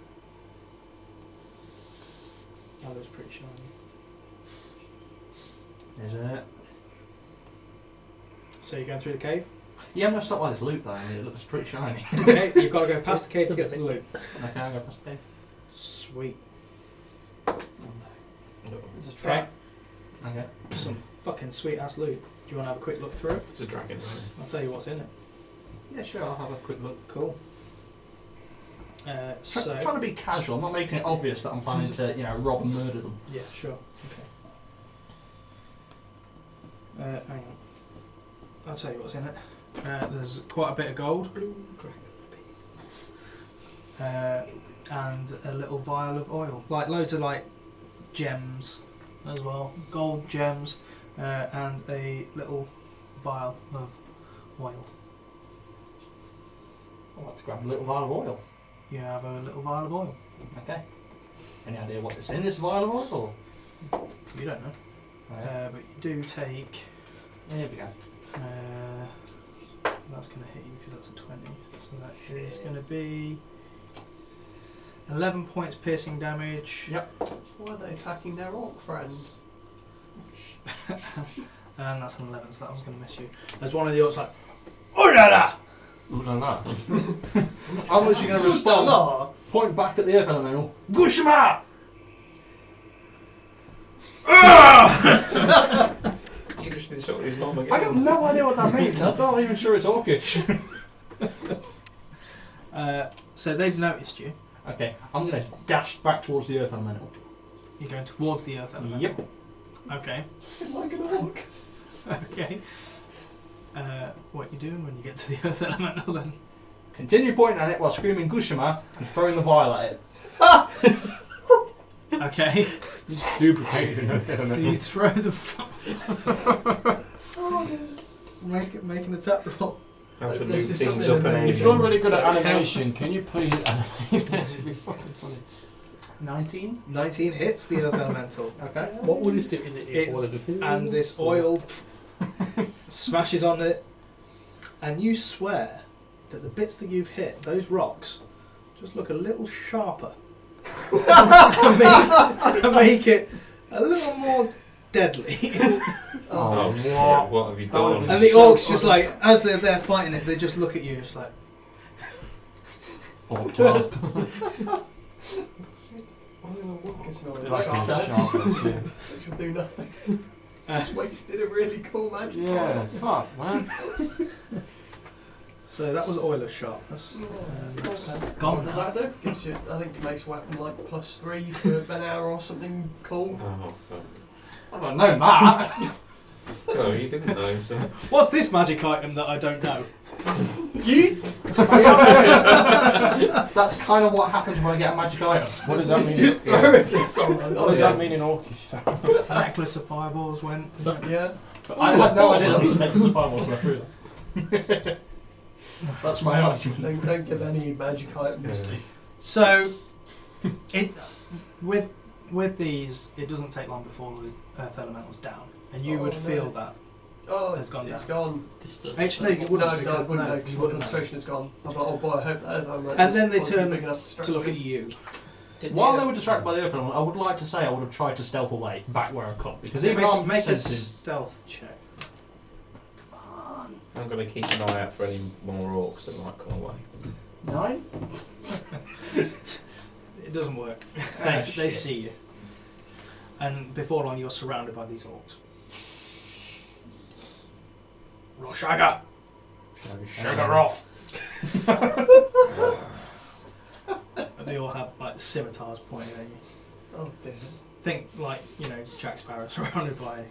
That looks pretty shiny. Is it? So you're going through the cave? Yeah, I'm going to stop by this loop though, and it looks pretty shiny. Okay, you've got to go past the cave to get to the loot. Okay, I'll go past the cave. Sweet. There's a trap. Okay. Some fucking sweet ass loot. Do you want to have a quick look through? It's a dragon. I'll tell you what's in it. Yeah, sure, I'll have a quick look. Cool. So Trying to be casual, I'm not making it obvious that I'm planning to, rob and murder them. yeah, sure. Okay. Hang on. I'll tell you what's in it. There's quite a bit of gold, and a little vial of oil, like loads of gems as well, gold gems, and a little vial of oil. I'd like to grab a little vial of oil. You have a little vial of oil. Okay. Any idea what's in this vial of oil? Or? You don't know. Right. But you do take... Here we go. That's going to hit you because that's a 20. So that is going to be 11 points piercing damage. Yep. Why are they attacking their orc friend? And that's an 11, so that one's going to miss you. There's one of the orcs like, oh la la! Ooh la la. How much are you going to respond? Point back at the earth elemental. Gushima! You just insulted his mum again. I got no idea what that means. I'm not even sure it's orcish. So they've noticed you. Okay, I'm going to dash back towards the earth elemental. You're going towards the earth elemental. Yep. Okay. Like an orc. Okay. What are you doing when you get to the earth elemental then? Continue pointing at it while screaming Gushima and throwing the vial at it. Okay. You just duplicated an earth So elemental. you throw the... Make an attack roll. How to This loop is things something up and amazing. If you're really good at animation, can you please animate this? It'd be fucking funny. 19. 19 hits the earth elemental. Okay. What will this do? Is it It- all of the food? And this oil smashes on it, and you swear that the bits that you've hit, those rocks, just look a little sharper. and make it a little more deadly. Oh, shit, what have you done? And the orcs just like, as they're there fighting it, they just look at you just like, Or top. I'm going to walk this way. Like Sharp it's touch, sharpness, yeah. which will do nothing. It's just wasted a really cool magic. Yeah, fuck, man. so that was oil of sharpness. And that's What gone does now. that do? Gives you, I think it makes a weapon like +3 for an hour or something cool. Oh, fuck. I don't know that. Oh, you didn't know, so... What's this magic item that I don't know? That's kind of what happens when I get a magic item. What does that mean? Just throw it at someone. What does that mean in Orcish? A necklace of fireballs went. Yeah. I had no idea that was meant to survive when I threw that. That's my argument. Don't give any magic items. Yeah. So, it with these, it doesn't take long before the earth elemental's down, and you Oh, would no. feel that. Oh, It's gone It's down. gone. Actually, you No, wouldn't. I wouldn't know you because my wouldn't know. concentration is gone. I'm like, oh boy, I hope that And then they is turn big enough to look at you. While they were distracted by the earth elemental, I would like to say I would have tried to stealth away back where I've come. Because even I'm make a sensitive. stealth check. I'm going to keep an eye out for any more orcs that might come away. 9? It doesn't work. Oh, they shit. see you, and before long you're surrounded by these orcs. Roshaga! Sugar off. And they all have like scimitars pointing at you. Oh dear. Think like, Jack Sparrow surrounded by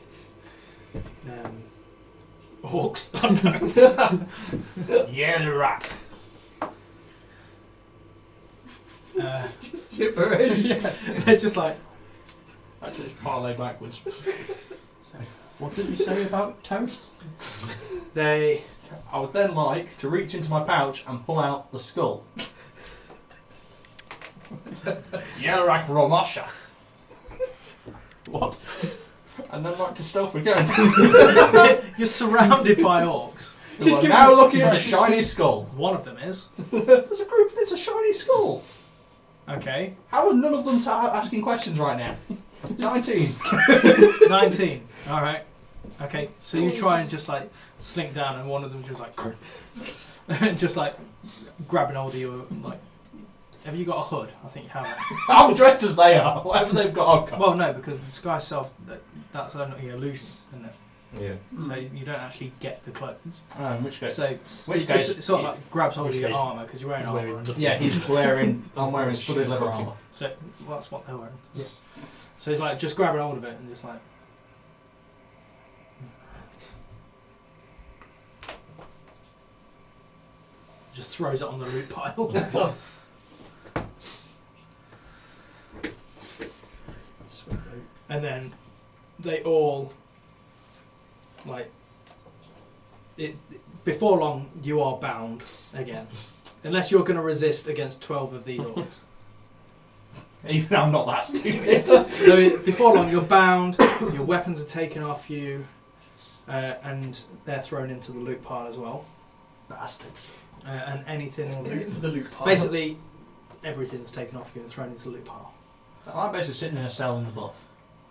orcs. Yellow rat. It's just gibberish. They're just like, Actually, just parlay backwards. What did you say about toast? they. I would then like to reach into my pouch and pull out the skull. Yellow Romasha. What? And then like to stealth again. You're surrounded by orcs. Just now looking at the shiny skull. One of them is. There's a group that's a shiny skull. Okay. How are none of them asking questions right now? 19. 19. Alright. Okay, so you try and just like slink down, and one of them just like just like grabbing hold of you. Like, have you got a hood? I think you have it. I'm dressed as they are. Whatever they've got, I've got. Well, no, because the sky self, that's only an illusion, isn't it? Yeah. So you don't actually get the clothes. In which case? So Which it case? just sort of like grabs hold of which your case armour because you're wearing he's armour. wearing and- nothing. Yeah, he's wearing. I'm wearing studded leather armour. So well, that's what they're wearing. Yeah. So he's like just grabbing hold of it and just like. Just throws it on the loot pile. Sweet loot. And then they all like it before long you are bound again. Unless you're going to resist against 12 of these orcs. Even though I'm not that stupid. So before long, you're bound, your weapons are taken off you, and they're thrown into the loot pile as well. Bastards. And anything... The loot pile. Basically, everything's taken off you and thrown into the loot pile. So I'm basically sitting in a cell in the buff.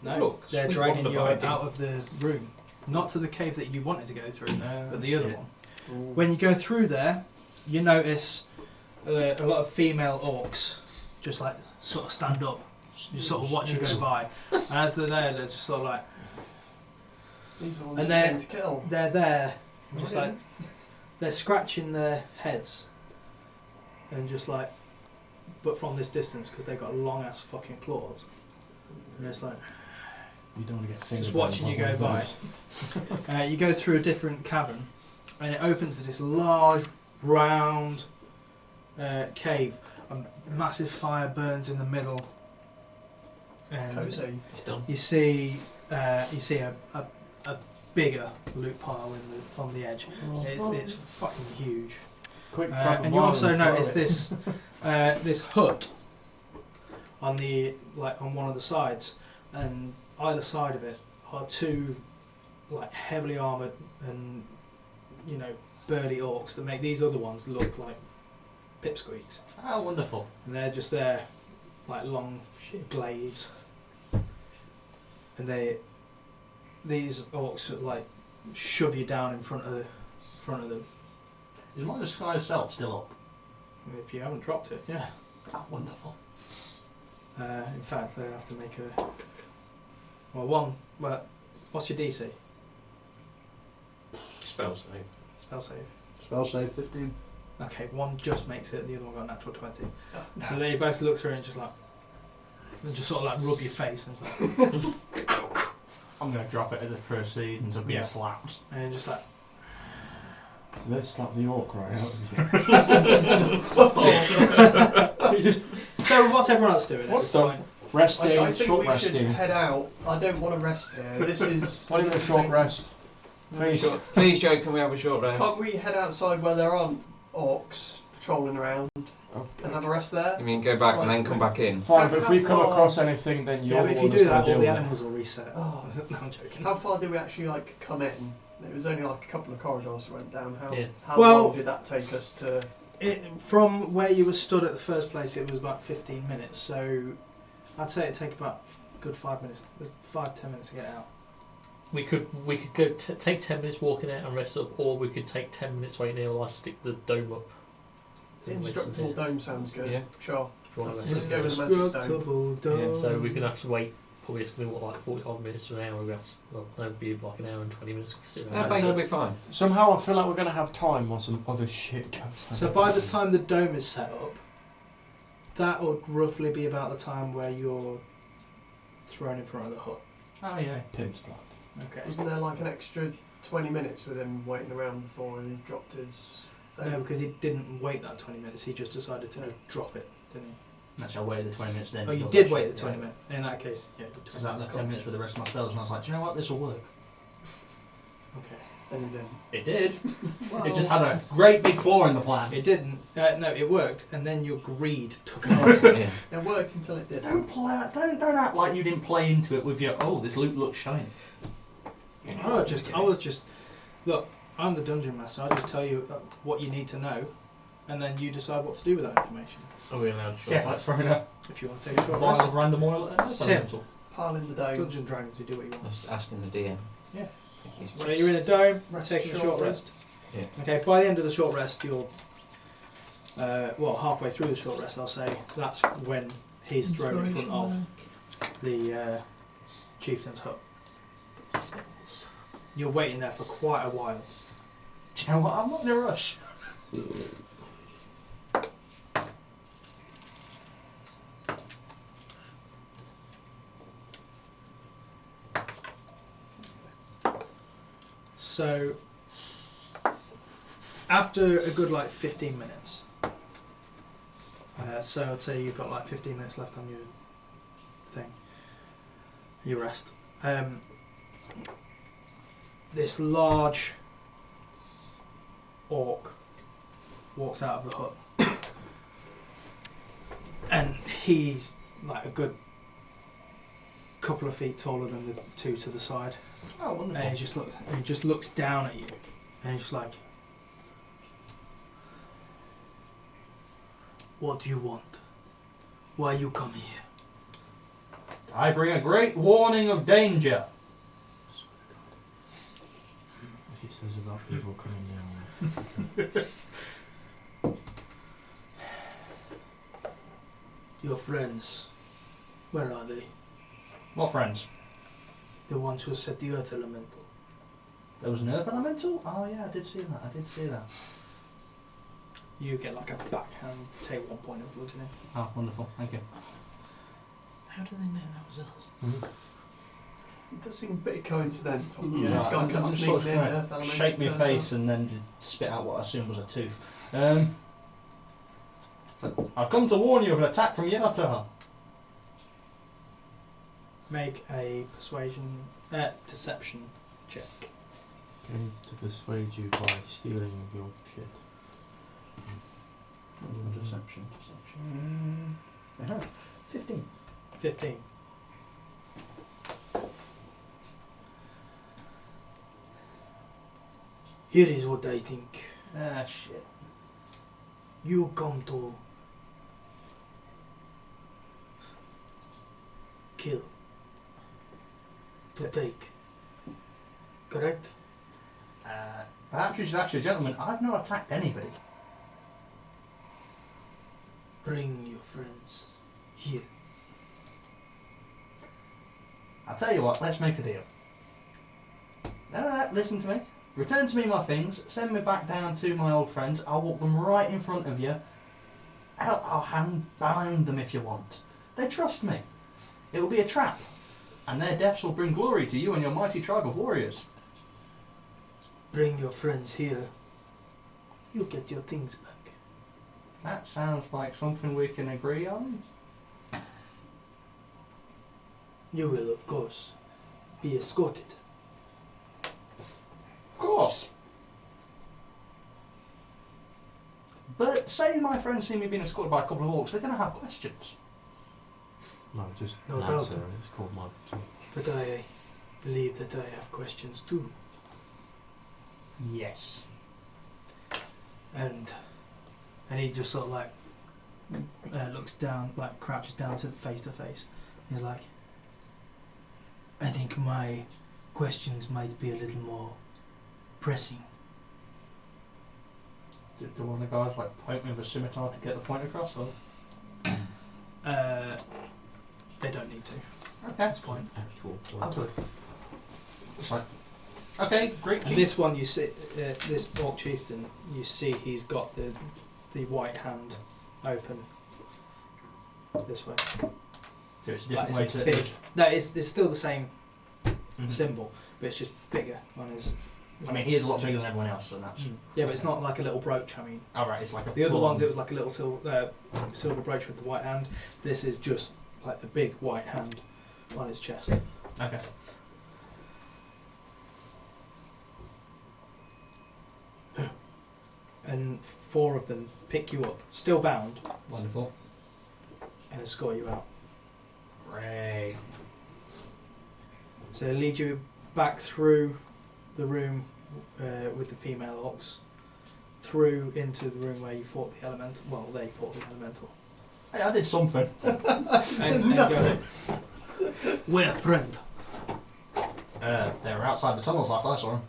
No, Look, they're sweet dragging wonder you body. out of the room. Not to the cave that you wanted to go through, but the other shit. one. When you go through there, you notice a lot of female orcs just like sort of stand up, just sort of watch you go by. And as they're there, they're just sort of like, These are ones and you're going to kill. they're there, just like, they're scratching their heads. And just like, but from this distance, because they've got long ass fucking claws. And it's like, You don't want to get fingered. just watching you go by. You go through a different cavern, and it opens to this large, round cave. A massive fire burns in the middle, and Cozy. It's done. you see a bigger loot pile on the edge. It's fucking huge. Quick, grab a And you vial also and throw notice it. this this hut on one of the sides, and either side of it are two like heavily armoured and burly orcs that make these other ones look like pipsqueaks, Oh, wonderful. and they're just there like long glaives, and these orcs sort of like shove you down in front of them. Is my disguise self still up? If you haven't dropped it, yeah. Oh, wonderful. In fact, they have to make a one. Well, what's your DC? Spell save. Spell save. Spell save 15. Okay, one just makes it, the other one got a natural 20. Oh, So they both look through and just sort of like rub your face and it's like, I'm going to drop it at the first seed until being Yeah. slapped. and just like, Let's slap the orc right out of you. so what's everyone else doing at What this the- point? Resting, I think short we should resting. head out. I don't want to rest here. This is. What do you mean this a short thing- rest? Please. Please, Joe, can we have a short rest? Can't we head outside where there aren't orcs patrolling around and have a rest there? You mean go back and then come back in? Fine, but if we come How far- across anything, then you're Yeah, but the if one you that's do going that, to all deal the with it. animals will reset. Oh. No, I'm joking. How far did we actually come in? It was only like a couple of corridors we went down. How Well- long did that take us to? From where you were stood at the first place, it was about 15 minutes. So I'd say it'd take about a good 5 minutes, 5-10 minutes to get out. We could go take 10 minutes walking out and rest up, or we could take 10 minutes waiting there while I stick the dome up. And wait some Indestructible time dome sounds good. Yeah. Sure. if you want to Let's rest go up. with the magic dome. Indestructible dome. Yeah, so we're gonna have to wait. Probably it's gonna be like 45 minutes to an hour. Well, that'd be like an hour and 20 minutes. Sit I around. think it'll be fine. Somehow I feel like we're going to have time while some other shit goes on. So by the time the dome is set up, that would roughly be about the time where you're thrown in front of the hut. Oh, yeah. Pimps that. Okay. Wasn't there like an extra 20 minutes with him waiting around before he dropped his thing? No, because he didn't wait that 20 minutes. He just decided to drop it, didn't he? Actually, I waited the 20 minutes then. Oh, you because did actually- wait the 20 minutes. In that case, yeah. the 20 Because that left minutes. 10 minutes with the rest of my spells, and I was like, do you know what, this will work. Okay. And then It did. Well, It just had a great big flaw in the plan. It didn't. No, it worked, and then your greed took over. Yeah. it worked until it did. Don't act like you didn't play into it with your, oh, this loot looks shiny. I was just. Look, I'm the dungeon master. I just tell you what you need to know, and then you decide what to do with that information. Are we allowed to? Yeah, like throwing a If you want to take a short vial rest. of random oil at Tim. Pile in the dome. Dungeon and Dragons, you do what you want. Just asking the DM. Yeah. Thank you. So you're in a dome, Rest, taking a short short rest. Yeah. Okay, by the end of the short rest, you're halfway through the short rest. I'll say that's when he's thrown in front of the chieftain's hut. You're waiting there for quite a while. Do you know what, I'm not in a rush. So after a good 15 minutes, so I'd say you've got 15 minutes left on your thing, your rest. This large orc walks out of the hut He's like a good couple of feet taller than the two to the side. Oh, wonderful. And he just looks down at you, and he's just like, "What do you want? Why you come here?" I bring a great warning of danger. If he says about people coming down. Your friends, where are they? What friends? The ones who set the earth elemental. There was an earth elemental? Oh yeah, I did see that. You get like a backhand, take 1 point of bludgeoning. Oh, wonderful, thank you. How do they know that was us? It does seem a bit coincidental. Mm, Yeah, it's I'm got sort sneaking of in, gonna earth elemental shake my turns face up. and then spit out what I assumed was a tooth. I've come to warn you of an attack from Yata. Make a deception check. Going to persuade you by stealing your shit. Deception. 15. 15. Here is what I think. Ah, shit. You come to kill, to take, correct? Perhaps you should ask your gentleman. I've not attacked anybody. Bring your friends here. I'll tell you what, let's make a deal. No, listen to me. Return to me my things, send me back down to my old friends, I'll walk them right in front of you. I'll hand bind them if you want. They trust me. It will be a trap, and their deaths will bring glory to you and your mighty tribe of warriors. Bring your friends here. You'll get your things back. That sounds like something we can agree on. You will, of course, be escorted. Of course. But say my friends see me being escorted by a couple of orcs, they're going to have questions. No, just No an doubt. answer. It's called my tooth. But I believe that I have questions too. Yes. And he just sort of like looks down, like crouches down to face. He's like, I think my questions might be a little more pressing. Do one of the guys like point me with a scimitar to get the point across? Or? They don't need to. Okay. That's point. Actual I'll point. do it. It's like, okay, great. And this one, you see, this orc chieftain, you see he's got the white hand open this way. So it's a Like, different it's way a to. big. No, it's still the same Mhm. symbol, but it's just bigger on his. I mean, he is a lot bigger than everyone else, so that's. Yeah, but it's not like a little brooch. I mean, Alright, it's like a. the other full-on- ones it was like a little silver brooch with the white hand. This is just like the big white hand on his chest. Okay. And 4 of them pick you up, still bound, Wonderful. and escort you out. Great. So they lead you back through the room with the female orcs, through into the room where you fought the elemental. Well, they fought the elemental. Hey, I did something. And go, where, friend? They were outside the tunnels last I saw them.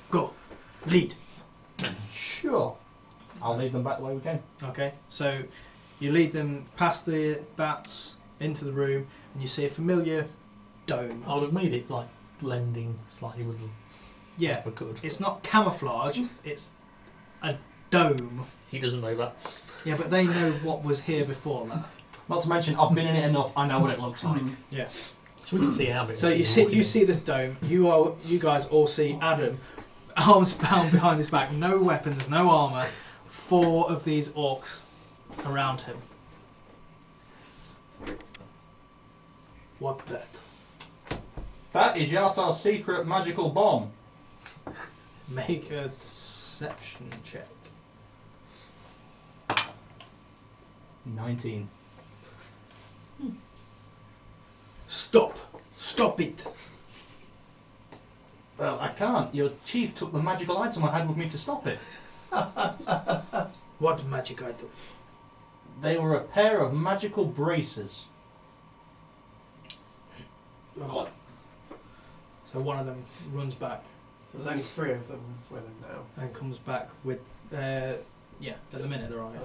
Go, lead. Sure. I'll lead them back the way we came. Okay, so you lead them past the bats into the room, and you see a familiar dome. I would have made it like blending slightly with them Yeah, if I could. it's not camouflage, it's a dome. He doesn't know that. Yeah, but they know what was here before that. Not to mention, I've been in it enough, I know what it looks like. Yeah. So we can see how big. So you see this dome. You guys all see Adam, arms bound behind his back, no weapons, no armor, 4 of these orcs around him. What that? That is Yata's secret magical bomb. Make a deception check. 19. Stop! Stop it! Well, I can't. Your chief took the magical item I had with me to stop it. What magic item? They were a pair of magical braces. So one of them runs back So there's only 3 of them with him now. and comes back with. Yeah, at the minute they're on it.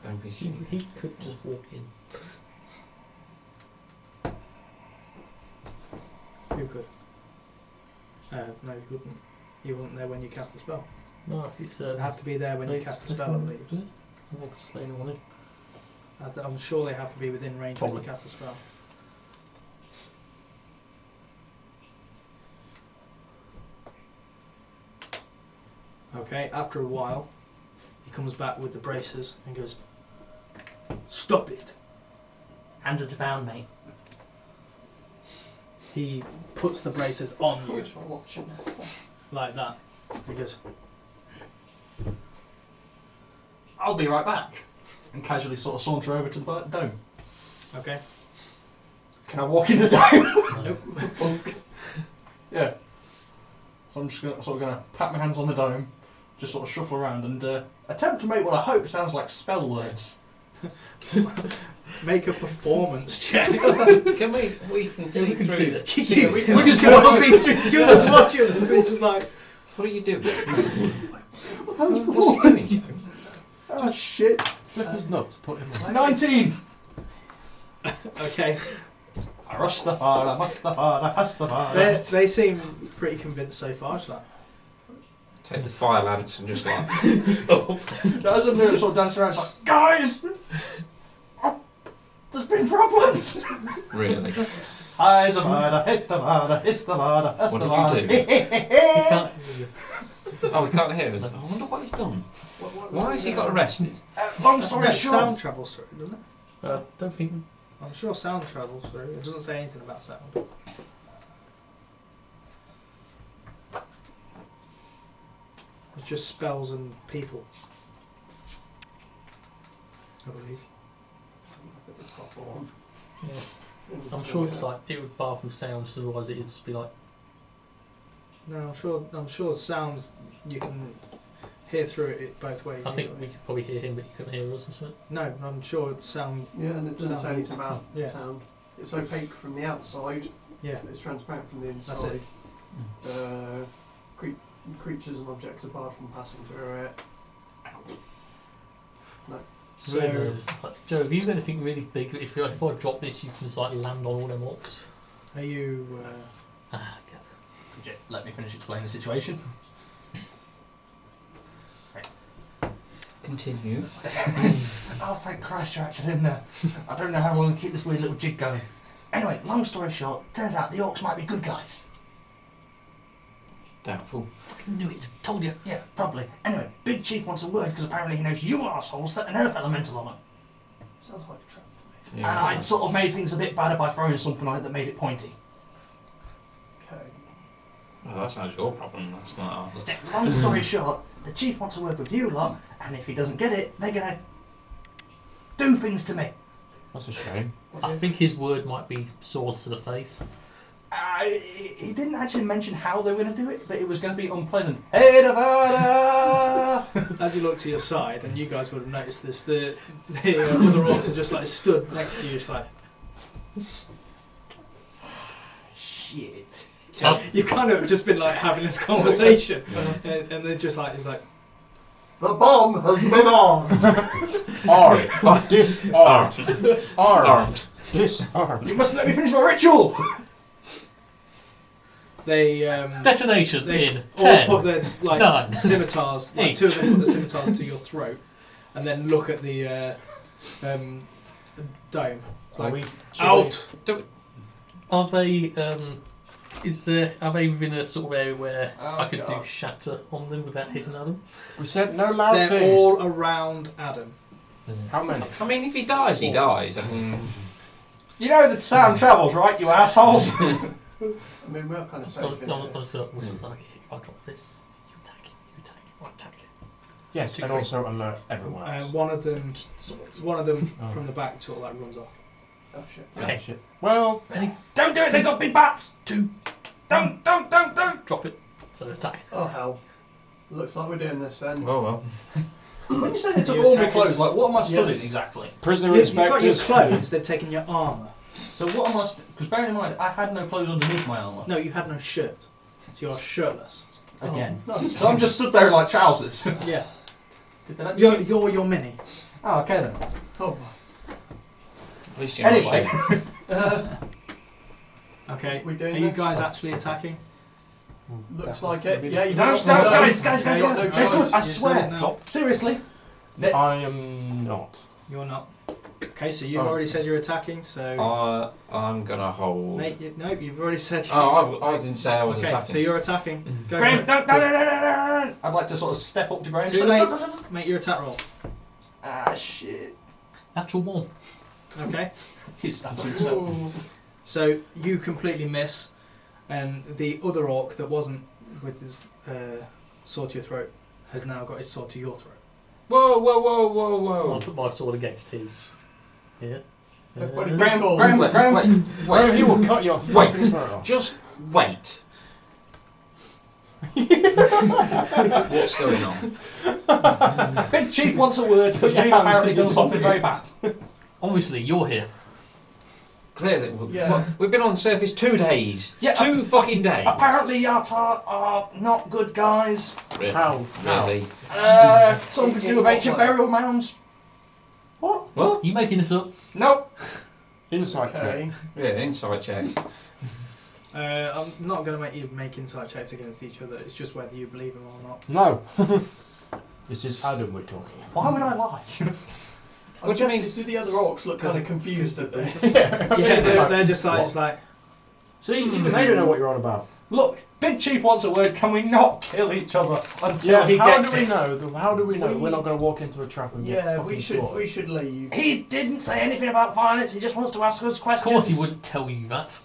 Don't be He silly. could just walk in. Who could? No, you couldn't. You weren't there when you cast the spell. No, it's They have to be there when you cast the spell, I believe. I'm not just letting anyone in. I'm sure they have to be within range when you Probably. cast the spell. Okay, after a while, he comes back with the braces and goes, "Stop it!" Hands it down, mate. He puts the braces on you Try watching this one. like that. He goes, I'll be right back. And casually sort of saunter over to the dome. "Okay." Can I walk in the dome? Nope. Yeah. So I'm just sort of going to pat my hands on the dome, just sort of shuffle around and attempt to make what I hope sounds like spell words. Make a performance check. Can we can see can through see that? You just you're just watching this. It's just like, What are you doing? How's What's he doing, Joe? Oh shit. Flick his nuts, put him on. 19! okay. They seem pretty convinced so far. It's like, Take the fire lance and just like. As I'm doing it, sort of dancing around, it's like, guys! There's been problems! Really? Highs the murder, hit the murder, hiss the murder, hiss What the did you murder. Oh, we can't hear us. I wonder what he's done. Why has he got arrested? Long story yeah, short, sound travels through, doesn't it? Don't think. I'm sure sound travels through. It doesn't say anything about sound. It's just spells and people, I believe. Yeah. I'm sure it's like it would bar from sounds, otherwise it'd just be like. No, I'm sure sounds you can hear through it both ways. I think we could probably hear him, but he couldn't hear us or something. No, I'm sure sound. Yeah, and it doesn't say Sound anything waves. about Yeah. sound. It's opaque from the outside, Yeah, but it's transparent from the that's inside. it. Creatures and objects are barred from passing through it. So, Really, like, Joe, have you got anything really big? If I drop this, you can just like land on all them orcs. are you? Ah, good. Could you let me finish explaining the situation? Continue. Oh, thank Christ you're actually in there. I don't know how long to keep this weird little jig going. Anyway, long story short, turns out the orcs might be good guys. Doubtful. Fucking knew it. Told you. Yeah, probably. Anyway, Big Chief wants a word because apparently he knows you assholes set an earth elemental on it. Sounds like a trap to me. Yeah, And I'd sort of made things a bit better by throwing something on it that made it pointy. Okay. Well, that's not your problem. That's not ours. Long story short, the Chief wants to work with you lot, and if he doesn't get it, they're gonna do things to me. That's a shame. I think his word might be swords to the face. He didn't actually mention how they were going to do it, but it was going to be unpleasant. Hey, Nevada! As you look to your side, and you guys would have noticed this, the other orcs are just like stood next to you, just like. Shit. You kind of just been like having this conversation, and they're just like, The bomb has been armed! Armed. Disarmed. Armed. Disarmed. You mustn't let me finish my ritual! they Detonation they in all 10. put their like 9, scimitars, like 8. two of them put the scimitars to your throat, and then look at the dome. It's like, out! Are they? Are they within a sort of area where Oh, I could God. do shatter on them without hitting Adam? We said no loud They're things. all around Adam. How many? I mean, if he dies, he dies. I mean, You know that sound travels, right, you assholes? I mean, we're kind of I was safe in here. like, if I drop this, you attack, I attack. Yes, 2, and 3. also alert everyone else. One of them Just swords. from Oh. the back sort of like runs off. Oh shit. Okay. Oh, shit. Well, Don't do it, they got big bats! Don't! Drop it. So attack. Oh hell. Looks like we're doing this then. Oh well. When you say they took You all my attacking- clothes, like, what am I studying exactly? prisoner You've got your inspectors. clothes, they've taken your armour. So what am I... Because bearing in mind, I had no clothes underneath my armour. No, you had no shirt. So you're shirtless. Again. Oh, no. So I'm just stood there like trousers. Yeah. Did they let me- You're your mini. Oh, okay then. Oh. At least you're not Anyway. safe. Okay. We doing Are you this? guys actually attacking? Looks like it. Yeah, you Don't, got no guys, choice. guys, You got no they're choice. good, I You swear. said no. Seriously. I am not. You're not. Okay, so you've Oh. already said you're attacking, so... I'm gonna hold. Mate, nope, you've already said... Oh, I didn't say I was okay, attacking. so you're attacking. Go for Graham, it. don't. I'd like to sort of step up to Graham. Too late. Make your attack roll. Ah, shit. Natural 1. Okay. He's stabbed himself. So you completely miss, and the other orc that wasn't with his sword to your throat has now got his sword to your throat. Whoa, whoa, whoa, whoa, I'll whoa. put my sword against his. Here. What did Graham, you call Graham, Wait, Graham. wait, Well, he wait. will cut your Wait. fucking throat off. Just wait. What's going on? Big Chief wants a word because we've apparently done something very bad. Obviously, you're here. Clearly, Yeah. we've been on the surface 2 days. Yeah, 2 fucking days. Apparently, Yatar are not good guys. Really? How? Really? Something to do with ancient burial mounds. What? What? You making this up? Nope. Insight Okay. Yeah, insight check. I'm not going to make you make insight checks against each other. It's just whether you believe him or not. check. No. This is Adam we're talking. Why would I lie? I'm What do you guessing, mean? do the other orcs look kind of confused at this? Yeah, they're just like, See, even they don't know what you're on about. Look, Big Chief wants a word. Can we not kill each other until he how gets do we it? know? How do we know we're not going to walk into a trap and get Yeah, fucking we should slaughtered? leave. He didn't say anything about violence. He just wants to ask us Of questions. course, he wouldn't tell you that.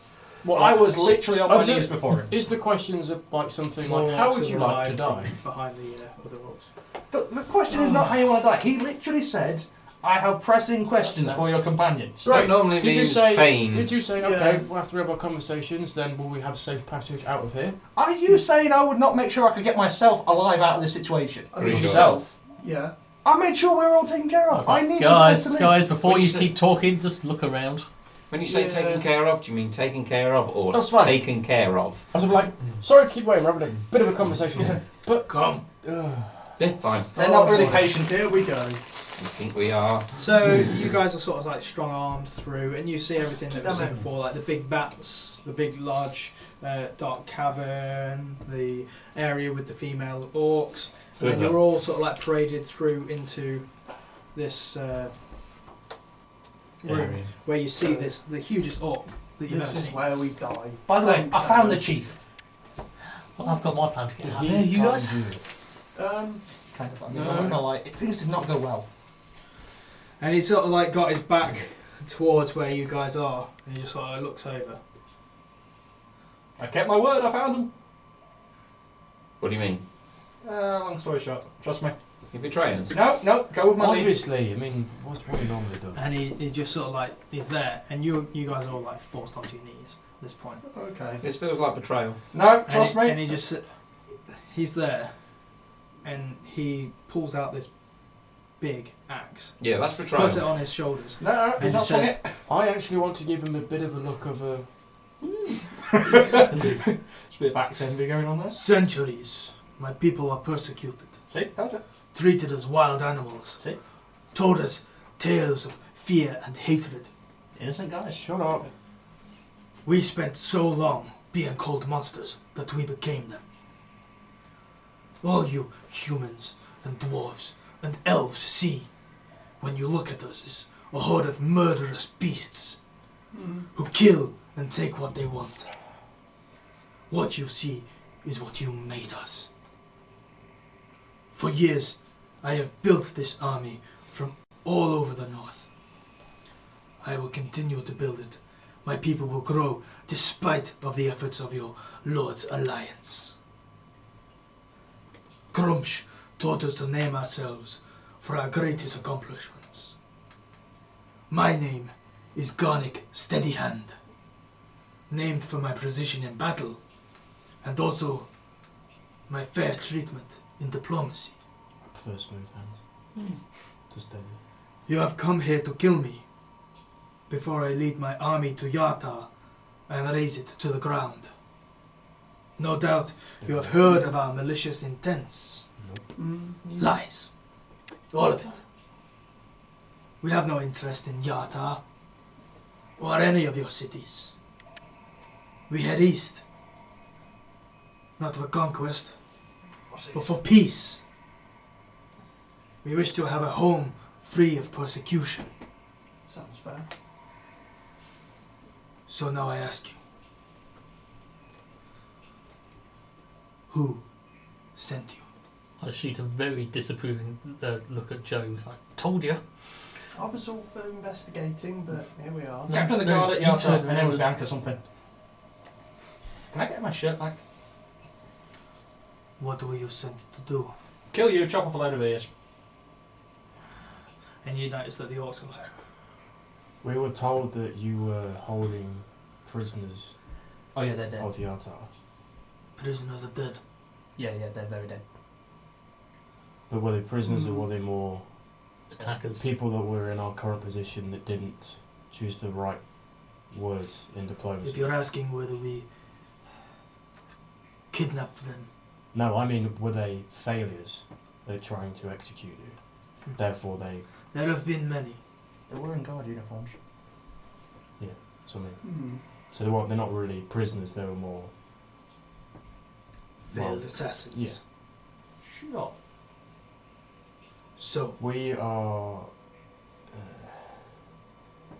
What, I was literally on Oh, my is it- knees before him. Is the questions of like something more like how orcs would you have like to arrived die? from behind the other orcs. The question is not how you want to die. He literally said, "I have pressing questions for your companions." That normally Did you means say? pain. Did you say okay? Well, after we have our conversations, then will we have safe passage out of here? Are you saying I would not make sure I could get myself alive out of this situation? I mean, Pretty sure. Yourself. Yeah. I made sure we were all taken care I of. was I like, need guys, to live. guys, before What you you say? keep talking, just look around. When you say Yeah. taken care of, do you mean taken care of or That's fine. taken care of? I was like, sorry to keep waiting. We're having a bit of a conversation here, but Come. Yeah, fine. They're not really boy. patient. Here we go. You think we are? So you guys are sort of like strong-armed through, and you see everything that was said before, like the big bats, the big large dark cavern, the area with the female orcs, and then you're all sort of like paraded through into this room Area. where you see the hugest orc that you've This ever is seen. where we die. By the way, Thanks, I found the Adam. chief. Well, I've got my plan to get out of he here. You can't guys? do it. Kind of funny. No. I'm not gonna lie. Things did not go well. And he's sort of like got his back towards where you guys are, and he just sort of looks over. I kept my word. I found him. What do you mean? Long story short, trust me. You betraying us? No, go with my lead. Obviously, I mean, what's what he normally does? And he just sort of like, he's there, and you guys are all like forced onto your knees at this point. Okay. This feels like betrayal. No, trust And me. he just, he's there, and he pulls out this big axe, Yeah, that's betrayal. puts it on his shoulders. No, he's And not he swung says- it. I actually want to give him a bit of a look of a. There's a bit of axe envy going on there. Centuries, my people are persecuted, See, told you. treated as wild animals, See? told us tales of fear and hatred. Innocent guys. Shut up. We spent so long being called monsters that we became them. All you humans and dwarves and elves see when you look at us is a horde of murderous beasts who kill and take what they want. What you see is what you made us. For years, I have built this army from all over the north. I will continue to build it. My people will grow despite of the efforts of your Lord's alliance. Grumsh taught us to name ourselves for our greatest accomplishments. My name is Garnick Steadyhand, named for my precision in battle, and also my fair treatment in diplomacy. I prefer smooth hands. To steady. You have come here to kill me, before I lead my army to Yata and raise it to the ground. No doubt you have heard of our malicious intents. Lies. All of it. We have no interest in Yata, or any of your cities. We head east, not for conquest, but for peace. We wish to have a home free of persecution. Sounds fair. So now I ask you, who sent you? I shoot a very disapproving look at Joe. He's like, told you. I was all for investigating, but here we are. No, Captain the no, guard at you Yata, turned my name was around Bianca something. Can I get my shirt back? What were you sent to do? Kill you, chop off a load of ears. And you notice that the orcs are like, We were told that you were holding prisoners Oh yeah, they're dead. of Yata. Prisoners are dead. Yeah, they're very dead. But were they prisoners or were they more Attackers. people that were in our current position that didn't choose the right words in If diplomacy? you're asking whether we kidnapped them, No, I mean, were they failures at trying to execute you? Therefore, there have been many. They're wearing guard uniforms. so I mean, so they're not really prisoners. They were more. Failed Well, assassins. yeah. Sure. So, We are.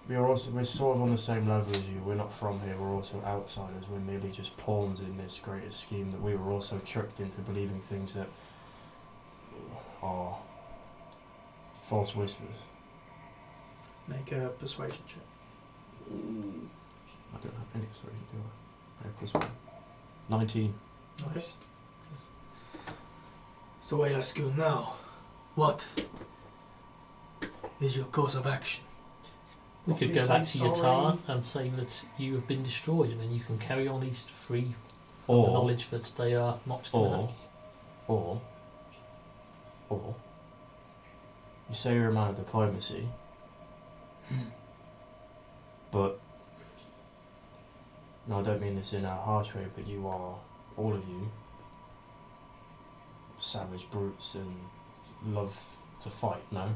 We're sort of on the same level as you. We're not from here. We're also outsiders. We're merely just pawns in this greater scheme. That we were also tricked into believing things that are false whispers. make a persuasion check. I don't have any persuasion, do I? No, plus 1. 19. Nice. so I ask you now, what is your course of action? We could We go back say to Yatar sorry. and say that you have been destroyed, and then you can carry on east free from Or- the knowledge that they are not going to have you. Or you say you're a man of diplomacy, but no, I don't mean this in a harsh way, but you are, all of you, savage brutes and love to fight, no?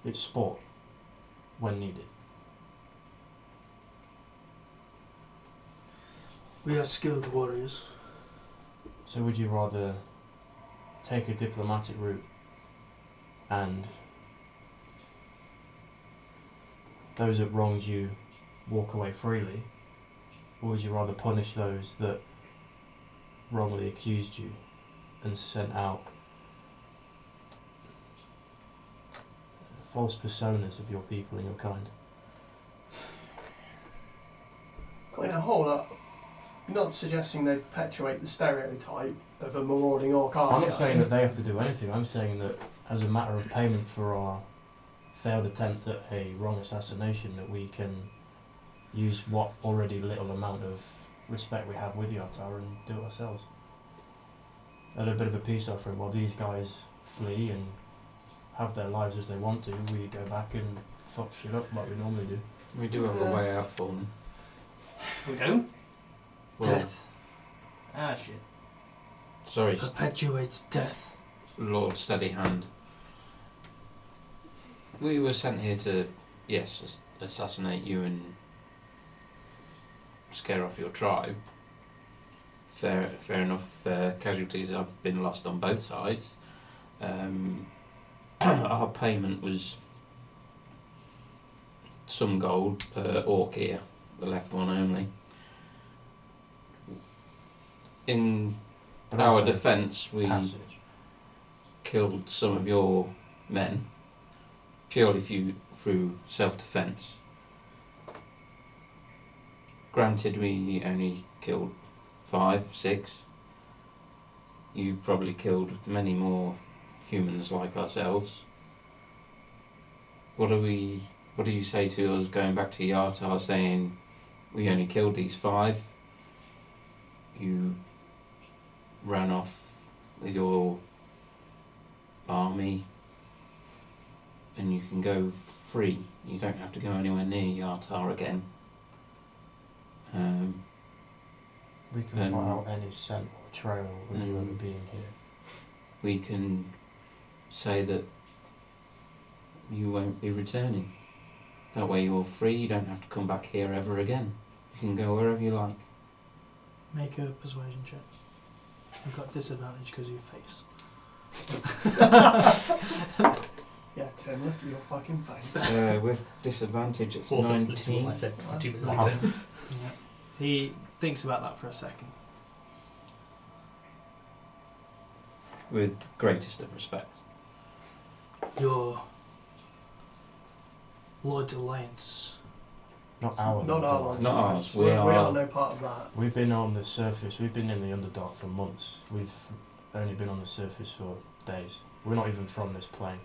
It's sport when needed. We are skilled warriors. So would you rather take a diplomatic route and those that wronged you walk away freely, or would you rather punish those that wrongly accused you and sent out false personas of your people and your kind? Going a hold up. You're not suggesting they perpetuate the stereotype of a marauding orc army. I'm not saying that they have to do anything. I'm saying that as a matter of payment for our failed attempt at a wrong assassination, that we can use what already little amount of respect we have with Yatar and do it ourselves. At a bit of a peace offering while these guys flee and have their lives as they want to, we go back and fuck shit up like we normally do. We do have a way out for them. We do? Well, Death Ah, shit. sorry, perpetuates death. Lord Steadyhand. We were sent here to, yes, assassinate you and scare off your tribe. Fair enough. Casualties have been lost on both sides. Our payment was some gold per orc ear, the left one only. In But our also defence, we passage. killed some of your men purely through self-defence. Granted, we only killed 5, 6. You probably killed many more humans like ourselves. What do you say to us going back to Yartar saying we only killed these 5? You ran off with your army and you can go free. You don't have to go anywhere near Yartar again. We can put out any scent or trail of you ever being here. We can say that you won't be returning. That way you're free, you don't have to come back here ever again. You can go wherever you like. Make a persuasion check. You've got disadvantage because of your face. Yeah, Tim, look at your fucking face. With disadvantage it's Also, 19. I said 2 minutes Wow. ago. Yeah. He thinks about that for a second. With greatest of respect. Your Lord's Alliance. Not our Not Lord's our Alliance. Not ours. We We are are no part of that. We've been on the surface. We've been in the Underdark for months. We've only been on the surface for days. We're not even from this plane.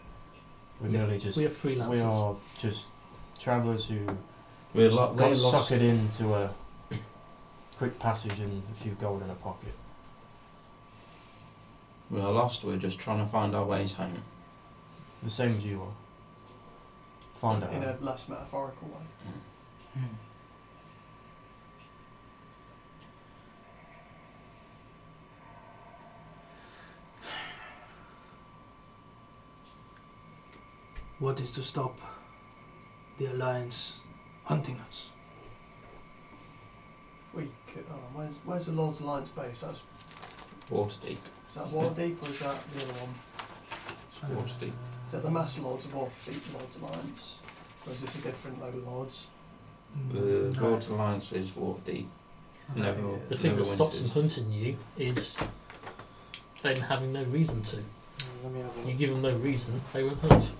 We're merely just. We are freelancers. We are just travellers who we're got lost. suckered into a quick passage and a few gold in a pocket. We are lost, we're just trying to find our ways home. The same as you are. Find out. In a less metaphorical way. What is to stop the Alliance hunting us? We could, where's the Lord's Alliance base? That's, Waterdeep. is that Waterdeep or is that the other one? Waterdeep. Is that the Master Lords of Waterdeep, Lord's Alliance? Or is this a different load of lords? The No. Lord's Alliance is Waterdeep. I don't Never. think it The is. thing Never that stops them winters. hunting you is them having no reason to. Let me have a You look. give them no reason, they won't hunt.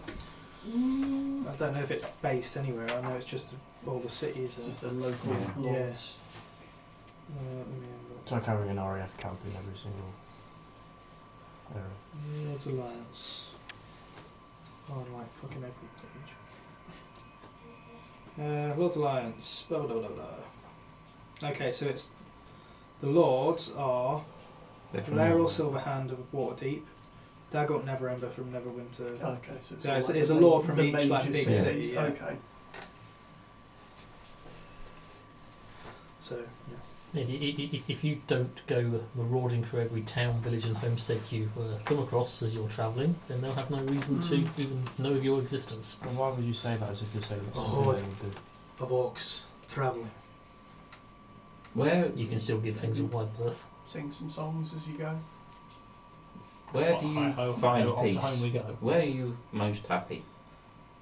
I don't know if it's based anywhere. I know it's just all the cities. It's just the local Yeah. lords. Let me have a look. It's like having an RAF camp in every single area. Lord's Alliance. On like fucking every page. Lord's Alliance. Blah, blah, blah, blah. Okay, so it's the Lords are They're from Laeral Silverhand of Waterdeep, Dagot Neverember from Neverwinter. Okay, so Yeah, all it's- like it's the a lord ma- from the each, like, major big cities. city, yeah. Okay. So yeah. If you don't go marauding through every town, village and homestead you come across as you're travelling, then they'll have no reason to even know of your existence. Well, why would you say that as if you're saying it's something Oh. they would do? Of orcs travelling. Where You can still give things a wide berth. Sing some songs as you go. where do you find off peace? to home we go. Where are you most happy?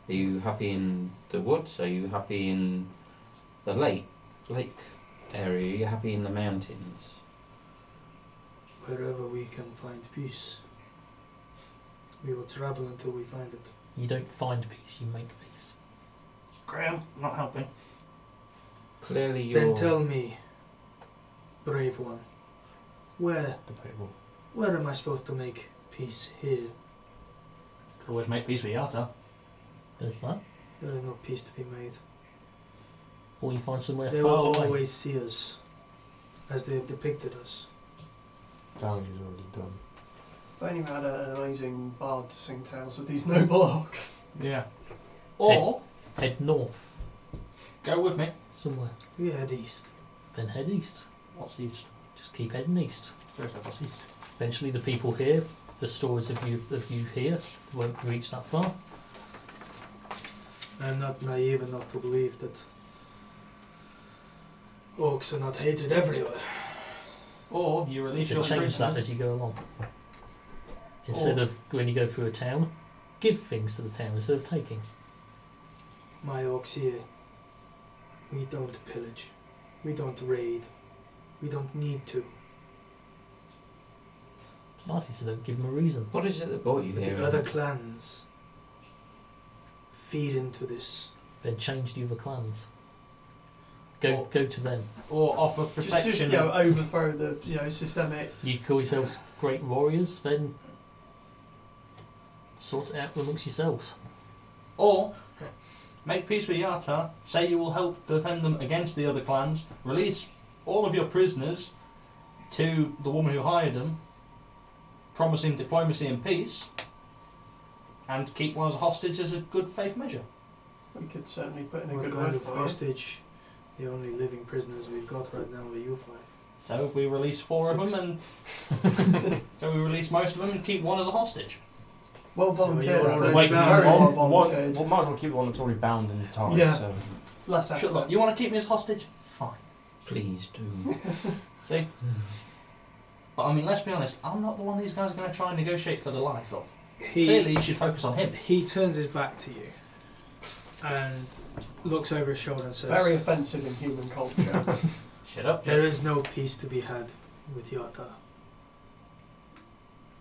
Are you happy in the woods? Are you happy in the lake area? Are you happy in the mountains? Wherever we can find peace, we will travel until we find it. You don't find peace, you make peace. Graham, not helping. Clearly you're... Then tell me, brave one, Debatable. where am I supposed to make peace here? Could always make peace with Yata. There's that. There is no peace to be made. Or you find somewhere They far will away. always see us as they have depicted us. Damage is already done. But anyway, I had an amazing bard to sing tales of these noble orcs. Yeah. Or Head north, go with me. somewhere. We head east. Then head east. What's east? Just keep heading east. What's east? Eventually the people here, the stories of you here, won't reach that far. I'm not naive enough to believe that orcs are not hated everywhere. Or you You release can your change that prisoner. as you go along. Instead of when you go through a town, give things to the town instead of taking. My orcs here, we don't pillage. We don't raid. We don't need to. Precisely, so don't give them a reason. What is it that brought you But here? the other clans feed into this. Then change the other clans. Go to them. Or offer Just protection. overthrow the systemic. You call yourselves great warriors, then sort it out amongst yourselves. Or make peace with Yata, say you will help defend them against the other clans, release all of your prisoners to the woman who hired them, promising diplomacy and peace, and keep one as a hostage as a good faith measure. We could certainly put in a What good kind word of for hostage? The only living prisoners we've got right now are you 5. So we release 4 of them, and so we release most of them and keep one as a hostage. Well volunteered. Yeah, Very wait, well Well, volunteered. might as well keep the one that's already bound and tied. Yeah. So. Less Sure, effort. look, you want to keep me as hostage? Fine. Please do. See? But I mean, let's be honest, I'm not the one these guys are going to try and negotiate for the life of. Clearly, you should focus on him. He turns his back to you and looks over his shoulder and says, Very offensive in human culture. Shut up, There is no peace to be had with Yata.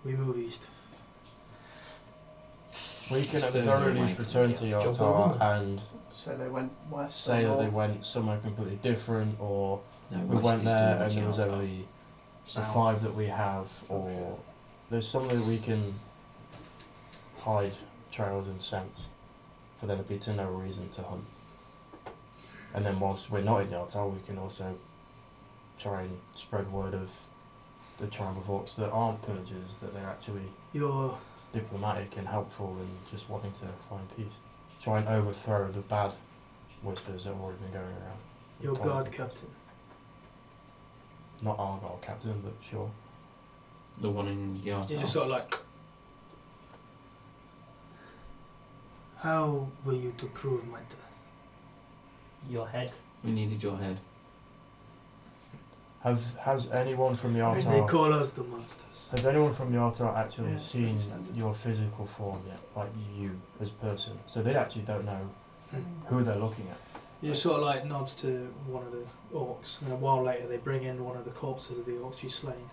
We move east. We can at the very least return to Jump Yata over. and So they went west. say or that they north. went somewhere completely different, or No, we west went is there towards and there was Yata. only the South. 5 that we have, or there's somewhere that we can hide trails and scents for there to be no reason to hunt. And then whilst we're not in Yata, we can also try and spread word of the tribe of orcs that aren't pillagers, that they're actually Your diplomatic and helpful and just wanting to find peace. Try and overthrow the bad whispers that have already been going around. your Positive. guard captain. Not our guard captain, but sure. The one in Yata. you just sort of like, How were you to prove my death? Your head. We needed your head. Has anyone from They Yata call us the monsters. has anyone from Yata actually Yeah, seen pretty standard. your physical form yet? Like you as a person. So they actually don't know Hmm. who they're looking at. he just sort of like nods to one of the orcs, and a while later they bring in one of the corpses of the orcs you've slain.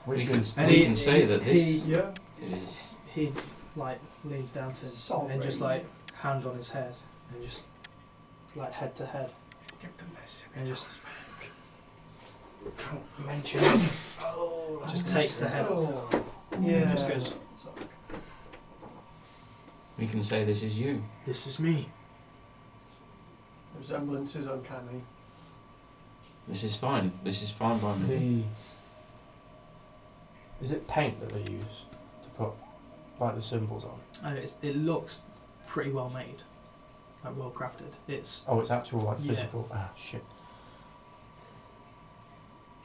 We can can, And we he- can say that this Yeah. is... He like leans down to him Sorry. and just like hand on his head and just like head to head Give them their and just Don't mention it. Oh, Just takes the head off. Oh. Yeah. Just goes, Sorry. We can say this is you. This is me. The resemblance is uncanny. This is fine. This is fine by me. Is it paint that they use to put like the symbols on? and it looks pretty well made, like well crafted. It's Oh, it's actual like Yeah. physical. Ah, shit.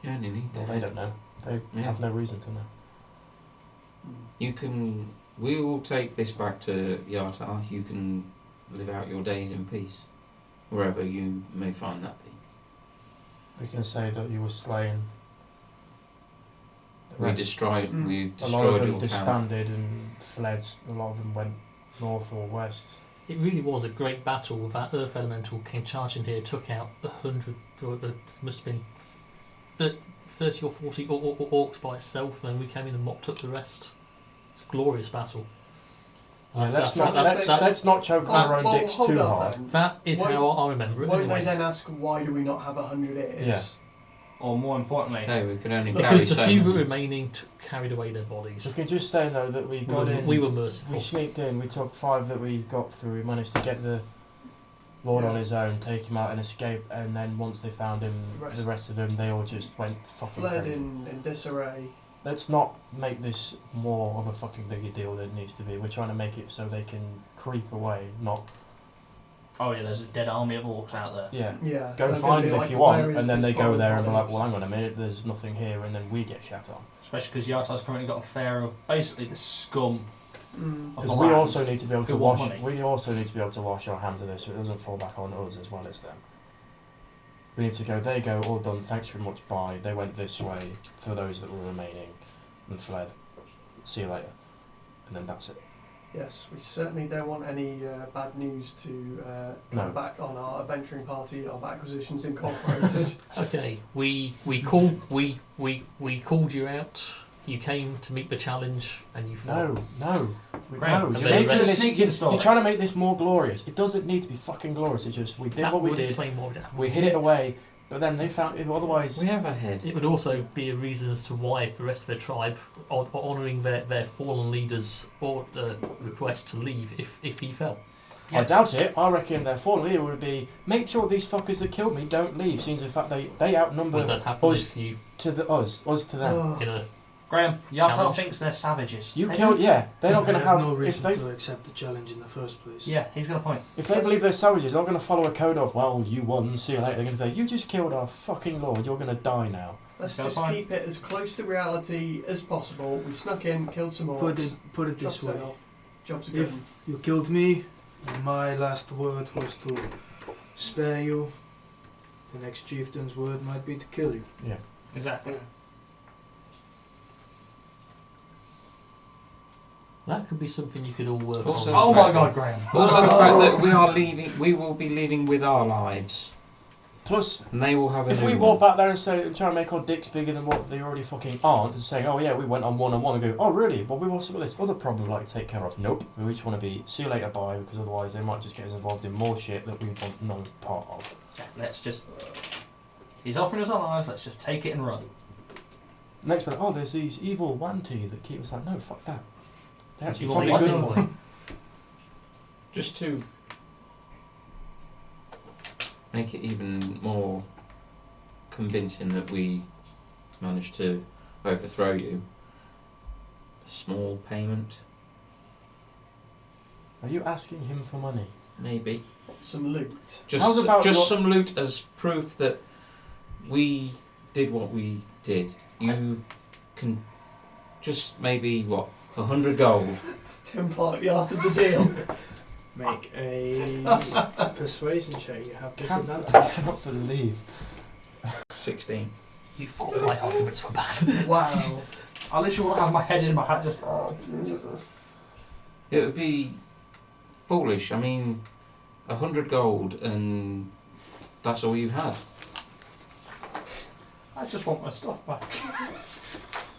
Yeah, Nini. Well, they don't know. They Yeah. have no reason to know. You can... We will take this back to Yata. You can live out your days in peace. Wherever you may find that be. We can say that you were slain. The We rest- destroyed, Mm. we a lot of destroyed them your camp. disbanded and fled. A lot of them went north or west. It really was a great battle. That Earth Elemental came charging here, took out 100, or it must have been 30 or 40 orcs by itself, and we came in and mopped up the rest. It's a glorious battle. Yeah, That's- let's not choke on our own Well, dicks hold too on hard. then. that is Why- how I remember it. Won't Anyway. they then ask why do we not have 100 ears? Yeah. Or more importantly, Hey, we could only carry Because the so few that many. remaining carried away their bodies. We can just say though that we got in. We were merciful. We sneaked in. We took 5 that we got through. We managed to get the Lord on his own, take him out and escape. And then once they found him, the rest of them, they all just went fucking Fled crazy. in disarray. Let's not make this more of a fucking bigger deal than it needs to be. We're trying to make it so they can creep away, not oh yeah, there's a dead army of orcs out there. yeah. Yeah. Go they're find gonna be them if like, you "Where want, is and then this they go foreign there and be like, bodies?" well, hang on a minute, there's nothing here, and then we get shat on. Especially because Yata's currently got a fair of basically the scum Mm. of Because the we land. also need to be able to Who want wash. money. We also need to be able to wash our hands of this, so it doesn't fall back on us as well as them. We need to go. There you go. All done. Thanks very much. Bye. They went this way for those that were remaining, and fled. See you later. And then that's it. Yes, we certainly don't want any bad news to come No. back on our adventuring party of Acquisitions Incorporated. Okay, we called you out. You came to meet the challenge, and you fell. No. Great. No. And You're, then making the rest- this, sneaking story. you're trying to make this more glorious. It doesn't need to be fucking glorious. It's just we did That what we would did. explain what happened. We hid it away. But then they found it otherwise. We have a head. It would also be a reason as to why, if the rest of their tribe are honouring their fallen leader's request to leave if he fell. I doubt it. I reckon their fallen leader would be make sure these fuckers that killed me don't leave. Seems in fact they outnumber Would that happen us if you to us to them. in a Graham, Yata Challenge. thinks they're savages. You killed, yeah. They're not going to I have have no if reason they to accept the challenge in the first place. Yeah, he's got a point. if they believe they're savages. They're not going to follow a code of well, you won. See you later. They're going to say you just killed our fucking lord. You're going to die now. Let's That's just fine. keep it as close to reality as possible. We snuck in, killed some orcs. Put it this way. Jobs are good. If you killed me, and my last word was to spare you, the next chieftain's word might be to kill you. Exactly. that could be something you could all work Also- on. Oh my God, Graham. Also, the fact that we will be leaving with our lives, Plus, and they will have a if new we one. walk back there and say try and make our dicks bigger than what they already fucking aren't, and saying oh yeah we went on one-on-one and go oh really? Well we've also got this other problem we'd like to take care of. Nope. We just want to be see you later bye because otherwise they might just get us involved in more shit that we want no part of. Yeah, let's just. He's offering us our lives. Let's just take it and run. Next one, oh, there's these evil wanties that keep us like, no, fuck that. They're actually You probably want good. what? Just to make it even more convincing that we managed to overthrow you, a small payment, Are you asking him for money? maybe. Some loot. How's about Just your- some loot as proof that we did what we did. You can just maybe, 100 gold. Templar art of the deal. Make a persuasion check. You have I disadvantage. cannot believe. 16. You thought my arguments were bad. Wow. I literally want to have my head in my hat just. It would be foolish. I mean, 100 gold and that's all you had. I just want my stuff back.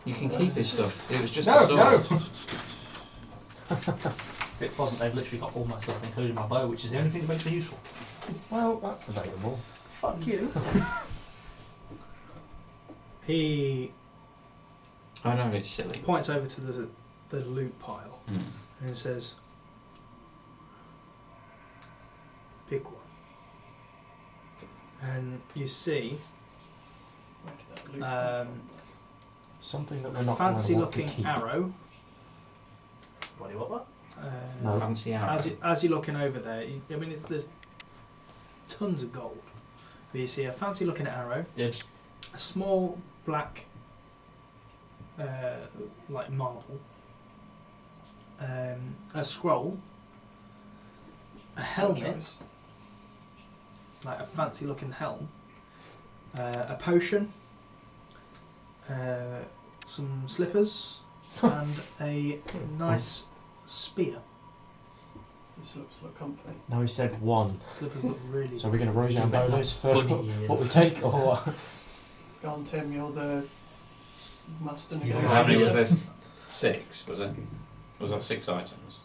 You can keep this stuff. It was just No, a sword. If it wasn't, they've literally got all my stuff, including my bow, which is the only thing that makes me useful. Well, that's debatable. Fuck you. He I know it's silly. points over to the loot pile Mm. and says, "Pick one." And you see Something that we're a not fancy-looking keep. arrow. What do you want No. Fancy arrow. As you're looking over there, there's tons of gold. But you see a fancy-looking arrow, that? a small black, like marble, a scroll, a helmet, like a fancy-looking helm, a potion, some slippers, and a nice spear. This looks like comfy. No, he said one. Slippers look really. So we're going to raise our Should make bonus for bunny what we ears. take or what? Go on, Tim, you're the master So negotiator. how many was there? 6, was it? Was that 6 items?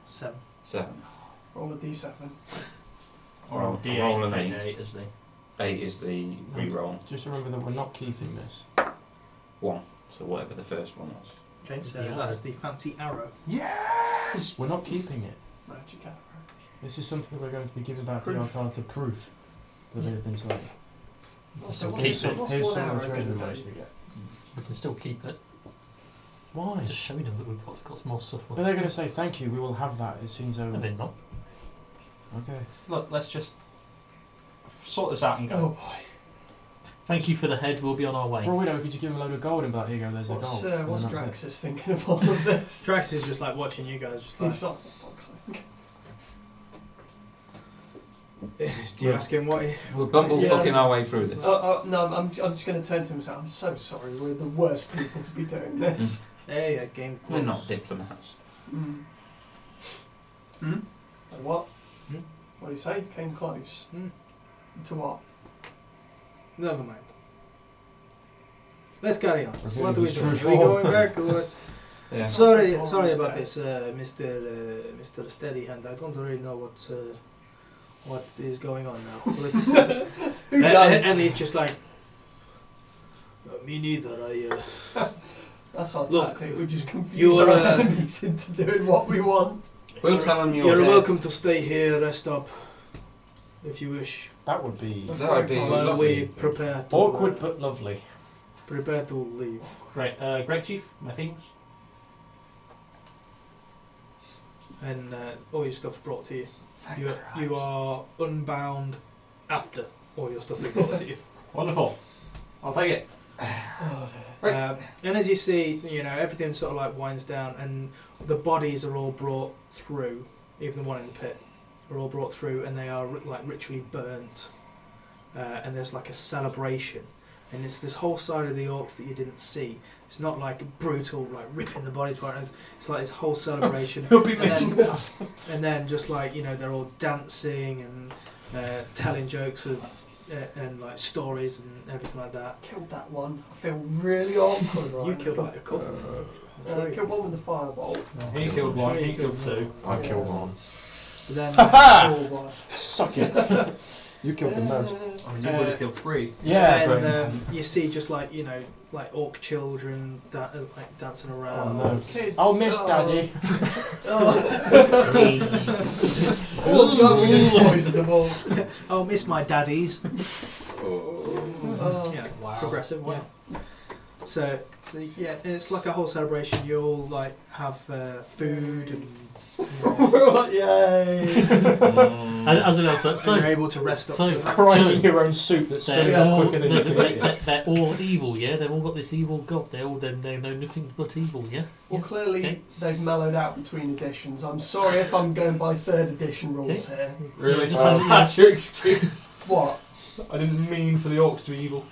7. 7. Roll a d7. Or Roll- D8, roll an take 8. 8 as the. 8 is the re-roll. Just remember that we're not keeping this. 1. So whatever the first one was. Okay, so The arrow. that's the fancy arrow. Yes! We're not keeping it. Magic arrow. This is something we're going to be giving back to Yartar to proof that they've been slain. Also, Keep what's it. one Here's some arrow of the treasure we gonna managed do? to get. We can still keep it. Why? Just showing them that we've got more stuff. But they're going to say thank you, we will have that as soon as Have over. they not? Okay. Look, let's just sort this out and go. Oh boy. Thank you for the head. We'll be on our way. For all we know, we could just give them a load of gold and be like, here you go, there's the What's, gold. And what's then that's it. Draxus thinking of all of this? Drax is just like watching you guys. Just like, He's like, for fuck's sake. do you ask him what he? We're bumble Yeah. fucking our way through this. No, I'm just going to turn to him and say, I'm so sorry, we're the worst people to be doing this. Hey, a game. We're not diplomats. Mm. And what? Hmm? What did he say? Came close. Hmm. To what? Never mind. Let's carry on. Okay, What do we it's do? true. Are we going back or what? Yeah. Sorry Oh, about Mr. this, Mr. Steadyhand. I don't really know what is going on now. Let's Who does? And he's just like, me neither. That's our Look, tactic. We just confuse you're, our enemies into doing what we want. We'll tell them you're You're dead. welcome to stay here, rest up, if you wish. That would be That would be While lovely. we prepare to awkward but lovely. prepare to leave. Great. Great Chief, my things. And all your stuff brought to you. You are unbound after all your stuff is brought to you. Wonderful. I'll take it. And as you see, everything sort of like winds down, and the bodies are all brought through. Even the one in the pit are all brought through, and they are like ritually burnt. And there's like a celebration, and it's this whole side of the orcs that you didn't see. It's not like brutal, like ripping the bodies apart. It's like this whole celebration, and then just like they're all dancing and telling jokes and like stories and everything like that. Killed that one. I feel really awkward right You killed now. like a couple. I killed one with the fireball. He killed one. He killed two. I killed one. But then, Oh, Suck it. You killed the most. I mean, you would have killed three. Yeah, and but then you see just like like orc children like dancing oh around. no. kids. I'll miss Daddy. Oh, God, we didn't poison them all. I'll miss my daddies. Oh. Yeah, Wow. progressive. Yeah. So yeah, it's like a whole celebration. You all like have food and. Yay! As an outside, So you're able to rest up. so to that. Crying in your own soup that's they're, filling up all, quicker than you can eat it. they're all evil, yeah. They've all got this evil god. They know nothing but evil, yeah. Well, Yeah. clearly Okay. they've mellowed out between editions. I'm sorry if I'm going by 3rd edition rules here. Really? Just as it- That's your excuse. What? I didn't mean for the orcs to be evil.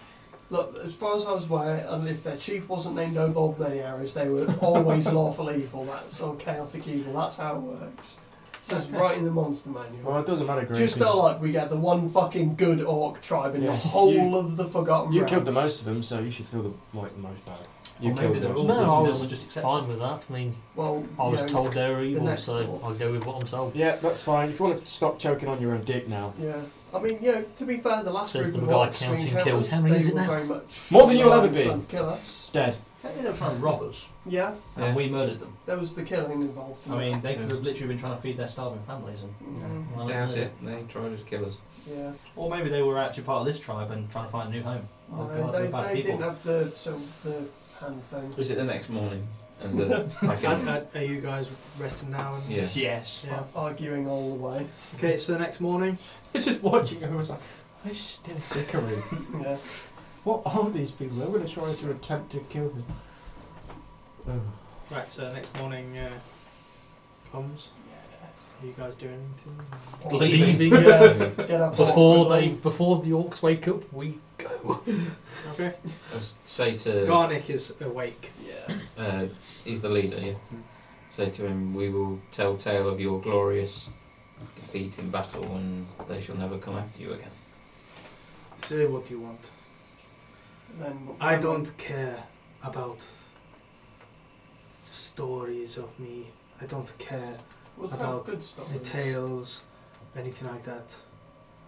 Look, as far as I was aware, and if their chief wasn't named Kobold Many Arrows, they were always lawful evil. That's all chaotic evil. That's how it works. It says right in the monster manual. Well, it doesn't matter, Greg. Just not like we get the one fucking good orc tribe in the Yeah. whole of the Forgotten You Realms. killed the most of them, so you should feel the most bad. You Or killed maybe the they're most. all No, good, I and was we'll just accept fine it. with that. I mean, Well, I was you know, told they were evil, next so door. I'll go with what I'm told. Yeah, that's fine. If you want to stop choking on your own dick now. Yeah. I mean, to be fair, the last Says group of the guy orcs we counting encountered, kills. How many is they it were now? very much More than you'll ever be. trying to kill us. Dead. Technically, they were trying to rob us, Yeah, and we murdered them. there was the killing involved. I mean, they could have literally been trying to feed their starving families, and Mm, well, Doubt it. They tried to kill us. yeah. Or maybe they were actually part of this tribe and trying to find a new home. Oh No, God, they're bad they people. didn't have the hand thing. Was it the next morning? And the fucking Are you guys resting now? And yeah. Yes. Yeah. Arguing all the way. Okay, so the next morning, Just watching, I was like, they're still bickering. Yeah. What are these people? They're going to try to attempt to kill them. right? So the next morning comes. Are you guys doing anything? Leaving Get up. before the orcs wake up. We go. Okay. I say to Garnick is awake. he's the leader. Yeah. Say to him, we will tell tale of your glorious defeat in battle, and they shall never come after you again. Say what you want. Then, I don't care about stories of me. I don't care We'll tell about good stories. the tales, anything like that.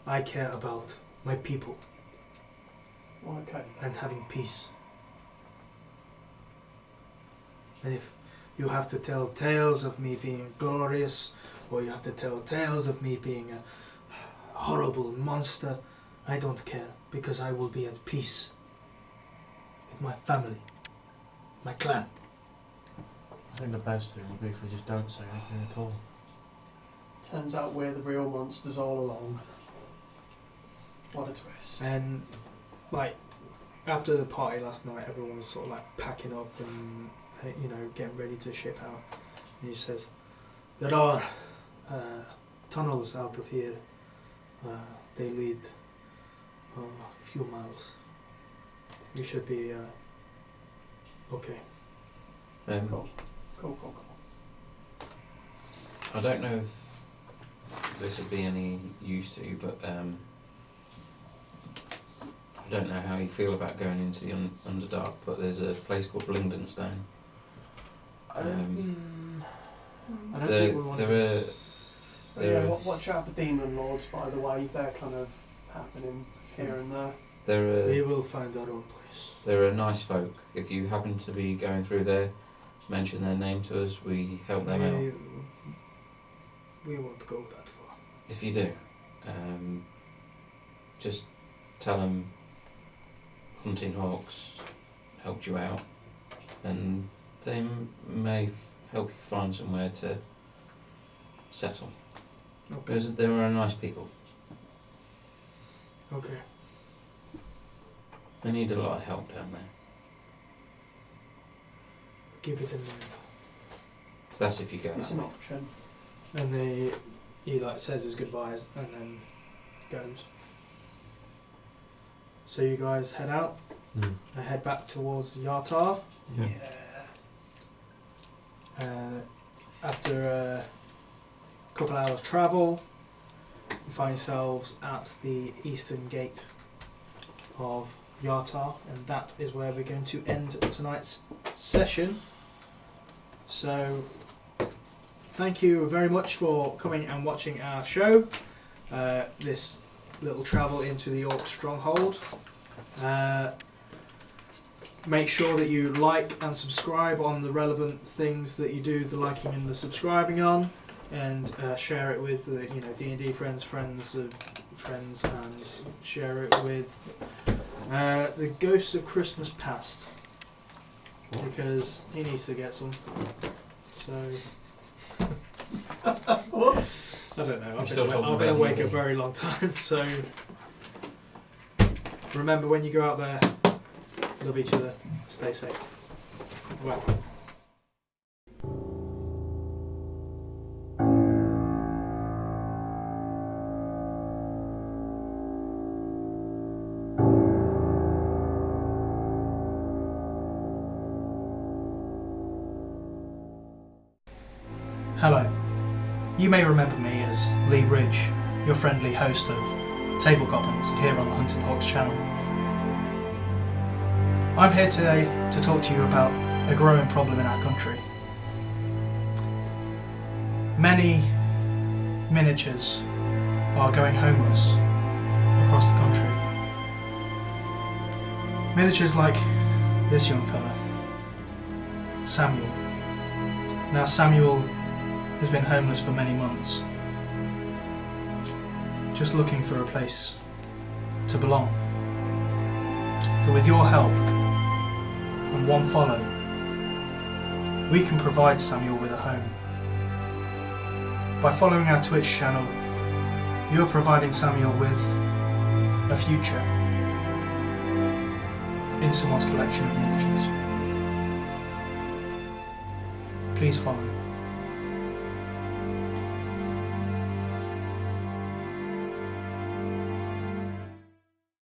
I care about my people Okay. and having peace. And if you have to tell tales of me being glorious, or you have to tell tales of me being a horrible monster, I don't care, because I will be at peace with my family, my clan. I think the best thing would be if we just don't say anything at all. Turns out we're the real monsters all along. What a twist. And like after the party last night, everyone was sort of like packing up and getting ready to ship out. And he says, "There are tunnels out of here. They lead a few miles. You should be okay." Cool. I don't know if this would be any use to you, but I don't know how you feel about going into the Underdark, but there's a place called Blingdenstone. I don't There- think we want there to... are- But yeah, watch out for demon lords, by the way. They're kind of happening here and there. We will find our own place. They're a nice folk. If you happen to be going through there, mention their name to us. We help them out. We won't go that far. If you do, just tell them Huntinghawks helped you out, and they may help you find somewhere to settle. Okay. Because they were nice people. Okay. They need a lot of help down there. Give it a name. That's if you go It's that an way. option. And he like says his goodbyes and then goes. So you guys head out. And head back towards Yatar. Yeah. After a couple hours travel, you find yourselves at the eastern gate of Yatar, and that is where we're going to end tonight's session. So thank you very much for coming and watching our show, this little travel into the Orc stronghold. Make sure that you like and subscribe on the relevant things that you do the liking and the subscribing on, and share it with D&D friends of friends, and share it with the Ghosts of Christmas Past, because he needs to get some. So I don't know. I've been awake a very long time, so remember, when you go out there, love each other, stay safe. Well. Hello. You may remember me as Leigh, your friendly host of Table Goblins here on the Huntinghawks channel. I'm here today to talk to you about a growing problem in our country. Many miniatures are going homeless across the country. Miniatures like this young fella, Samuel. Now Samuel has been homeless for many months, just looking for a place to belong. But with your help and one follow, we can provide Samuel with a home. By following our Twitch channel, you're providing Samuel with a future in someone's collection of miniatures. Please follow.